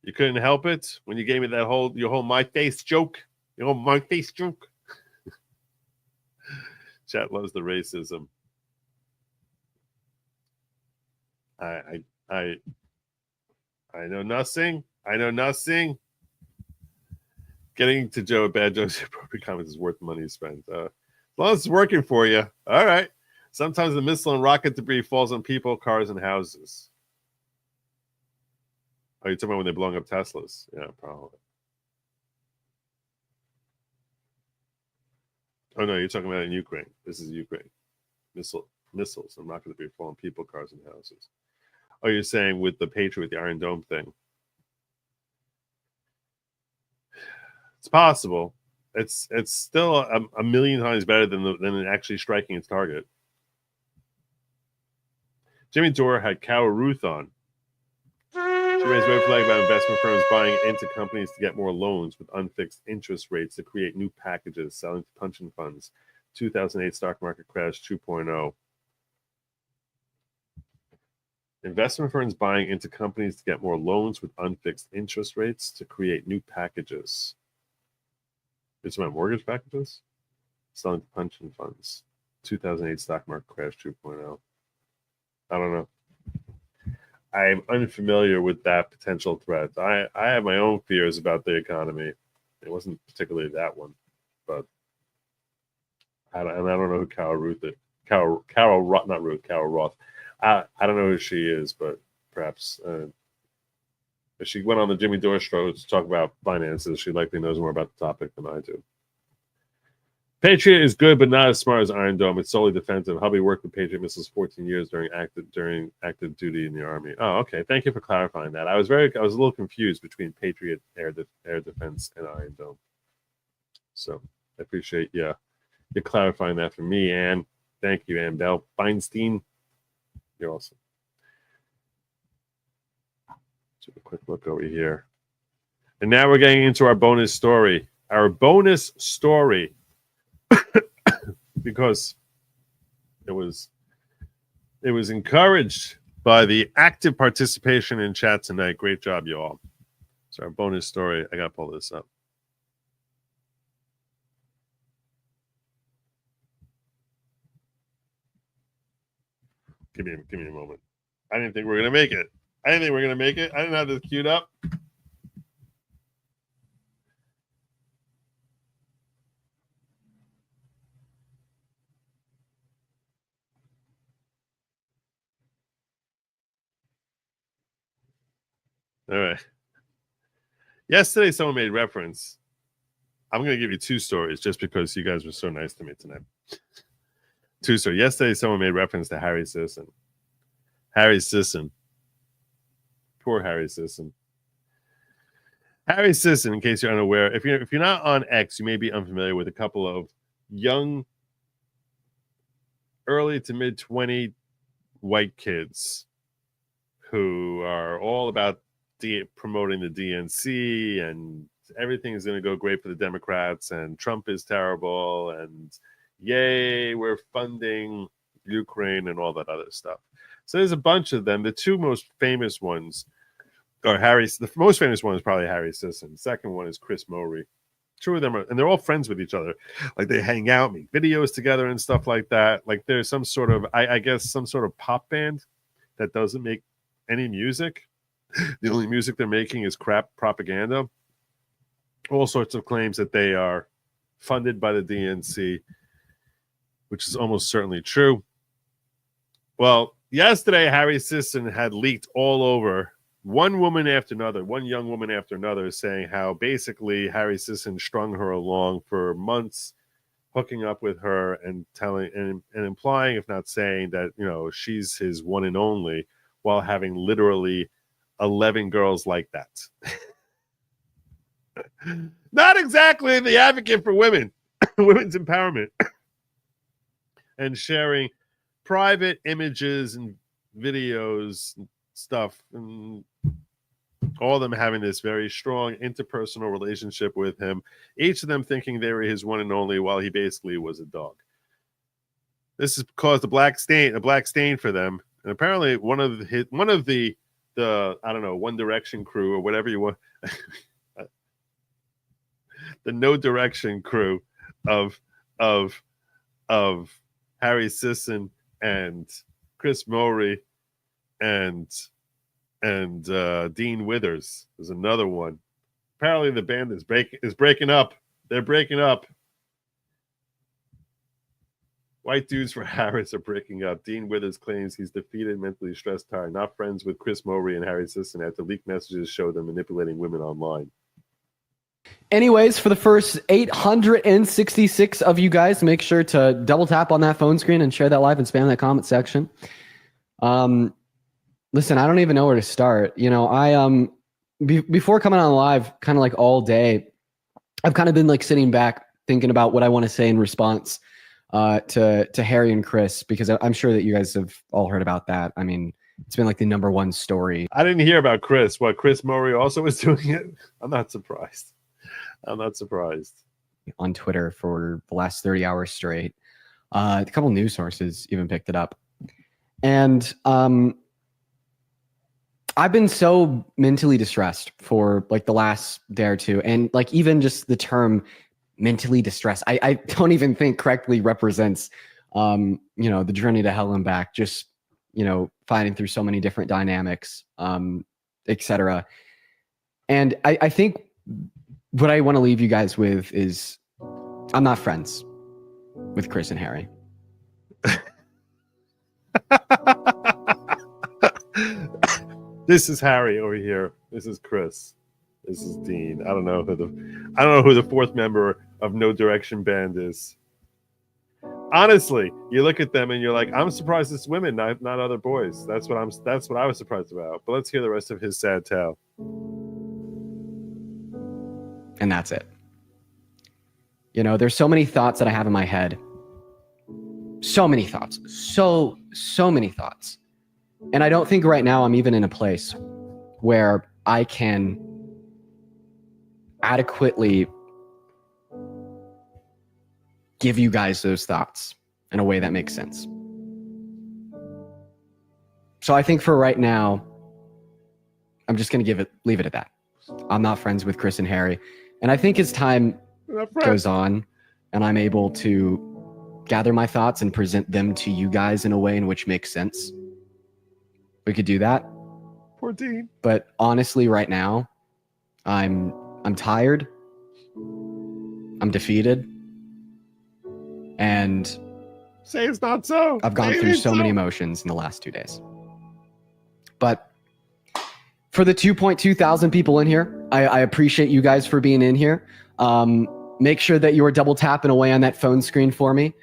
You couldn't help it when you gave me that your whole my face joke. Your whole my face joke. Chat loves the racism. I know nothing. I know nothing. Getting to Joe bad jokes appropriate comments is worth the money spent. As long as it's working for you. All right. Sometimes the missile and rocket debris falls on people, cars, and houses. Oh, you're talking about when they're blowing up Teslas? Yeah, probably. Oh, no, you're talking about in Ukraine. This is Ukraine. Missiles and rocket debris fall on people, cars, and houses. Oh, you're saying with the Patriot, the Iron Dome thing. It's possible. It's still a million times better than actually striking its target. Jimmy Dore had Cower Ruth on. She raised red flag about investment firms buying into companies to get more loans with unfixed interest rates to create new packages, selling to pension funds. 2008 stock market crash 2.0. Investment firms buying into companies to get more loans with unfixed interest rates to create new packages. It's about mortgage packages? Selling to pension funds. 2008 stock market crash 2.0. I don't know. I'm unfamiliar with that potential threat. I have my own fears about the economy. It wasn't particularly that one, but I don't know who Carol Ruth is. Carol Roth. I don't know who she is, but perhaps if she went on the Jimmy Dore show to talk about finances, she likely knows more about the topic than I do. Patriot is good, but not as smart as Iron Dome. It's solely defensive. Hubby worked with Patriot missiles 14 years during active duty in the Army. Oh, okay. Thank you for clarifying that. I was a little confused between Patriot air defense and Iron Dome. So I appreciate you clarifying that for me, Ann. Thank you, Ann Bell Feinstein. You're awesome. Take a quick look over here. And now we're getting into our bonus story. Our bonus story. Because it was encouraged by the active participation in chat tonight. Great job, you all. So our bonus story. I gotta pull this up. Give me a moment. I didn't think we were gonna make it. I didn't have this queued up. All right. Yesterday, someone made reference I'm going to give you two stories just because you guys were so nice to me tonight. Two stories. Yesterday, someone made reference to Harry Sisson. Harry Sisson. Poor Harry Sisson. Harry Sisson, in case you're unaware, if you're not on X, you may be unfamiliar with a couple of young, early to mid 20 white kids who are all about promoting the DNC and everything is going to go great for the Democrats and Trump is terrible and yay, we're funding Ukraine and all that other stuff. So there's a bunch of them. The two most famous ones are the most famous one is probably Harry Sisson. The second one is Chris Mowry. Two of them are, and they're all friends with each other. Like they hang out, make videos together and stuff like that. Like there's some sort of, I guess, some sort of pop band that doesn't make any music. The only music they're making is crap propaganda. All sorts of claims that they are funded by the DNC, which is almost certainly true. Well, yesterday, Harry Sisson had leaked all over one woman after another, one young woman after another, saying how basically Harry Sisson strung her along for months, hooking up with her and telling and implying, if not saying, that she's his one and only, while having literally 11 girls like that. Not exactly the advocate for women, women's empowerment, and sharing private images and videos and stuff, and all of them having this very strong interpersonal relationship with him, each of them thinking they were his one and only while he basically was a dog. This has caused a black stain for them, and apparently one of the I don't know, One Direction crew or whatever you want, the No Direction crew of Harry Sisson and Chris Mowry and Dean Withers is another one. Apparently the band is breaking up. They're breaking up. White dudes for Harris are breaking up. Dean Withers claims he's defeated, mentally stressed, tired, not friends with Chris Mowry and Harry Sisson after leaked messages show them manipulating women online. Anyways, for the first 866 of you guys, make sure to double tap on that phone screen and share that live and spam that comment section. Listen, I don't even know where to start. Before coming on live, kind of like all day, I've kind of been like sitting back thinking about what I want to say in response to Harry and Chris, because I'm sure that you guys have all heard about that. I mean, it's been like the #1 story. I didn't hear about Chris. What, Chris Mowry also was doing it? I'm not surprised. On Twitter for the last 30 hours straight. A couple news sources even picked it up. And I've been so mentally distressed for like the last day or two. And like even just the term mentally distressed, I don't even think correctly represents, the journey to hell and back, just, fighting through so many different dynamics, etc. And I think what I want to leave you guys with is I'm not friends with Chris and Harry. This is Harry over here. This is Chris. This is Dean. I don't know who the fourth member of No Direction band is. Honestly, you look at them and you're like, I'm surprised it's women, not other boys. That's what I was surprised about. But let's hear the rest of his sad tale. And that's it. There's so many thoughts that I have in my head. So many thoughts. So many thoughts. And I don't think right now I'm even in a place where I can adequately give you guys those thoughts in a way that makes sense. So I think for right now, I'm just going to leave it at that. I'm not friends with Chris and Harry. And I think as time goes on and I'm able to gather my thoughts and present them to you guys in a way in which makes sense, we could do that. Poor Dean. But honestly, right now, I'm tired. I'm defeated. And say it's not so. I've gone through so many emotions in the last 2 days. But for the 2,200 people in here, I appreciate you guys for being in here. make sure that you are double tapping away on that phone screen for me,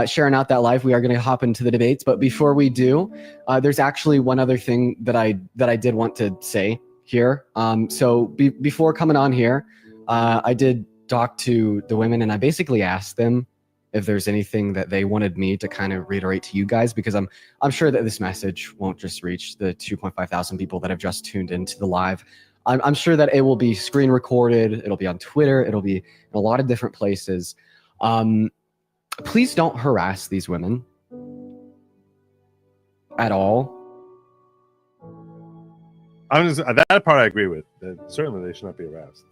sharing out that live. We are going to hop into the debates, but before we do, there's actually one other thing that I did want to say here. So before coming on here, I did talk to the women, and I basically asked them if there's anything that they wanted me to kind of reiterate to you guys, because I'm sure that this message won't just reach the 2.5 thousand people that have just tuned into the live. I'm sure that it will be screen recorded. It'll be on Twitter. It'll be in a lot of different places. Please don't harass these women at all. I'm just that part I agree with. That certainly they should not be harassed.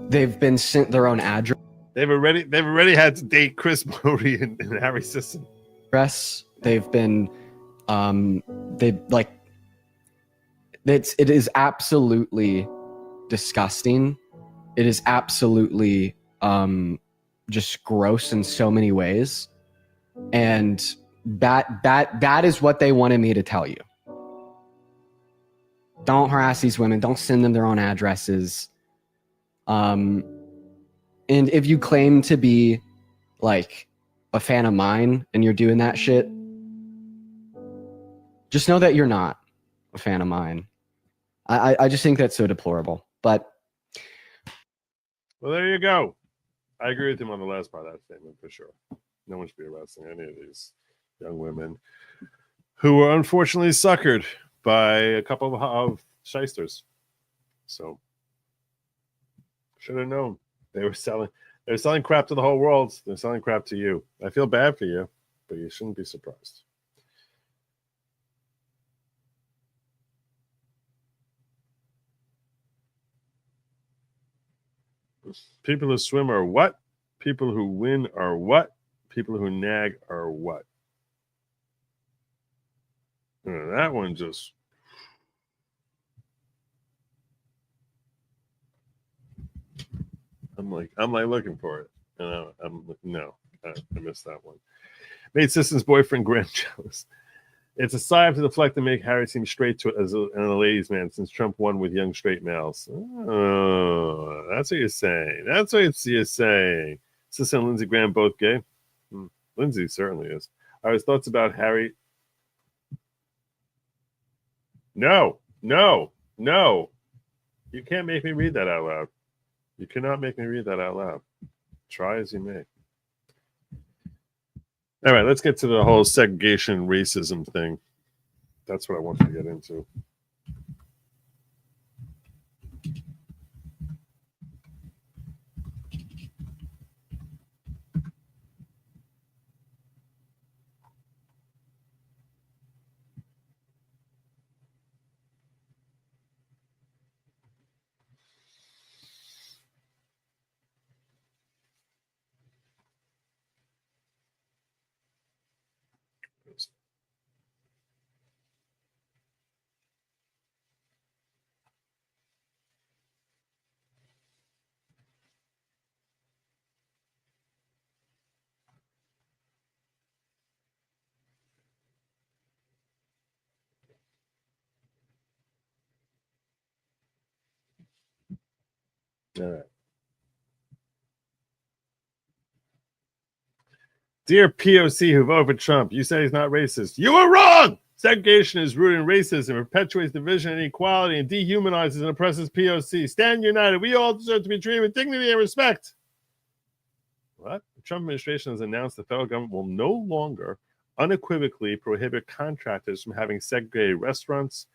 They've been sent their own address. They've already had to date Chris Modi and Harry Sisson. They've been it is absolutely disgusting. It is absolutely just gross in so many ways. And that is what they wanted me to tell you. Don't harass these women. Don't send them their own addresses. And if you claim to be like a fan of mine and you're doing that shit, just know that you're not a fan of mine. I just think that's so deplorable. But well, there you go. I agree with him on the last part of that statement for sure. No one should be arresting any of these young women who were unfortunately suckered by a couple of shysters. So should have known. They were selling crap to the whole world. They're selling crap to you. I feel bad for you, but you shouldn't be surprised. People who swim are what? People who win are what? People who nag are what? That one just... I'm like looking for it. And I missed that one. Made Sisson's boyfriend Graham jealous. It's a sigh to deflect and make Harry seem straight to as a ladies' man since Trump won with young straight males. Oh, that's what you're saying. That's what you're saying. Sisson and Lindsey Graham both gay? Lindsey certainly is. All right, his thoughts about Harry. No. You can't make me read that out loud. You cannot make me read that out loud. Try as you may. All right, let's get to the whole segregation racism thing. That's what I want to get into. All right. Dear POC who voted for Trump, you say he's not racist. You are wrong! Segregation is rooted in racism, perpetuates division and inequality, and dehumanizes and oppresses POC. Stand united. We all deserve to be treated with dignity and respect. What? The Trump administration has announced the federal government will no longer unequivocally prohibit contractors from having segregated restaurants,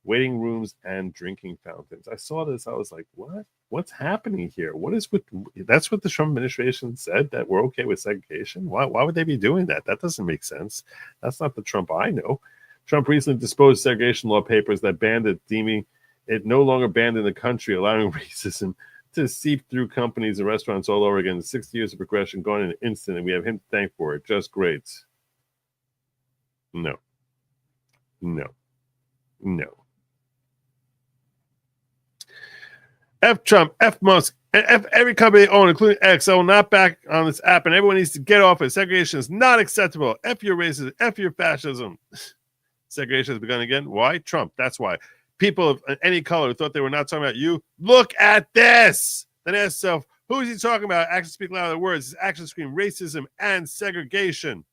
waiting rooms, and drinking fountains. I saw this. I was like, what? What's happening here? What is with... That's what the Trump administration said, that we're okay with segregation? Why would they be doing that? That doesn't make sense. That's not the Trump I know. Trump recently disposed segregation law papers that banned it, deeming it no longer banned in the country, allowing racism to seep through companies and restaurants all over again. 60 years of progression gone in an instant, and we have him to thank for it. Just great. No. F Trump, F Musk, and F every company they own, including X. I will not back on this app, and everyone needs to get off it. Segregation is not acceptable. F your racism, F your fascism. Segregation has begun again. Why? Trump. That's why. People of any color who thought they were not talking about you, look at this. Then ask yourself, Who is he talking about? Actions speak louder than words. His actions scream racism and segregation.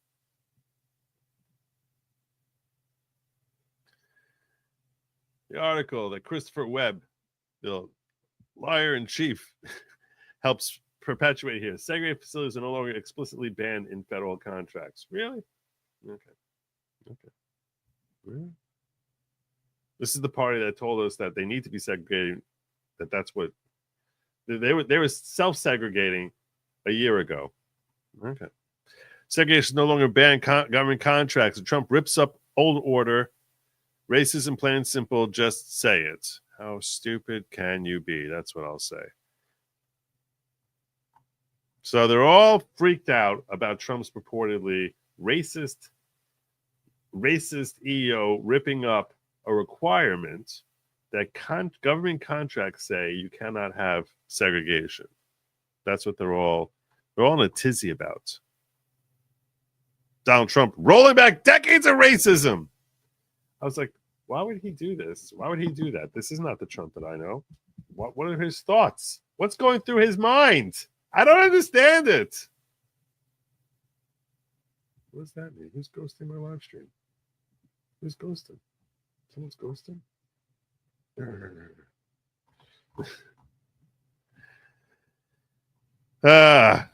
The article that Christopher Webb, the liar in chief, helps perpetuate here. Segregated facilities are no longer explicitly banned in federal contracts. Really? Okay. Really? This is the party that told us that they need to be segregated. That's what they were self-segregating a year ago. Okay. Segregation is no longer banned government contracts. Trump rips up old order. Racism, plain and simple, just say it. How stupid can you be? That's what I'll say. So they're all freaked out about Trump's purportedly racist EO ripping up a requirement that government contracts say you cannot have segregation. That's what they're all in a tizzy about. Donald Trump rolling back decades of racism. I was like, why would he do this? Why would he do that? This is not the Trump that I know. What are his thoughts? What's going through his mind? I don't understand it. What does that mean? Who's ghosting my live stream? Who's ghosting? Someone's ghosting? I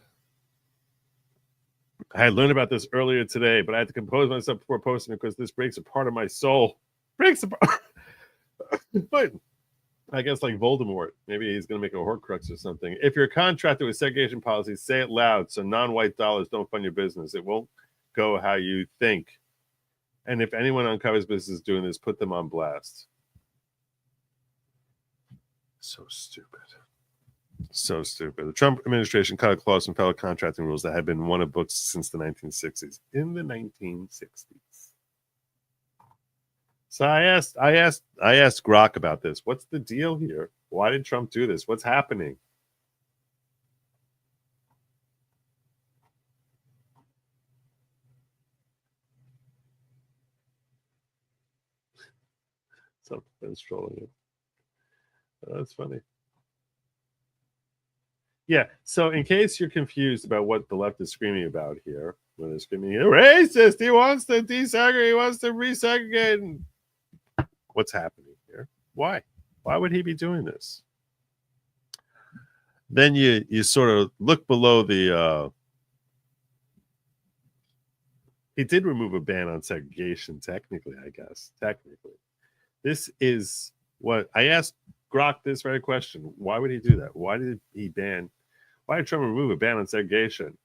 had learned about this earlier today, but I had to compose myself before posting because this breaks a part of my soul. Breaks apart. But I guess like Voldemort, maybe he's going to make a Horcrux or something. If you're contracted with segregation policies, say it loud so non-white dollars don't fund your business. It won't go how you think. And if anyone uncovers businesses doing this, put them on blast. So stupid. So stupid. The Trump administration cut a clause from federal contracting rules that had been one of books since the 1960s. In the 1960s. So I asked Grok about this. What's the deal here? Why did Trump do this? What's happening? Something's trolling it. That's funny. Yeah, so in case you're confused about what the left is screaming about here, when they're screaming, racist, he wants to desegregate, he wants to resegregate. What's happening here? Why? Why would he be doing this? Then you sort of look below the he did remove a ban on segregation, technically, I guess. Technically. This is what I asked Grok this very question. Why would he do that? Why did Trump remove a ban on segregation?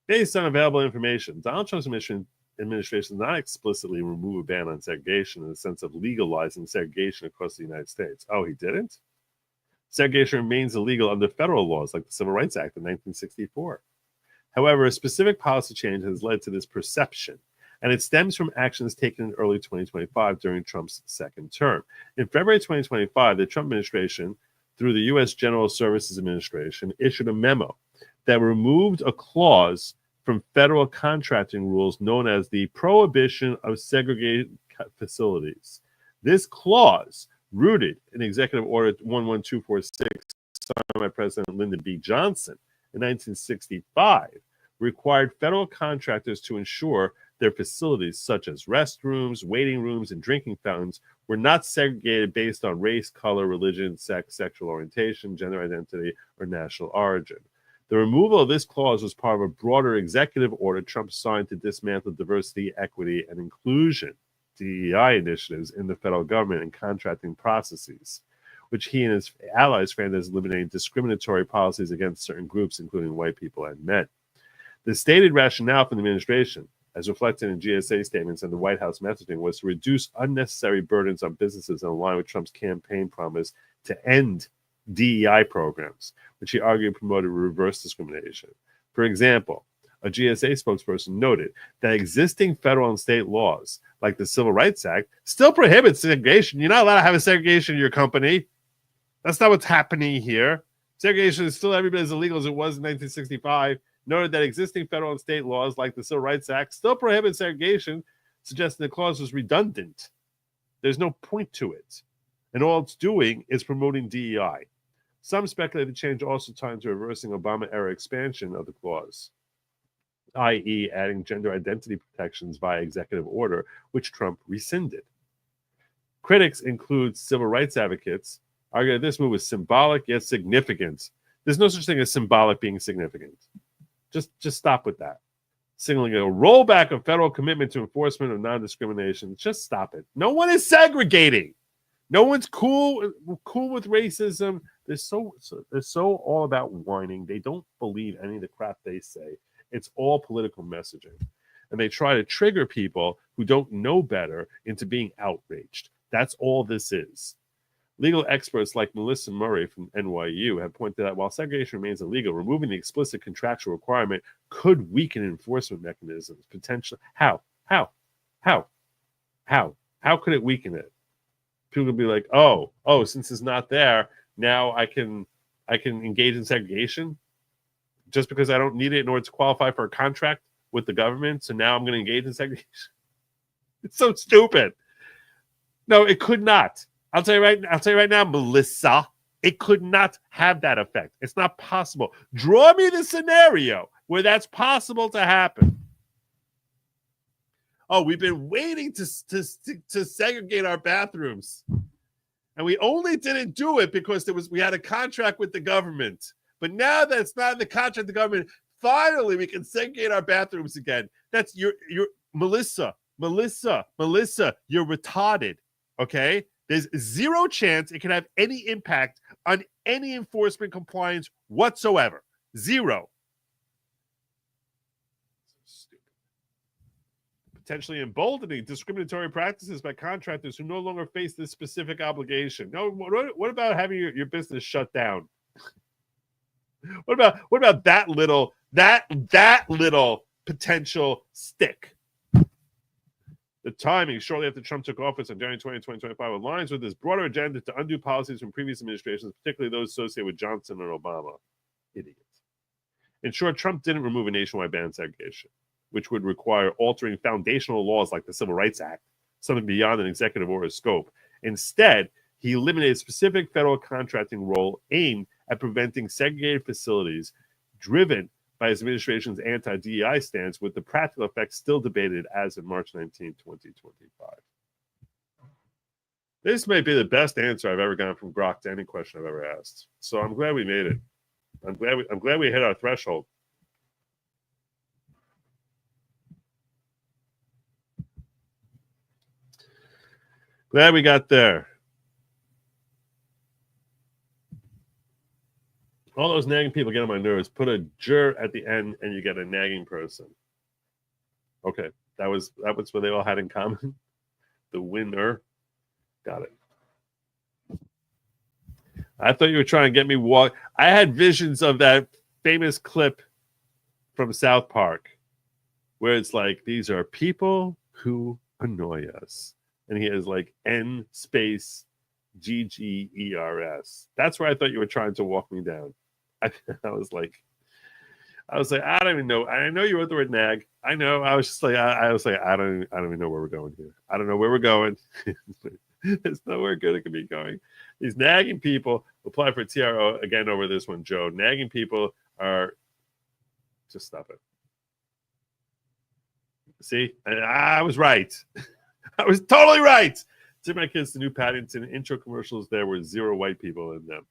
Based on available information, Donald Trump's administration does not explicitly remove a ban on segregation in the sense of legalizing segregation across the United States. Oh, he didn't? Segregation remains illegal under federal laws like the Civil Rights Act of 1964. However, a specific policy change has led to this perception, and it stems from actions taken in early 2025 during Trump's second term. In February 2025, the Trump administration, through the U.S. General Services Administration, issued a memo that removed a clause from federal contracting rules known as the Prohibition of Segregated Facilities. This clause, rooted in Executive Order 11246, signed by President Lyndon B. Johnson in 1965, required federal contractors to ensure their facilities, such as restrooms, waiting rooms, and drinking fountains, were not segregated based on race, color, religion, sex, sexual orientation, gender identity, or national origin. The removal of this clause was part of a broader executive order Trump signed to dismantle diversity, equity, and inclusion, DEI initiatives in the federal government and contracting processes, which he and his allies framed as eliminating discriminatory policies against certain groups, including white people and men. The stated rationale from the administration, as reflected in GSA statements and the White House messaging, was to reduce unnecessary burdens on businesses and align with Trump's campaign promise to end DEI programs, which he argued promoted reverse discrimination. For example, a GSA spokesperson noted that existing federal and state laws, like the Civil Rights Act, still prohibit segregation. You're not allowed to have a segregation in your company. That's not what's happening here. Segregation is still every bit as illegal as it was in 1965. Noted that existing federal and state laws, like the Civil Rights Act, still prohibit segregation, suggesting the clause was redundant. There's no point to it. And all it's doing is promoting DEI. Some speculate the change also tied to reversing Obama-era expansion of the clause, i.e. adding gender identity protections via executive order, which Trump rescinded. Critics include civil rights advocates, argue that this move was symbolic yet significant. There's no such thing as symbolic being significant. Just stop with that. Signaling a rollback of federal commitment to enforcement of non-discrimination. Just stop it. No one is segregating. No one's cool with racism. They're so all about whining. They don't believe any of the crap they say. It's all political messaging. And they try to trigger people who don't know better into being outraged. That's all this is. Legal experts like Melissa Murray from NYU have pointed out while segregation remains illegal, removing the explicit contractual requirement could weaken enforcement mechanisms. Potentially, how could it weaken it? People would be like, oh, since it's not there, now I can engage in segregation just because I don't need it in order to qualify for a contract with the government. So now I'm going to engage in segregation. It's so stupid. No, it could not. I'll tell you right now, Melissa, it could not have that effect. It's not possible. Draw me the scenario where that's possible to happen. Oh, we've been waiting to segregate our bathrooms. And we only didn't do it because we had a contract with the government. But now that it's not in the contract with the government, finally we can segregate our bathrooms again. That's you're Melissa, you're retarded. Okay? There's zero chance it can have any impact on any enforcement compliance whatsoever. Zero. Potentially emboldening discriminatory practices by contractors who no longer face this specific obligation. No, what about having your business shut down? What about that little potential stick? The timing shortly after Trump took office on January 20, 2025 aligns with his broader agenda to undo policies from previous administrations, particularly those associated with Johnson and Obama. Idiots. In short, Trump didn't remove a nationwide ban on segregation, which would require altering foundational laws like the Civil Rights Act, something beyond an executive order's scope. Instead, he eliminated a specific federal contracting role aimed at preventing segregated facilities driven by his administration's anti-DEI stance, with the practical effects still debated as of March 19, 2025. This may be the best answer I've ever gotten from Grok to any question I've ever asked. So I'm glad we made it. I'm glad we hit our threshold. Glad we got there. All those nagging people get on my nerves. Put a jur at the end and you get a nagging person. Okay, that was what they all had in common. The winner. Got it. I thought you were trying to get me walk. I had visions of that famous clip from South Park where it's like, these are people who annoy us. And he has like N space GGERS. That's where I thought you were trying to walk me down. I was like, I don't even know. I know you wrote the word nag. I know. I was just like, I was like, I don't even know where we're going here. I don't know where we're going. There's nowhere good it could be going. These nagging people apply for TRO again over this one, Joe. Nagging people are just stop it. See, I was right. I was totally right. To my kids, the new Paddington intro commercials, there were 0 white people in them.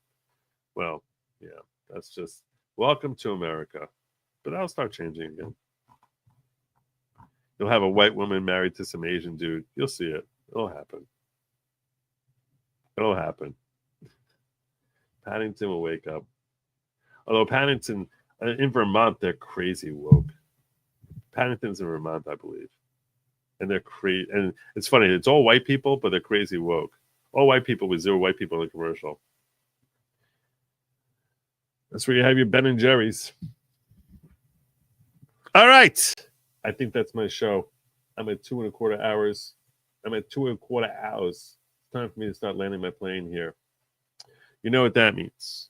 Well, yeah, that's just welcome to America. But I'll start changing again. You'll have a white woman married to some Asian dude. You'll see it. It'll happen. It'll happen. Paddington will wake up. Although Paddington, in Vermont, they're crazy woke. Paddington's in Vermont, I believe. And they're crazy. And it's funny. It's all white people, but they're crazy woke. All white people with 0 white people in the commercial. That's where you have your Ben and Jerry's. All right. I think that's my show. I'm at 2.25 hours. It's time for me to start landing my plane here. You know what that means.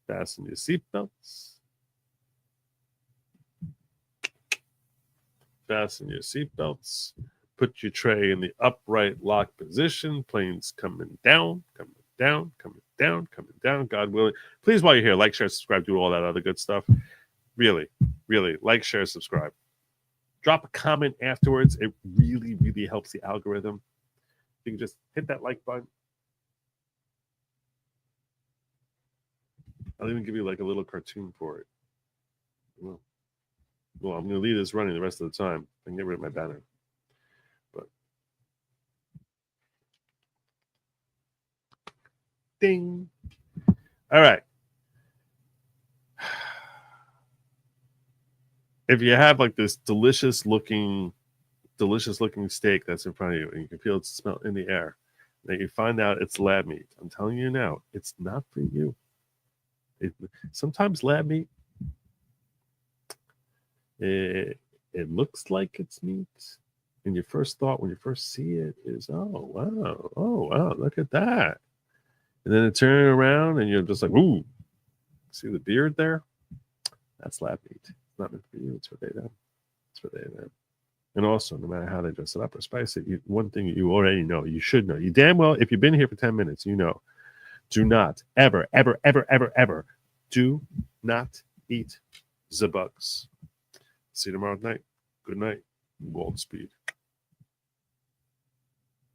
Fasten your seatbelts. Fasten your seatbelts. Put your tray in the upright lock position. Plane's coming down, coming down, coming down, God willing. Please, while you're here, like, share, subscribe, do all that other good stuff. Really, really, like, share, subscribe. Drop a comment afterwards. It really, really helps the algorithm. You can just hit that like button. I'll even give you like a little cartoon for it. Well, I'm going to leave this running the rest of the time. I can get rid of my banner. But ding. All right. If you have like this delicious looking steak that's in front of you and you can feel it smell in the air, then you find out it's lab meat. I'm telling you now, it's not for you. Sometimes lab meat, it looks like it's meat, and your first thought when you first see it is, oh wow, look at that. And then it turns around and you're just like, ooh, see the beard there? That's lab meat. It's not meant for you. It's for they them. It's for they them. And also, no matter how they dress it up or spice it, one thing you already know, you should know. You damn well, if you've been here for 10 minutes, you know. Do not ever, ever, ever, ever, ever, do not eat the bugs. See you tomorrow night. Good night. Godspeed.